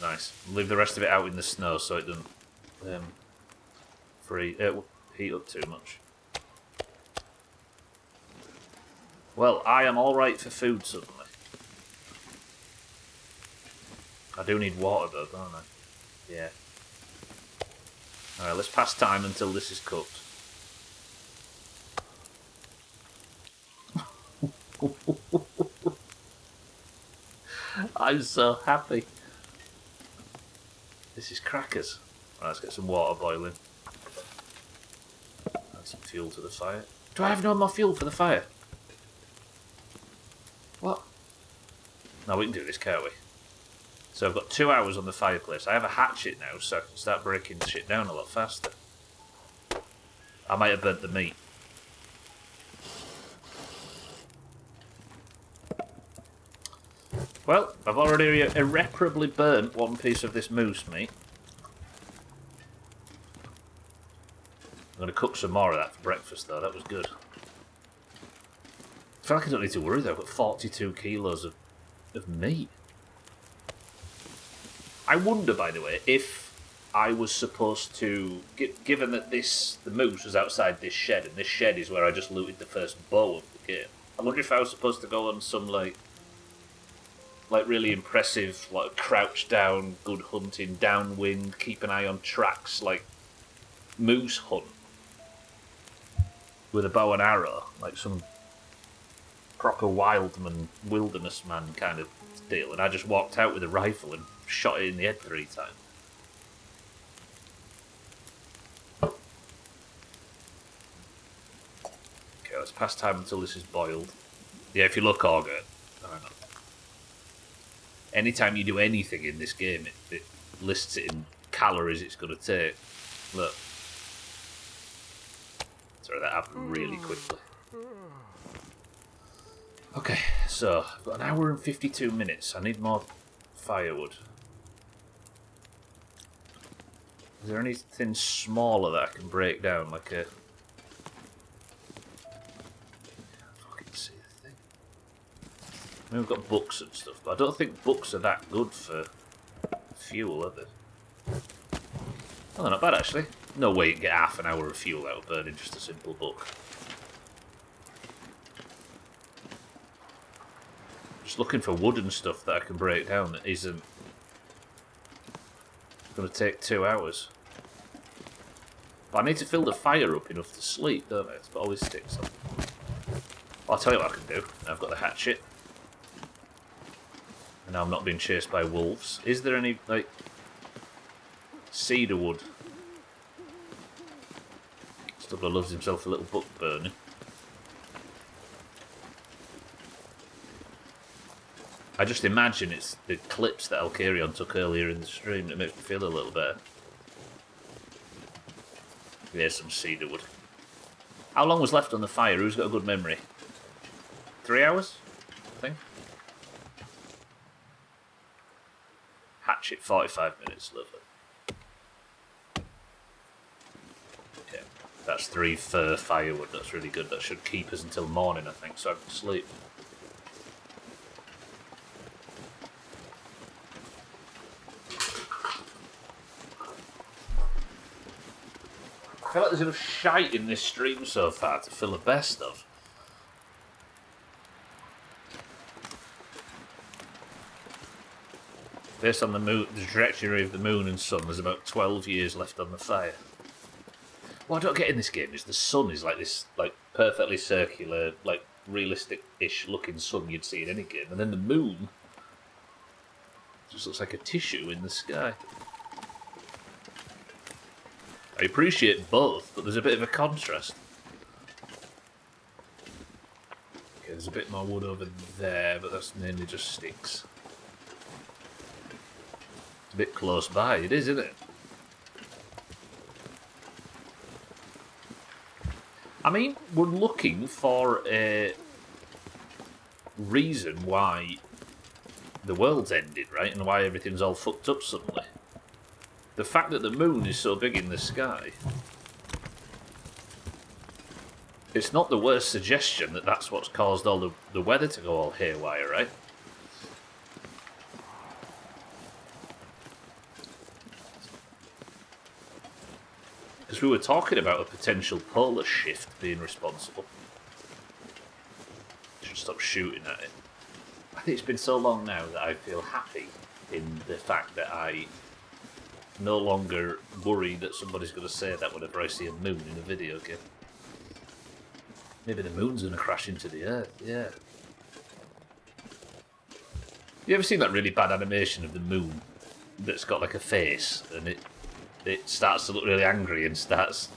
Nice. Leave the rest of it out in the snow so it doesn't heat up too much. Well, I am alright for food suddenly. I do need water though, don't I? Yeah. Alright, let's pass time until this is cooked. I'm so happy. This is crackers. Right, let's get some water boiling. Add some fuel to the fire. Do I have no more fuel for the fire? What? No, we can do this, can't we? So I've got 2 hours on the fireplace. I have a hatchet now, so I can start breaking shit down a lot faster. I might have burnt the meat. Well, I've already irreparably burnt one piece of this moose meat. I'm going to cook some more of that for breakfast, though. That was good. I feel like I don't need to worry, though. I've got 42 kilos of meat. I wonder, by the way, if I was supposed to... Given that the moose was outside this shed, and this shed is where I just looted the first bow of the game, I wonder if I was supposed to go on some, like really impressive, like, crouch down, good hunting, downwind, keep an eye on tracks, like, moose hunt. With a bow and arrow, like some proper wilderness man kind of deal, and I just walked out with a rifle and shot it in the head 3 times. Okay, let's pass time until this is boiled. Yeah, if you look, Augur, I don't know. Anytime you do anything in this game, it lists it in calories it's going to take. Look. Sorry, that happened really quickly. Okay, so I've got an hour and 52 minutes. I need more firewood. Is there anything smaller that I can break down, like a... I can't fucking see the thing. I mean, we've got books and stuff, but I don't think books are that good for fuel, are they? Oh, they're not bad, actually. No way you can get half an hour of fuel out of burning just a simple book. Just looking for wood and stuff that I can break down that isn't going to take 2 hours. But I need to fill the fire up enough to sleep, don't I? That's what always sticks on. I'll tell you what I can do. I've got the hatchet. And now I'm not being chased by wolves. Is there any, like, cedar wood? Stubbler loves himself a little book burning. I just imagine it's the clips that Alkarion took earlier in the stream that make me feel a little better. There's some cedar wood. How long was left on the fire? Who's got a good memory? 3 hours, I think. Hatchet, 45 minutes, lovely. Okay, that's 3 fir firewood, that's really good. That should keep us until morning, I think, so I can sleep. I feel like there's enough shite in this stream so far to fill a best of. Based on the trajectory of the moon and sun, there's about 12 years left on the fire. What I don't get in this game is the sun is like this, like, perfectly circular, like, realistic-ish looking sun you'd see in any game, and then the moon just looks like a tissue in the sky. I appreciate both, but there's a bit of a contrast. Okay, there's a bit more wood over there, but that's mainly just sticks. It's a bit close by, it is, isn't it? I mean, we're looking for a reason why the world's ended, right? And why everything's all fucked up suddenly. The fact that the moon is so big in the sky, it's not the worst suggestion that that's what's caused all the weather to go all haywire, right? Because we were talking about a potential polar shift being responsible. Should stop shooting at it. I think it's been so long now that I feel happy in the fact that I no longer worry that somebody's going to say that whenever I see a moon in a video game. Maybe the moon's going to crash into the earth, yeah. You ever seen that really bad animation of the moon that's got like a face and it starts to look really angry and starts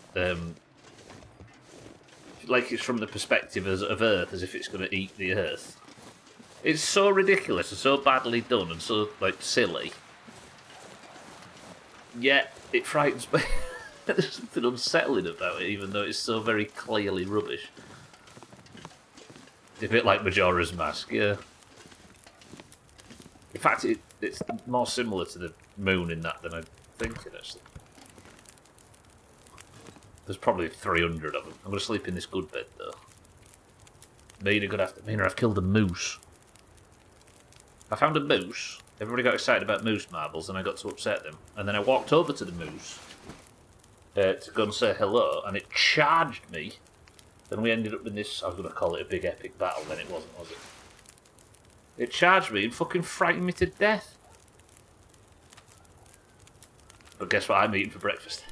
like it's from the perspective of Earth, as if it's going to eat the Earth. It's so ridiculous and so badly done and so like silly. Yet it frightens me. There's something unsettling about it, even though it's so very clearly rubbish. A bit like Majora's Mask, yeah. In fact, it's more similar to the moon in that than I'm thinking, actually. There's probably 300 of them. I'm going to sleep in this good bed, though. Mina, I've killed a moose. I found a moose. Everybody got excited about moose marbles, and I got to upset them. And then I walked over to the moose to go and say hello, and it charged me. And we ended up in this, I was going to call it a big epic battle, then it wasn't, was it? It charged me and fucking frightened me to death. But guess what I'm eating for breakfast?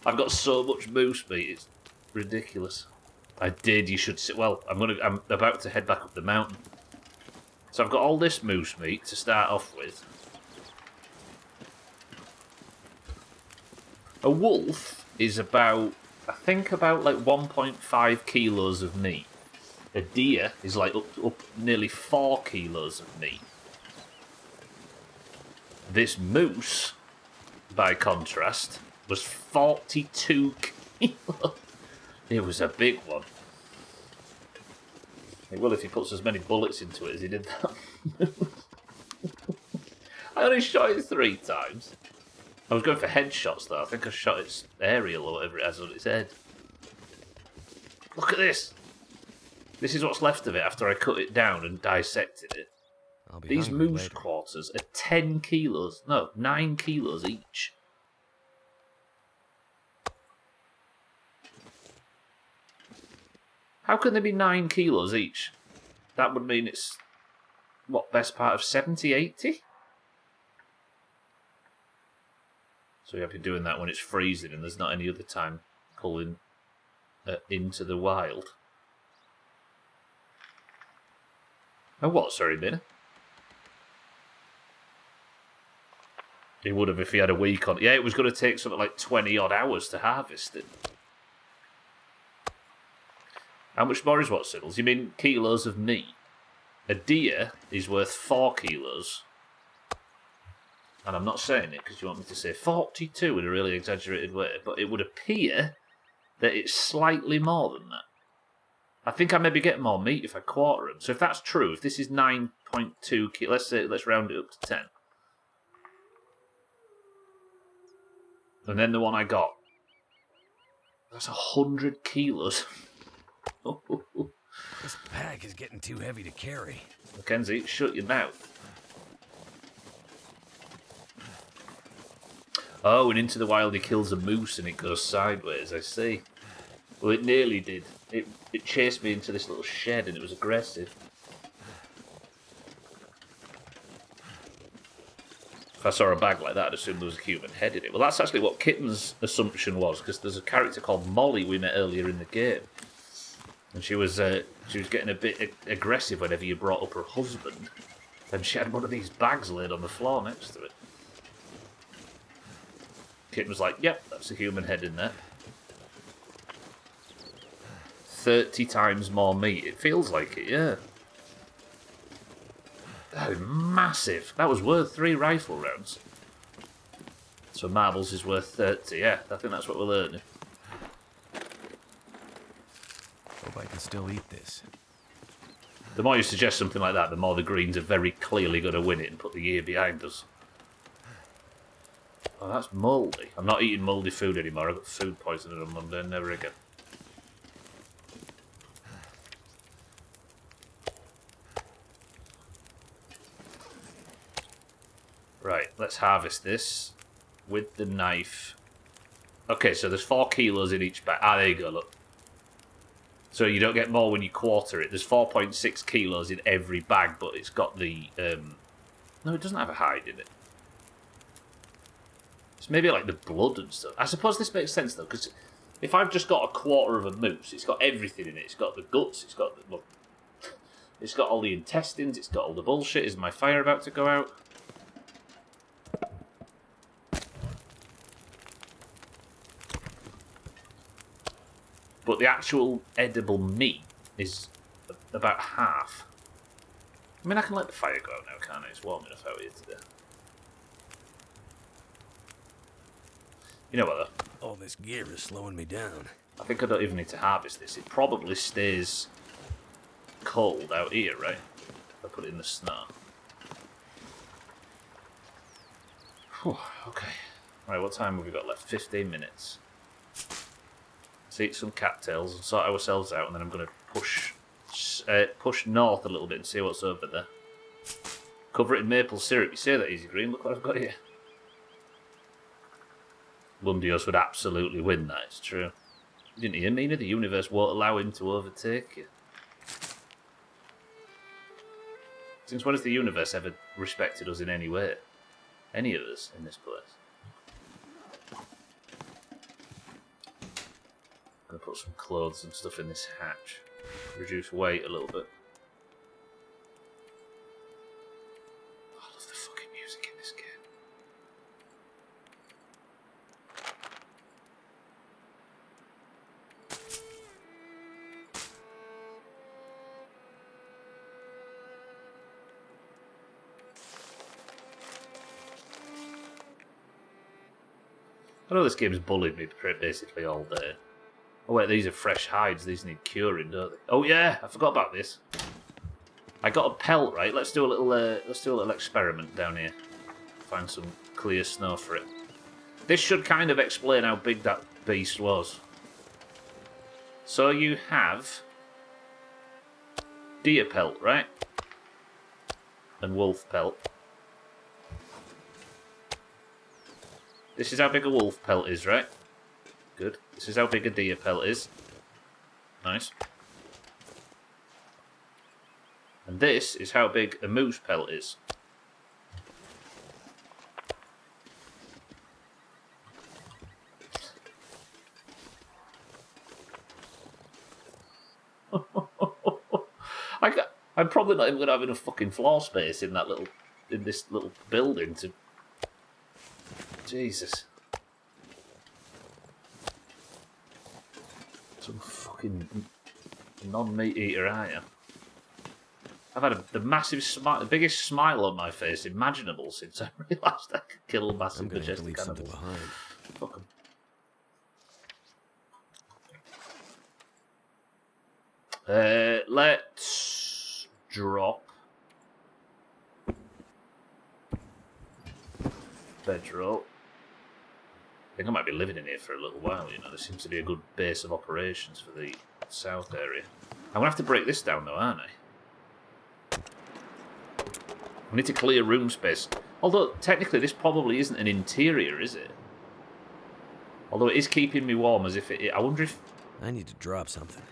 I've got so much moose meat, it's ridiculous. I did, you should see. Well, I'm about to head back up the mountain. So I've got all this moose meat to start off with. A wolf is about, I think about like 1.5 kilos of meat. A deer is like up nearly 4 kilos of meat. This moose, by contrast, was 42 kilos. It was a big one. Well, if he puts as many bullets into it as he did that. I only shot it 3 times. I was going for headshots though. I think I shot its aerial or whatever it has on its head. Look at this. This is what's left of it after I cut it down and dissected it. These moose quarters are 10 kilos. No, 9 kilos each. How can they be 9 kilos each? That would mean it's, what, best part of 70, 80? So you have to be doing that when it's freezing and there's not any other time pulling into the wild. Oh, what? Sorry, Mina. He would have if he had a week on. Yeah, it was going to take something like 20 odd hours to harvest it. How much more is what, Siddles? You mean kilos of meat? A deer is worth 4 kilos. And I'm not saying it because you want me to say 42 in a really exaggerated way, but it would appear that it's slightly more than that. I think I maybe get more meat if I quarter them. So if that's true, if this is 9.2 kilos, let's round it up to 10. And then the one I got, that's 100 kilos. This pack is getting too heavy to carry. Mackenzie, shut your mouth. Oh, and into the wild he kills a moose and it goes sideways, I see. Well, it nearly did. It chased me into this little shed and it was aggressive. If I saw a bag like that, I'd assume there was a human head in it. Well, that's actually what Kitten's assumption was, because there's a character called Molly we met earlier in the game. And she was getting a bit aggressive whenever you brought up her husband. And she had one of these bags laid on the floor next to it. Kitten was like, yep, that's a human head in there. 30 times more meat. It feels like it, yeah. That is massive. That was worth 3 rifle rounds. So marbles is worth 30, yeah. I think that's what we're learning. Hope I can still eat this. The more you suggest something like that, the more the Greens are very clearly going to win it and put the year behind us. Oh, that's mouldy. I'm not eating mouldy food anymore. I got food poisoning on Monday. Never again. Right, let's harvest this with the knife. Okay, so there's 4 kilos in each bag. Ah, there you go, look. So you don't get more when you quarter it. There's 4.6 kilos in every bag, but it's got the... No, it doesn't have a hide in it. It's maybe like the blood and stuff. I suppose this makes sense, though, because if I've just got a quarter of a moose, it's got everything in it. It's got the guts, it's got the... Look, it's got all the intestines, it's got all the bullshit. Is my fire about to go out? But the actual edible meat is about half. I mean, I can let the fire go out now, can't I? It's warm enough out here today. You know what, though? All this gear is slowing me down. I think I don't even need to harvest this. It probably stays cold out here, right? I put it in the snow. Whew, okay. Right, what time have we got left? 15 minutes. Let's eat some cattails and sort ourselves out, and then I'm going to push north a little bit and see what's over there. Cover it in maple syrup. You say that, Easy Green. Look what I've got here. Lundios would absolutely win that, it's true. You didn't hear me, the universe won't allow him to overtake you. Since when has the universe ever respected us in any way? Any of us in this place? I'm going to put some clothes and stuff in this hatch. Reduce weight a little bit. I love the fucking music in this game. I know this game's bullied me basically all day. Oh wait, these are fresh hides. These need curing, don't they? Oh yeah, I forgot about this. I got a pelt, right? Let's do a little experiment down here. Find some clear snow for it. This should kind of explain how big that beast was. So you have deer pelt, right? And wolf pelt. This is how big a wolf pelt is, right? Good. This is how big a deer pelt is. Nice. And this is how big a moose pelt is. I'm probably not even going to have enough fucking floor space in this little building to... Jesus. Some fucking non-meat eater, aren't you? I've had the biggest smile on my face imaginable since I realised I could kill massive majestic animals. Fuck 'em. Let's drop bedroll. I think I might be living in here for a little while, you know. There seems to be a good base of operations for the south area. I'm going to have to break this down though, aren't I? We need to clear room space. Although, technically, this probably isn't an interior, is it? Although it is keeping me warm as if it... I wonder if... I need to drop something.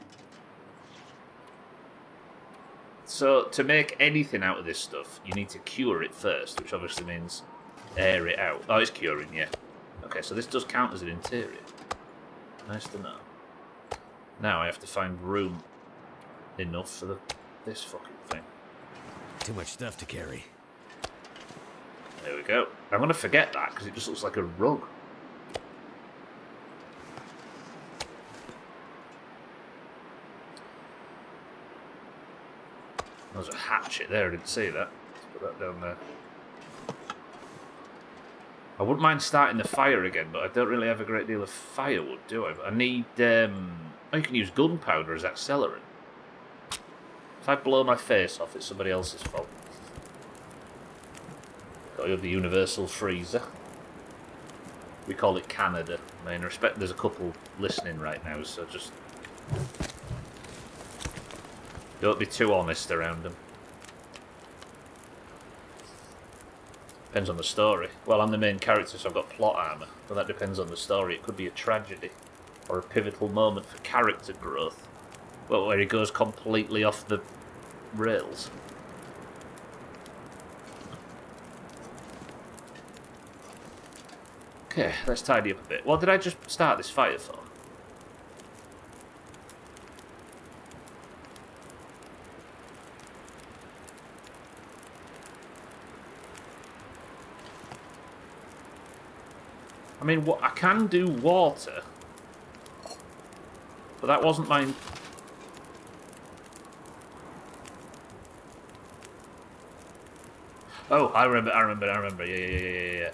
So, to make anything out of this stuff, you need to cure it first, which obviously means air it out. Oh, it's curing, yeah. Okay, so this does count as an interior. Nice to know. Now I have to find room enough for this fucking thing. Too much stuff to carry. There we go. I'm going to forget that because it just looks like a rug. There's a hatchet there, I didn't see that. Let's put that down there. I wouldn't mind starting the fire again, but I don't really have a great deal of firewood, do I? I need... oh, you can use gunpowder as accelerant. If I blow my face off, it's somebody else's fault. Got the universal freezer. We call it Canada. I mean, respect, there's a couple listening right now, so just... don't be too honest around them. Depends on the story. Well, I'm the main character, so I've got plot armor. But that depends on the story. It could be a tragedy. Or a pivotal moment for character growth. Well, where he goes completely off the rails. Okay, let's tidy up a bit. What did I just start this fire for? I mean, what I can do water, but that wasn't mine. Oh, I remember. Yeah.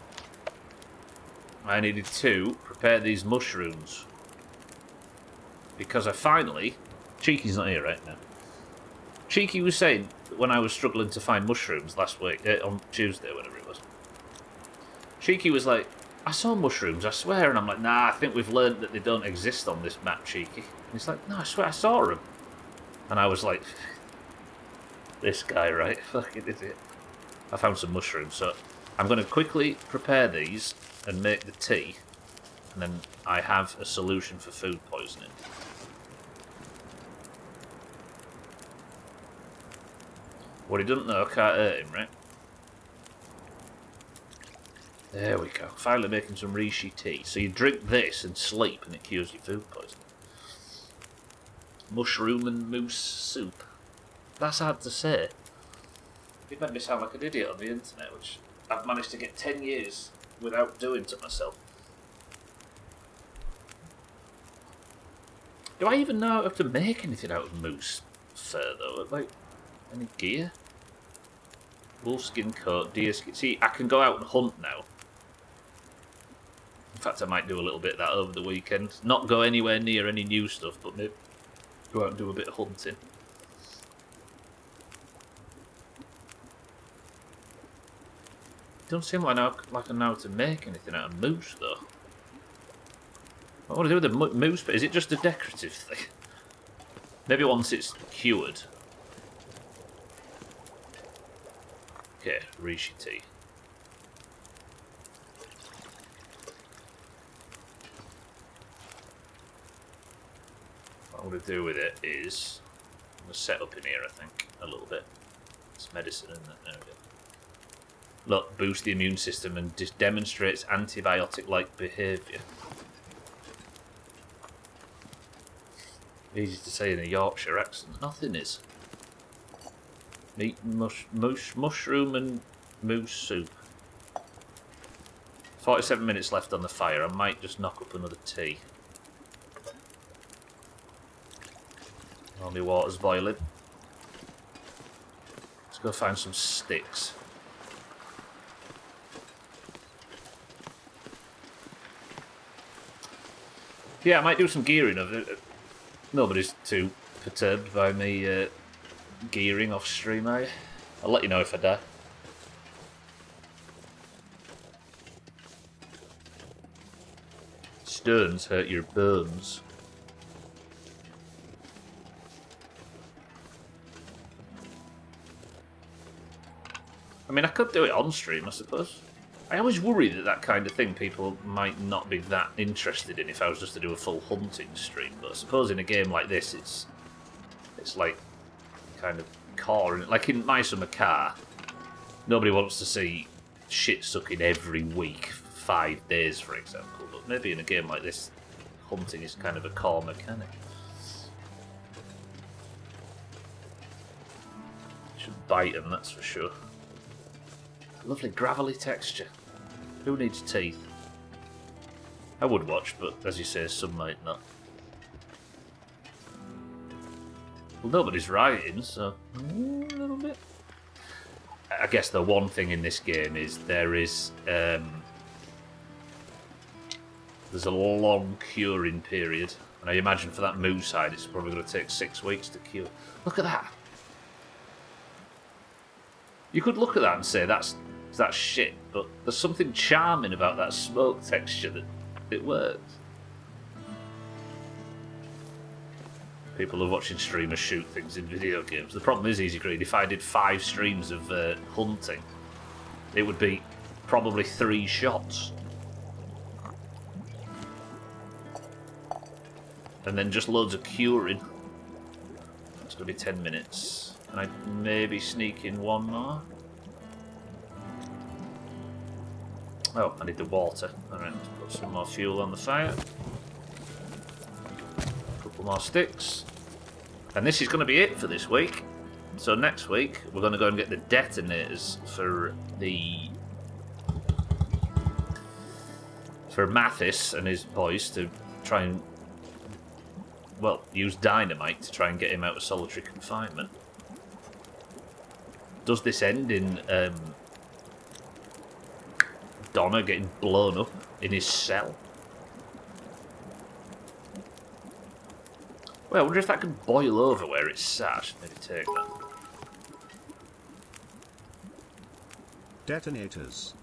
I needed to prepare these mushrooms because I finally... Cheeky's not here right now. Cheeky was saying, when I was struggling to find mushrooms last week, on Tuesday, whatever it was. Cheeky was like, I saw mushrooms, I swear. And I'm like, nah, I think we've learned that they don't exist on this map, Cheeky. And he's like, no, I swear I saw them. And I was like, this guy, right? Fucking idiot. I found some mushrooms, so I'm going to quickly prepare these and make the tea. And then I have a solution for food poisoning. What he doesn't know can't hurt him, right? There we go. Finally making some reishi tea. So you drink this and sleep and it cures your food poisoning. Mushroom and moose soup. That's hard to say. It made me sound like an idiot on the internet, which I've managed to get 10 years without doing to myself. Do I even know how to make anything out of moose fur, though? Like, any gear? Wolfskin coat, deerskin. See, I can go out and hunt now. In fact, I might do a little bit of that over the weekend. Not go anywhere near any new stuff, but maybe go out and do a bit of hunting. Don't seem like I know how to make anything out of moose, though. What do I do with the moose? Is it just a decorative thing? Maybe once it's cured. Okay, reishi tea. What I'm going to do with it is I'm going to set up in here, I think, a little bit. It's medicine, isn't it? There we go. Look, boost the immune system and just demonstrates antibiotic-like behaviour. Easy to say in a Yorkshire accent. Nothing is. Meat, mushroom and moose soup. 47 minutes left on the fire. I might just knock up another tea. All my water's boiling. Let's go find some sticks. Yeah, I might do some gearing of it. Nobody's too perturbed by me gearing off stream, are you? I'll let you know if I die. Stones hurt your bones. I mean, I could do it on stream, I suppose. I always worry that that kind of thing people might not be that interested in if I was just to do a full hunting stream. But I suppose in a game like this, it's like kind of core. Like in My Summer Car, nobody wants to see shit sucking every week, 5 days, for example. But maybe in a game like this, hunting is kind of a core mechanic. Should bite them, that's for sure. Lovely gravelly texture. Who needs teeth? I would watch, but as you say, some might not. Well, nobody's writing, so a little bit. I guess the one thing in this game is there's a long curing period, and I imagine for that moose hide, it's probably going to take 6 weeks to cure. Look at that. You could look at that and say that's shit, but there's something charming about that smoke texture that it works. People are watching streamers shoot things in video games. The problem is, Easy Green, if I did 5 streams of hunting, it would be probably 3 shots. And then just loads of curing. It's going to be 10 minutes. And I'd maybe sneak in one more. Oh, I need the water. Alright, let's put some more fuel on the fire. A couple more sticks. And this is going to be it for this week. So next week, we're going to go and get the detonators for Mathis and his boys to try and, well, use dynamite to try and get him out of solitary confinement. Does this end in Donna getting blown up in his cell? Well, I wonder if that can boil over where it's sat. Maybe take that. Detonators.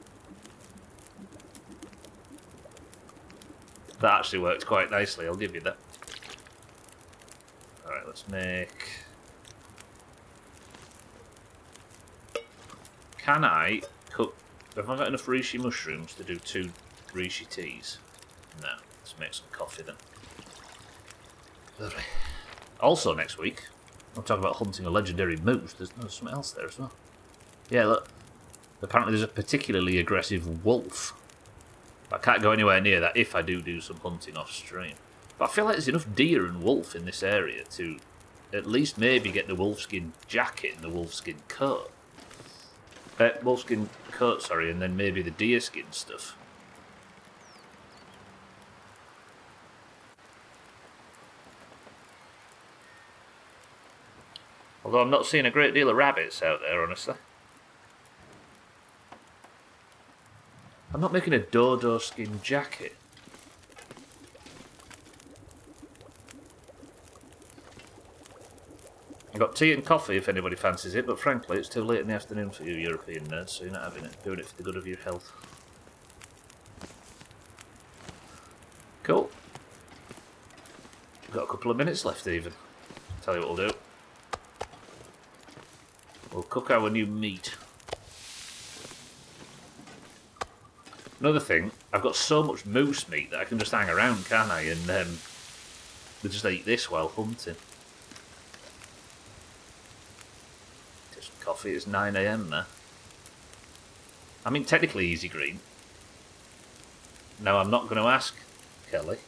That actually worked quite nicely, I'll give you that. Alright, let's make... Can I cook... Have I got enough reishi mushrooms to do 2 reishi teas? No. Let's make some coffee then. Lovely. Also next week, I'm talking about hunting a legendary moose. There's something else there as well. Yeah, look. Apparently there's a particularly aggressive wolf. I can't go anywhere near that if I do some hunting off stream. But I feel like there's enough deer and wolf in this area to at least maybe get the wolfskin jacket and the wolfskin coat. Wolfskin coat, sorry, and then maybe the deerskin stuff. Although I'm not seeing a great deal of rabbits out there, honestly. I'm not making a dodo skin jacket. I've got tea and coffee if anybody fancies it, but frankly it's too late in the afternoon for you European nerds, so you're not having it. Doing it for the good of your health. Cool. Got a couple of minutes left even. Tell you what we'll do. We'll cook our new meat. Another thing, I've got so much moose meat that I can just hang around, can't I? And we'll just eat this while hunting. Just coffee, it's 9 AM there. I mean, technically easy green. Now, I'm not going to ask, Kelly,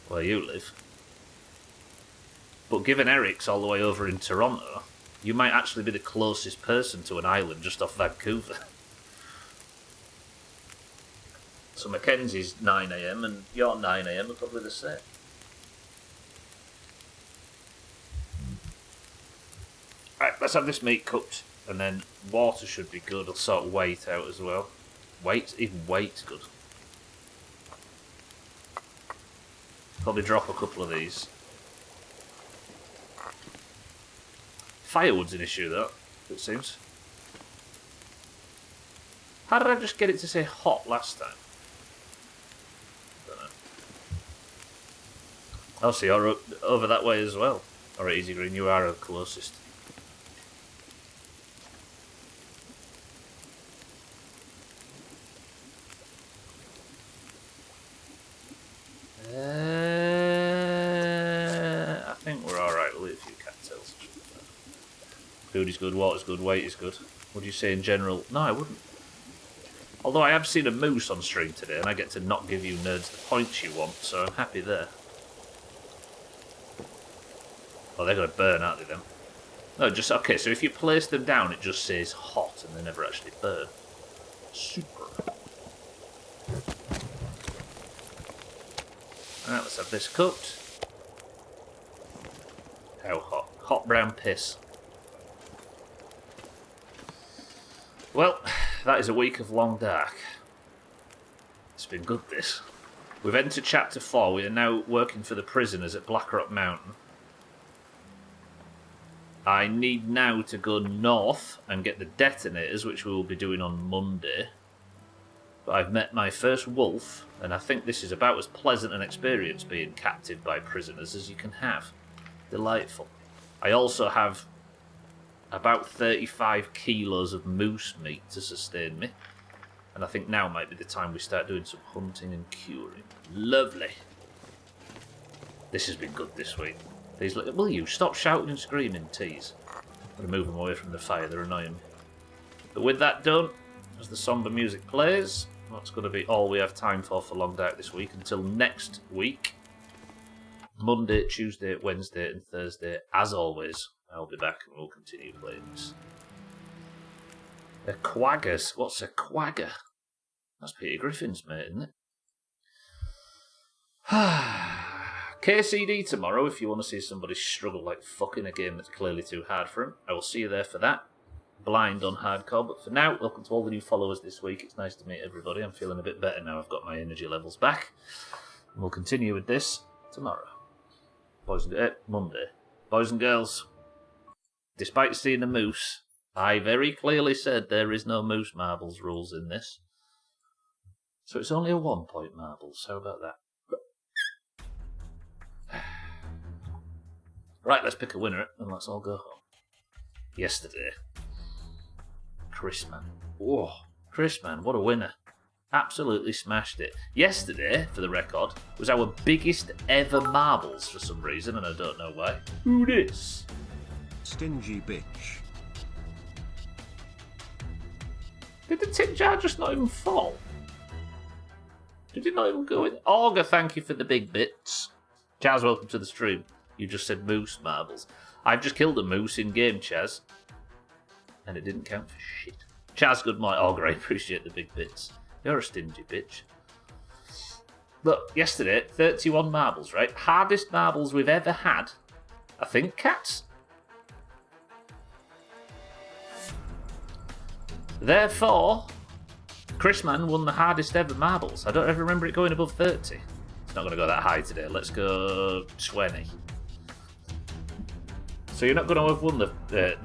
where you live. But given Eric's all the way over in Toronto, you might actually be the closest person to an island just off Vancouver. So Mackenzie's 9 AM and your 9 AM are probably the same. Right, let's have this meat cooked, and then water should be good. I'll sort weight out as well. Even weight's good. Probably drop a couple of these. Firewood's an issue though, it seems. How did I just get it to say hot last time? Oh, so you're over that way as well. Alright, Easy Green, you are the closest. I think we're alright, we'll eat a few cattails. Food is good, water's good, weight is good. What do you say in general? No, I wouldn't. Although I have seen a moose on stream today, and I get to not give you nerds the points you want, so I'm happy there. Oh, they're going to burn, aren't they, then? No, just... Okay, so if you place them down, it just says hot, and they never actually burn. Super. Alright, let's have this cooked. How hot? Hot brown piss. Well, that is a week of long dark. It's been good, this. We've entered Chapter 4. We are now working for the prisoners at Blackrock Mountain. I need now to go north and get the detonators, which we will be doing on Monday. But I've met my first wolf, and I think this is about as pleasant an experience being captive by prisoners as you can have. Delightful. I also have about 35 kilos of moose meat to sustain me. And I think now might be the time we start doing some hunting and curing. Lovely. This has been good this week. These, will you stop shouting and screaming, tease? I'm going to move them away from the fire, they're annoying me. But with that done, as the somber music plays, that's going to be all we have time for Long Dark this week. Until next week, Monday, Tuesday, Wednesday and Thursday, as always, I'll be back and we'll continue playing this. A quaggas? What's a quagga? That's Peter Griffin's mate, isn't it? KCD tomorrow if you want to see somebody struggle like fucking a game that's clearly too hard for him. I will see you there for that. Blind on hardcore, but for now, welcome to all the new followers this week. It's nice to meet everybody. I'm feeling a bit better now. I've got my energy levels back. And we'll continue with this tomorrow. Monday. Boys and girls, despite seeing a moose, I very clearly said there is no moose marbles rules in this. So it's only a 1 point marbles. How about that? Right, let's pick a winner and let's all go home. Yesterday. Chrisman. Whoa, Chrisman, what a winner. Absolutely smashed it. Yesterday, for the record, was our biggest ever marbles for some reason, and I don't know why. Who this? Stingy bitch. Did the tip jar just not even fall? Did it not even go in? Augur, thank you for the big bits. Chaz, welcome to the stream. You just said moose marbles. I've just killed a moose in game, Chaz. And it didn't count for shit. Chaz, good morning. Augur, I appreciate the big bits. You're a stingy bitch. Look, yesterday, 31 marbles, right? Hardest marbles we've ever had. I think, cats. Therefore, Chrisman won the hardest ever marbles. I don't ever remember it going above 30. It's not going to go that high today. Let's go 20. So you're not going to have won the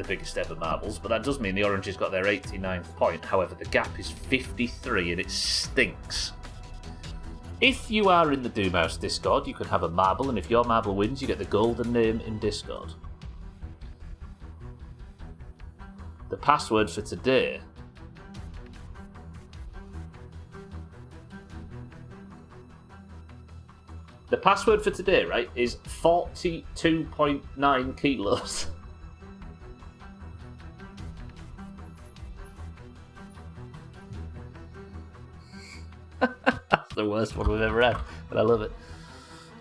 biggest ever marbles, but that does mean the Oranges got their 89th point. However, the gap is 53 and it stinks. If you are in the Doomhaus Discord, you can have a marble, and if your marble wins, you get the golden name in Discord. The password for today... The password for today, right, is 42.9 kilos. That's the worst one we've ever had, but I love it.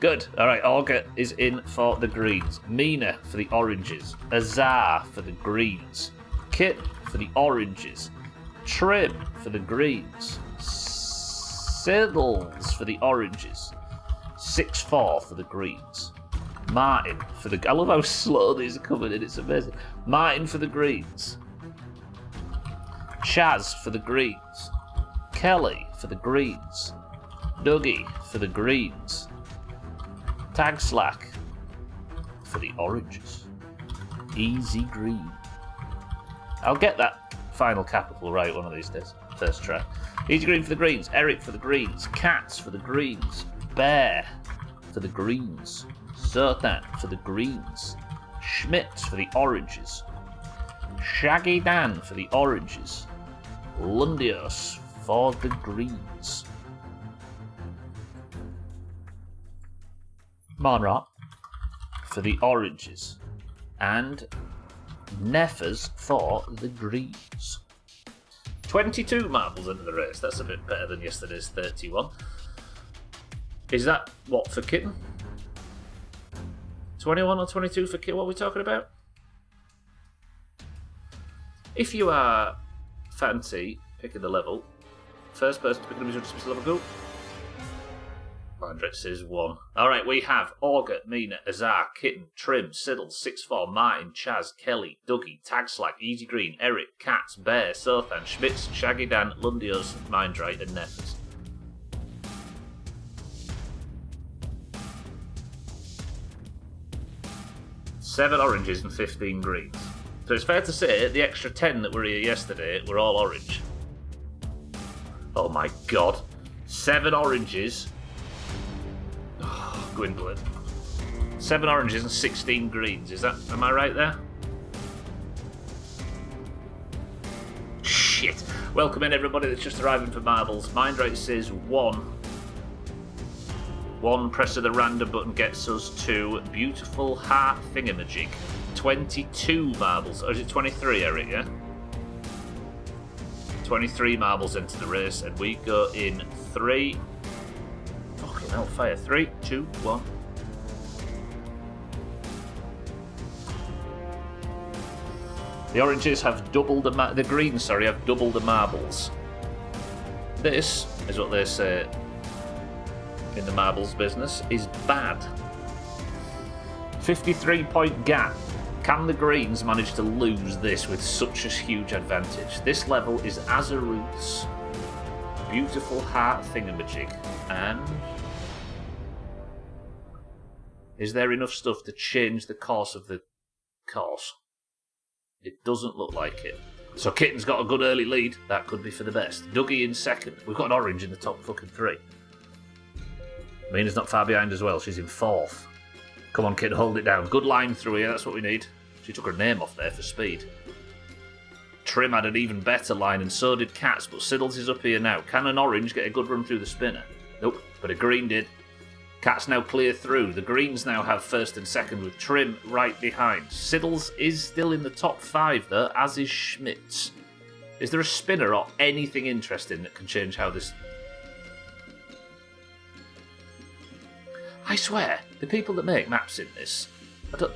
Good. All right, Augur is in for the greens. Mina for the oranges. Azar for the greens. Kit for the oranges. Trim for the greens. Siddles for the oranges. 6-4 for the greens. Martin for the... I love how slow these are coming in, it's amazing. Martin for the greens. Chaz for the greens. Kelly for the greens. Dougie for the greens. Tag Slack for the oranges. Easy green. I'll get that final capital right one of these days. First try. Easy green for the greens. Eric for the greens. Cats for the greens. Bear for the greens. Zertan for the greens. Schmidt for the oranges. Shaggy Dan for the oranges. Lundios for the greens. Monrot for the oranges. And Neffers for the greens. 22 marbles into the race. That's a bit better than yesterday's 31. Is that what for Kitten? 21 or 22 for Kitten? What are we talking about? If you are fancy picking the level, first person to pick the result to level go. Mindrex says 1. Alright, we have Augur, Mina, Azar, Kitten, Trim, Siddle, 6-4, Martin, Chaz, Kelly, Dougie, Tagslack, Easy Green, Eric, Cats, Bear, Sothan, Schmitz, Shaggy Dan, Lundios, Mindrite, and Neffers. Seven oranges and 15 greens. So it's fair to say the extra 10 that were here yesterday were all orange. Oh my god. 7 oranges. Oh, Gwendolyn. 7 oranges and 16 greens. Am I right there? Shit. Welcome in everybody that's just arriving for marbles. Mindrite says 1. 1 press of the random button gets us to beautiful heart thingamajig. 22 marbles. Or is it 23, Eric, yeah? 23 marbles into the race, and we go in 3. Fucking hell, fire. 3, 2, 1. The oranges have doubled the greens, have doubled the marbles. This is what they say in the marbles business is bad. 53-point gap. Can the greens manage to lose this with such a huge advantage? This level is Azarooth's beautiful heart thingamajig. And is there enough stuff to change the course of the course? It doesn't look like it. So Kitten's got a good early lead. That could be for the best. Dougie in second. We've got an orange in the top fucking three. Mina's not far behind as well. She's in fourth. Come on, Kitten, hold it down. Good line through here. That's what we need. She took her name off there for speed. Trim had an even better line, and so did Cats, but Siddles is up here now. Can an orange get a good run through the spinner? Nope, but a green did. Cats now clear through. The greens now have first and second, with Trim right behind. Siddles is still in the top 5, though, as is Schmitz. Is there a spinner or anything interesting that can change how this... I swear, the people that make maps in this...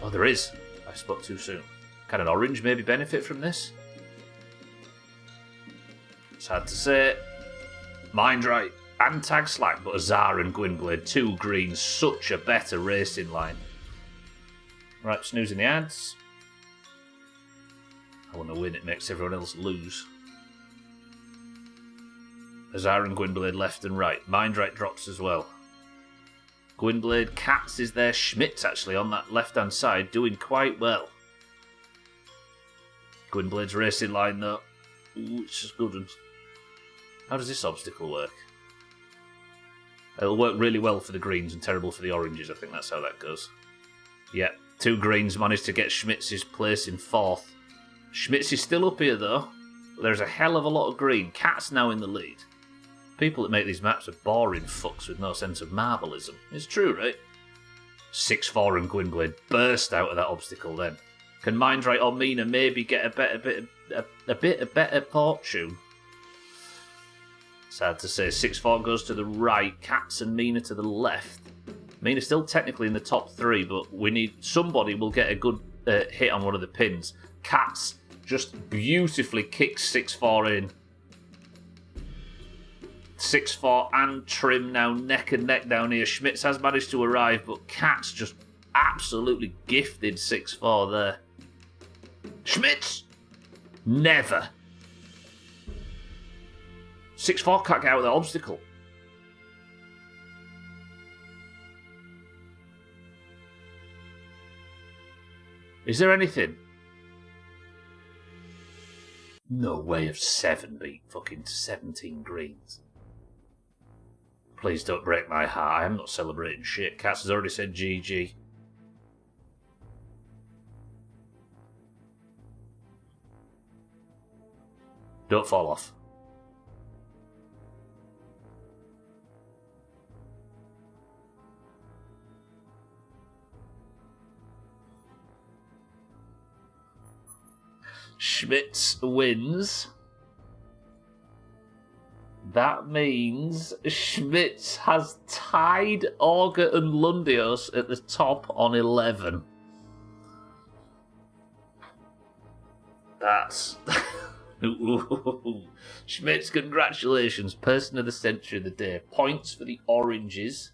Oh, there is. I spoke too soon. Can an orange maybe benefit from this? It's hard to say. Mind right. And Tag Slack, but Azar and Gwynblade, 2 greens, such a better racing line. Right, snoozing the ads. I want to win, it makes everyone else lose. Azar and Gwynblade left and right. Mind right drops as well. Gwynblade, Cats is there. Schmitz actually on that left-hand side, doing quite well. Gwynblade's racing line though. Ooh, it's just good. How does this obstacle work? It'll work really well for the greens and terrible for the oranges. I think that's how that goes. Yeah, 2 greens managed to get Schmitz's place in 4th. Schmitz is still up here though. But there's a hell of a lot of green. Cat's now in the lead. People that make these maps are boring fucks with no sense of marbleism. It's true, right? 6-4 and Gwynblade burst out of that obstacle then. Can Mindright or Mina maybe get a bit better fortune? It's hard to say. 6-4 goes to the right. Cats and Mina to the left. Mina's still technically in the top 3, but we need... Somebody will get a good hit on one of the pins. Cats just beautifully kicks 6-4 in. 6-4 and Trim now neck and neck down here. Schmitz has managed to arrive, but Cats just absolutely gifted 6-4 there. Schmitz! Never. 6-4 can't get out of that obstacle. Is there anything? No way of 7 beat fucking 17 greens. Please don't break my heart. I'm not celebrating shit. Cats has already said GG. Don't fall off. Schmitz wins. That means Schmitz has tied Auger and Lundios at the top on 11. That's... Schmitz, congratulations. Person of the century of the day. Points for the oranges.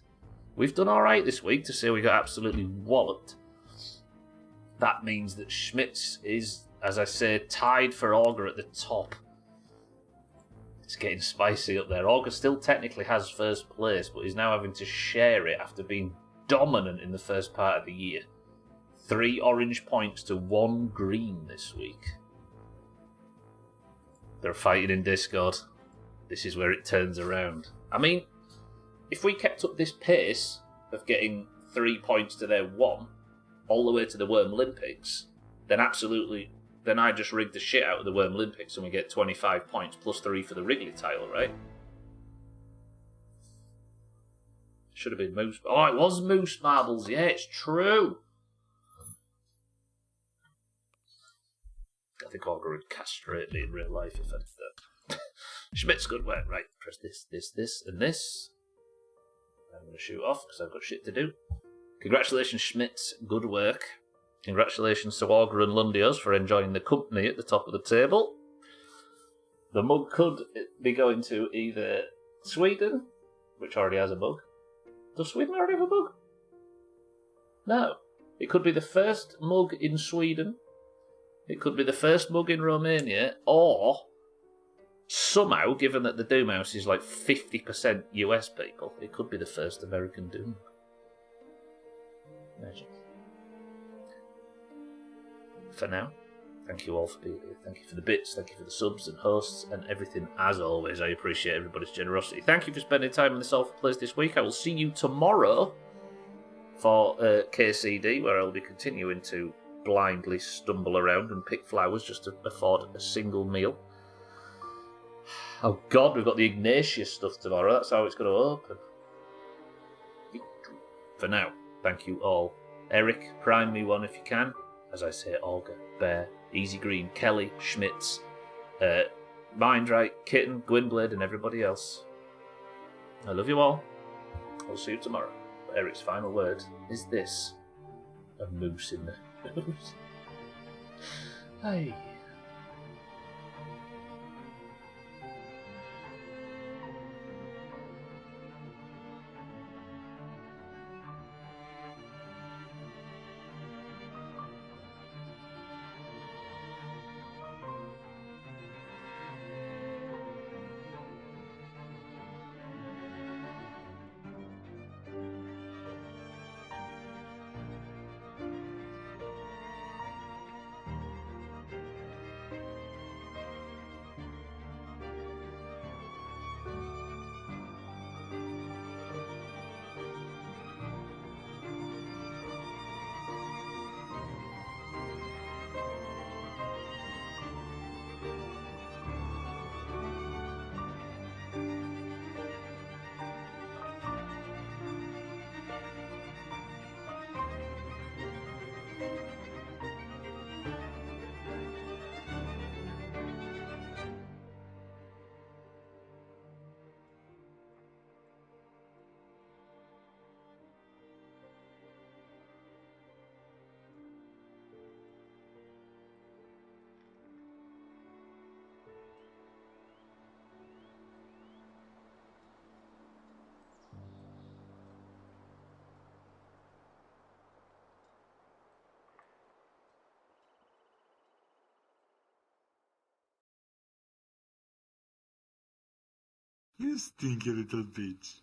We've done alright this week to say we got absolutely walloped. That means that Schmitz is, as I say, tied for Auger at the top. It's getting spicy up there. Auger still technically has first place, but he's now having to share it after being dominant in the first part of the year. 3 orange points to 1 green this week. They're fighting in Discord. This is where it turns around. I mean, if we kept up this pace of getting 3 points to their 1, all the way to the Worm Olympics, then absolutely... Then I just rigged the shit out of the Worm Olympics and we get 25 points plus 3 for the Wrigley title, right? Should have been Moose... Oh, it was Moose Marbles. Yeah, it's true. I think Auger would castrate me in real life if I did that. Schmitz, good work. Right, press this, and this. I'm going to shoot off because I've got shit to do. Congratulations, Schmitz. Good work. Congratulations to Auger and Lundios for enjoying the company at the top of the table. The mug could be going to either Sweden, which already has a mug. Does Sweden already have a mug? No. It could be the first mug in Sweden. It could be the first mug in Romania, or somehow, given that the Doomhaus is like 50% US people, it could be the first American Doom. Magic. For now. Thank you all for being here. Thank you for the bits. Thank you for the subs and hosts and everything. As always, I appreciate everybody's generosity. Thank you for spending time in the Sofa Place this week. I will see you tomorrow for KCD, where I'll be continuing to blindly stumble around and pick flowers just to afford a single meal. Oh God, we've got the Ignatius stuff tomorrow. That's how it's going to open. For now, thank you all. Eric, prime me one if you can. As I say, Olga, Bear, Easy Green, Kelly, Schmitz, Mindright, Kitten, Gwynblade, and everybody else. I love you all. I'll see you tomorrow. But Eric's final word is this: a moose in the nose. Hey. You stinky little bitch.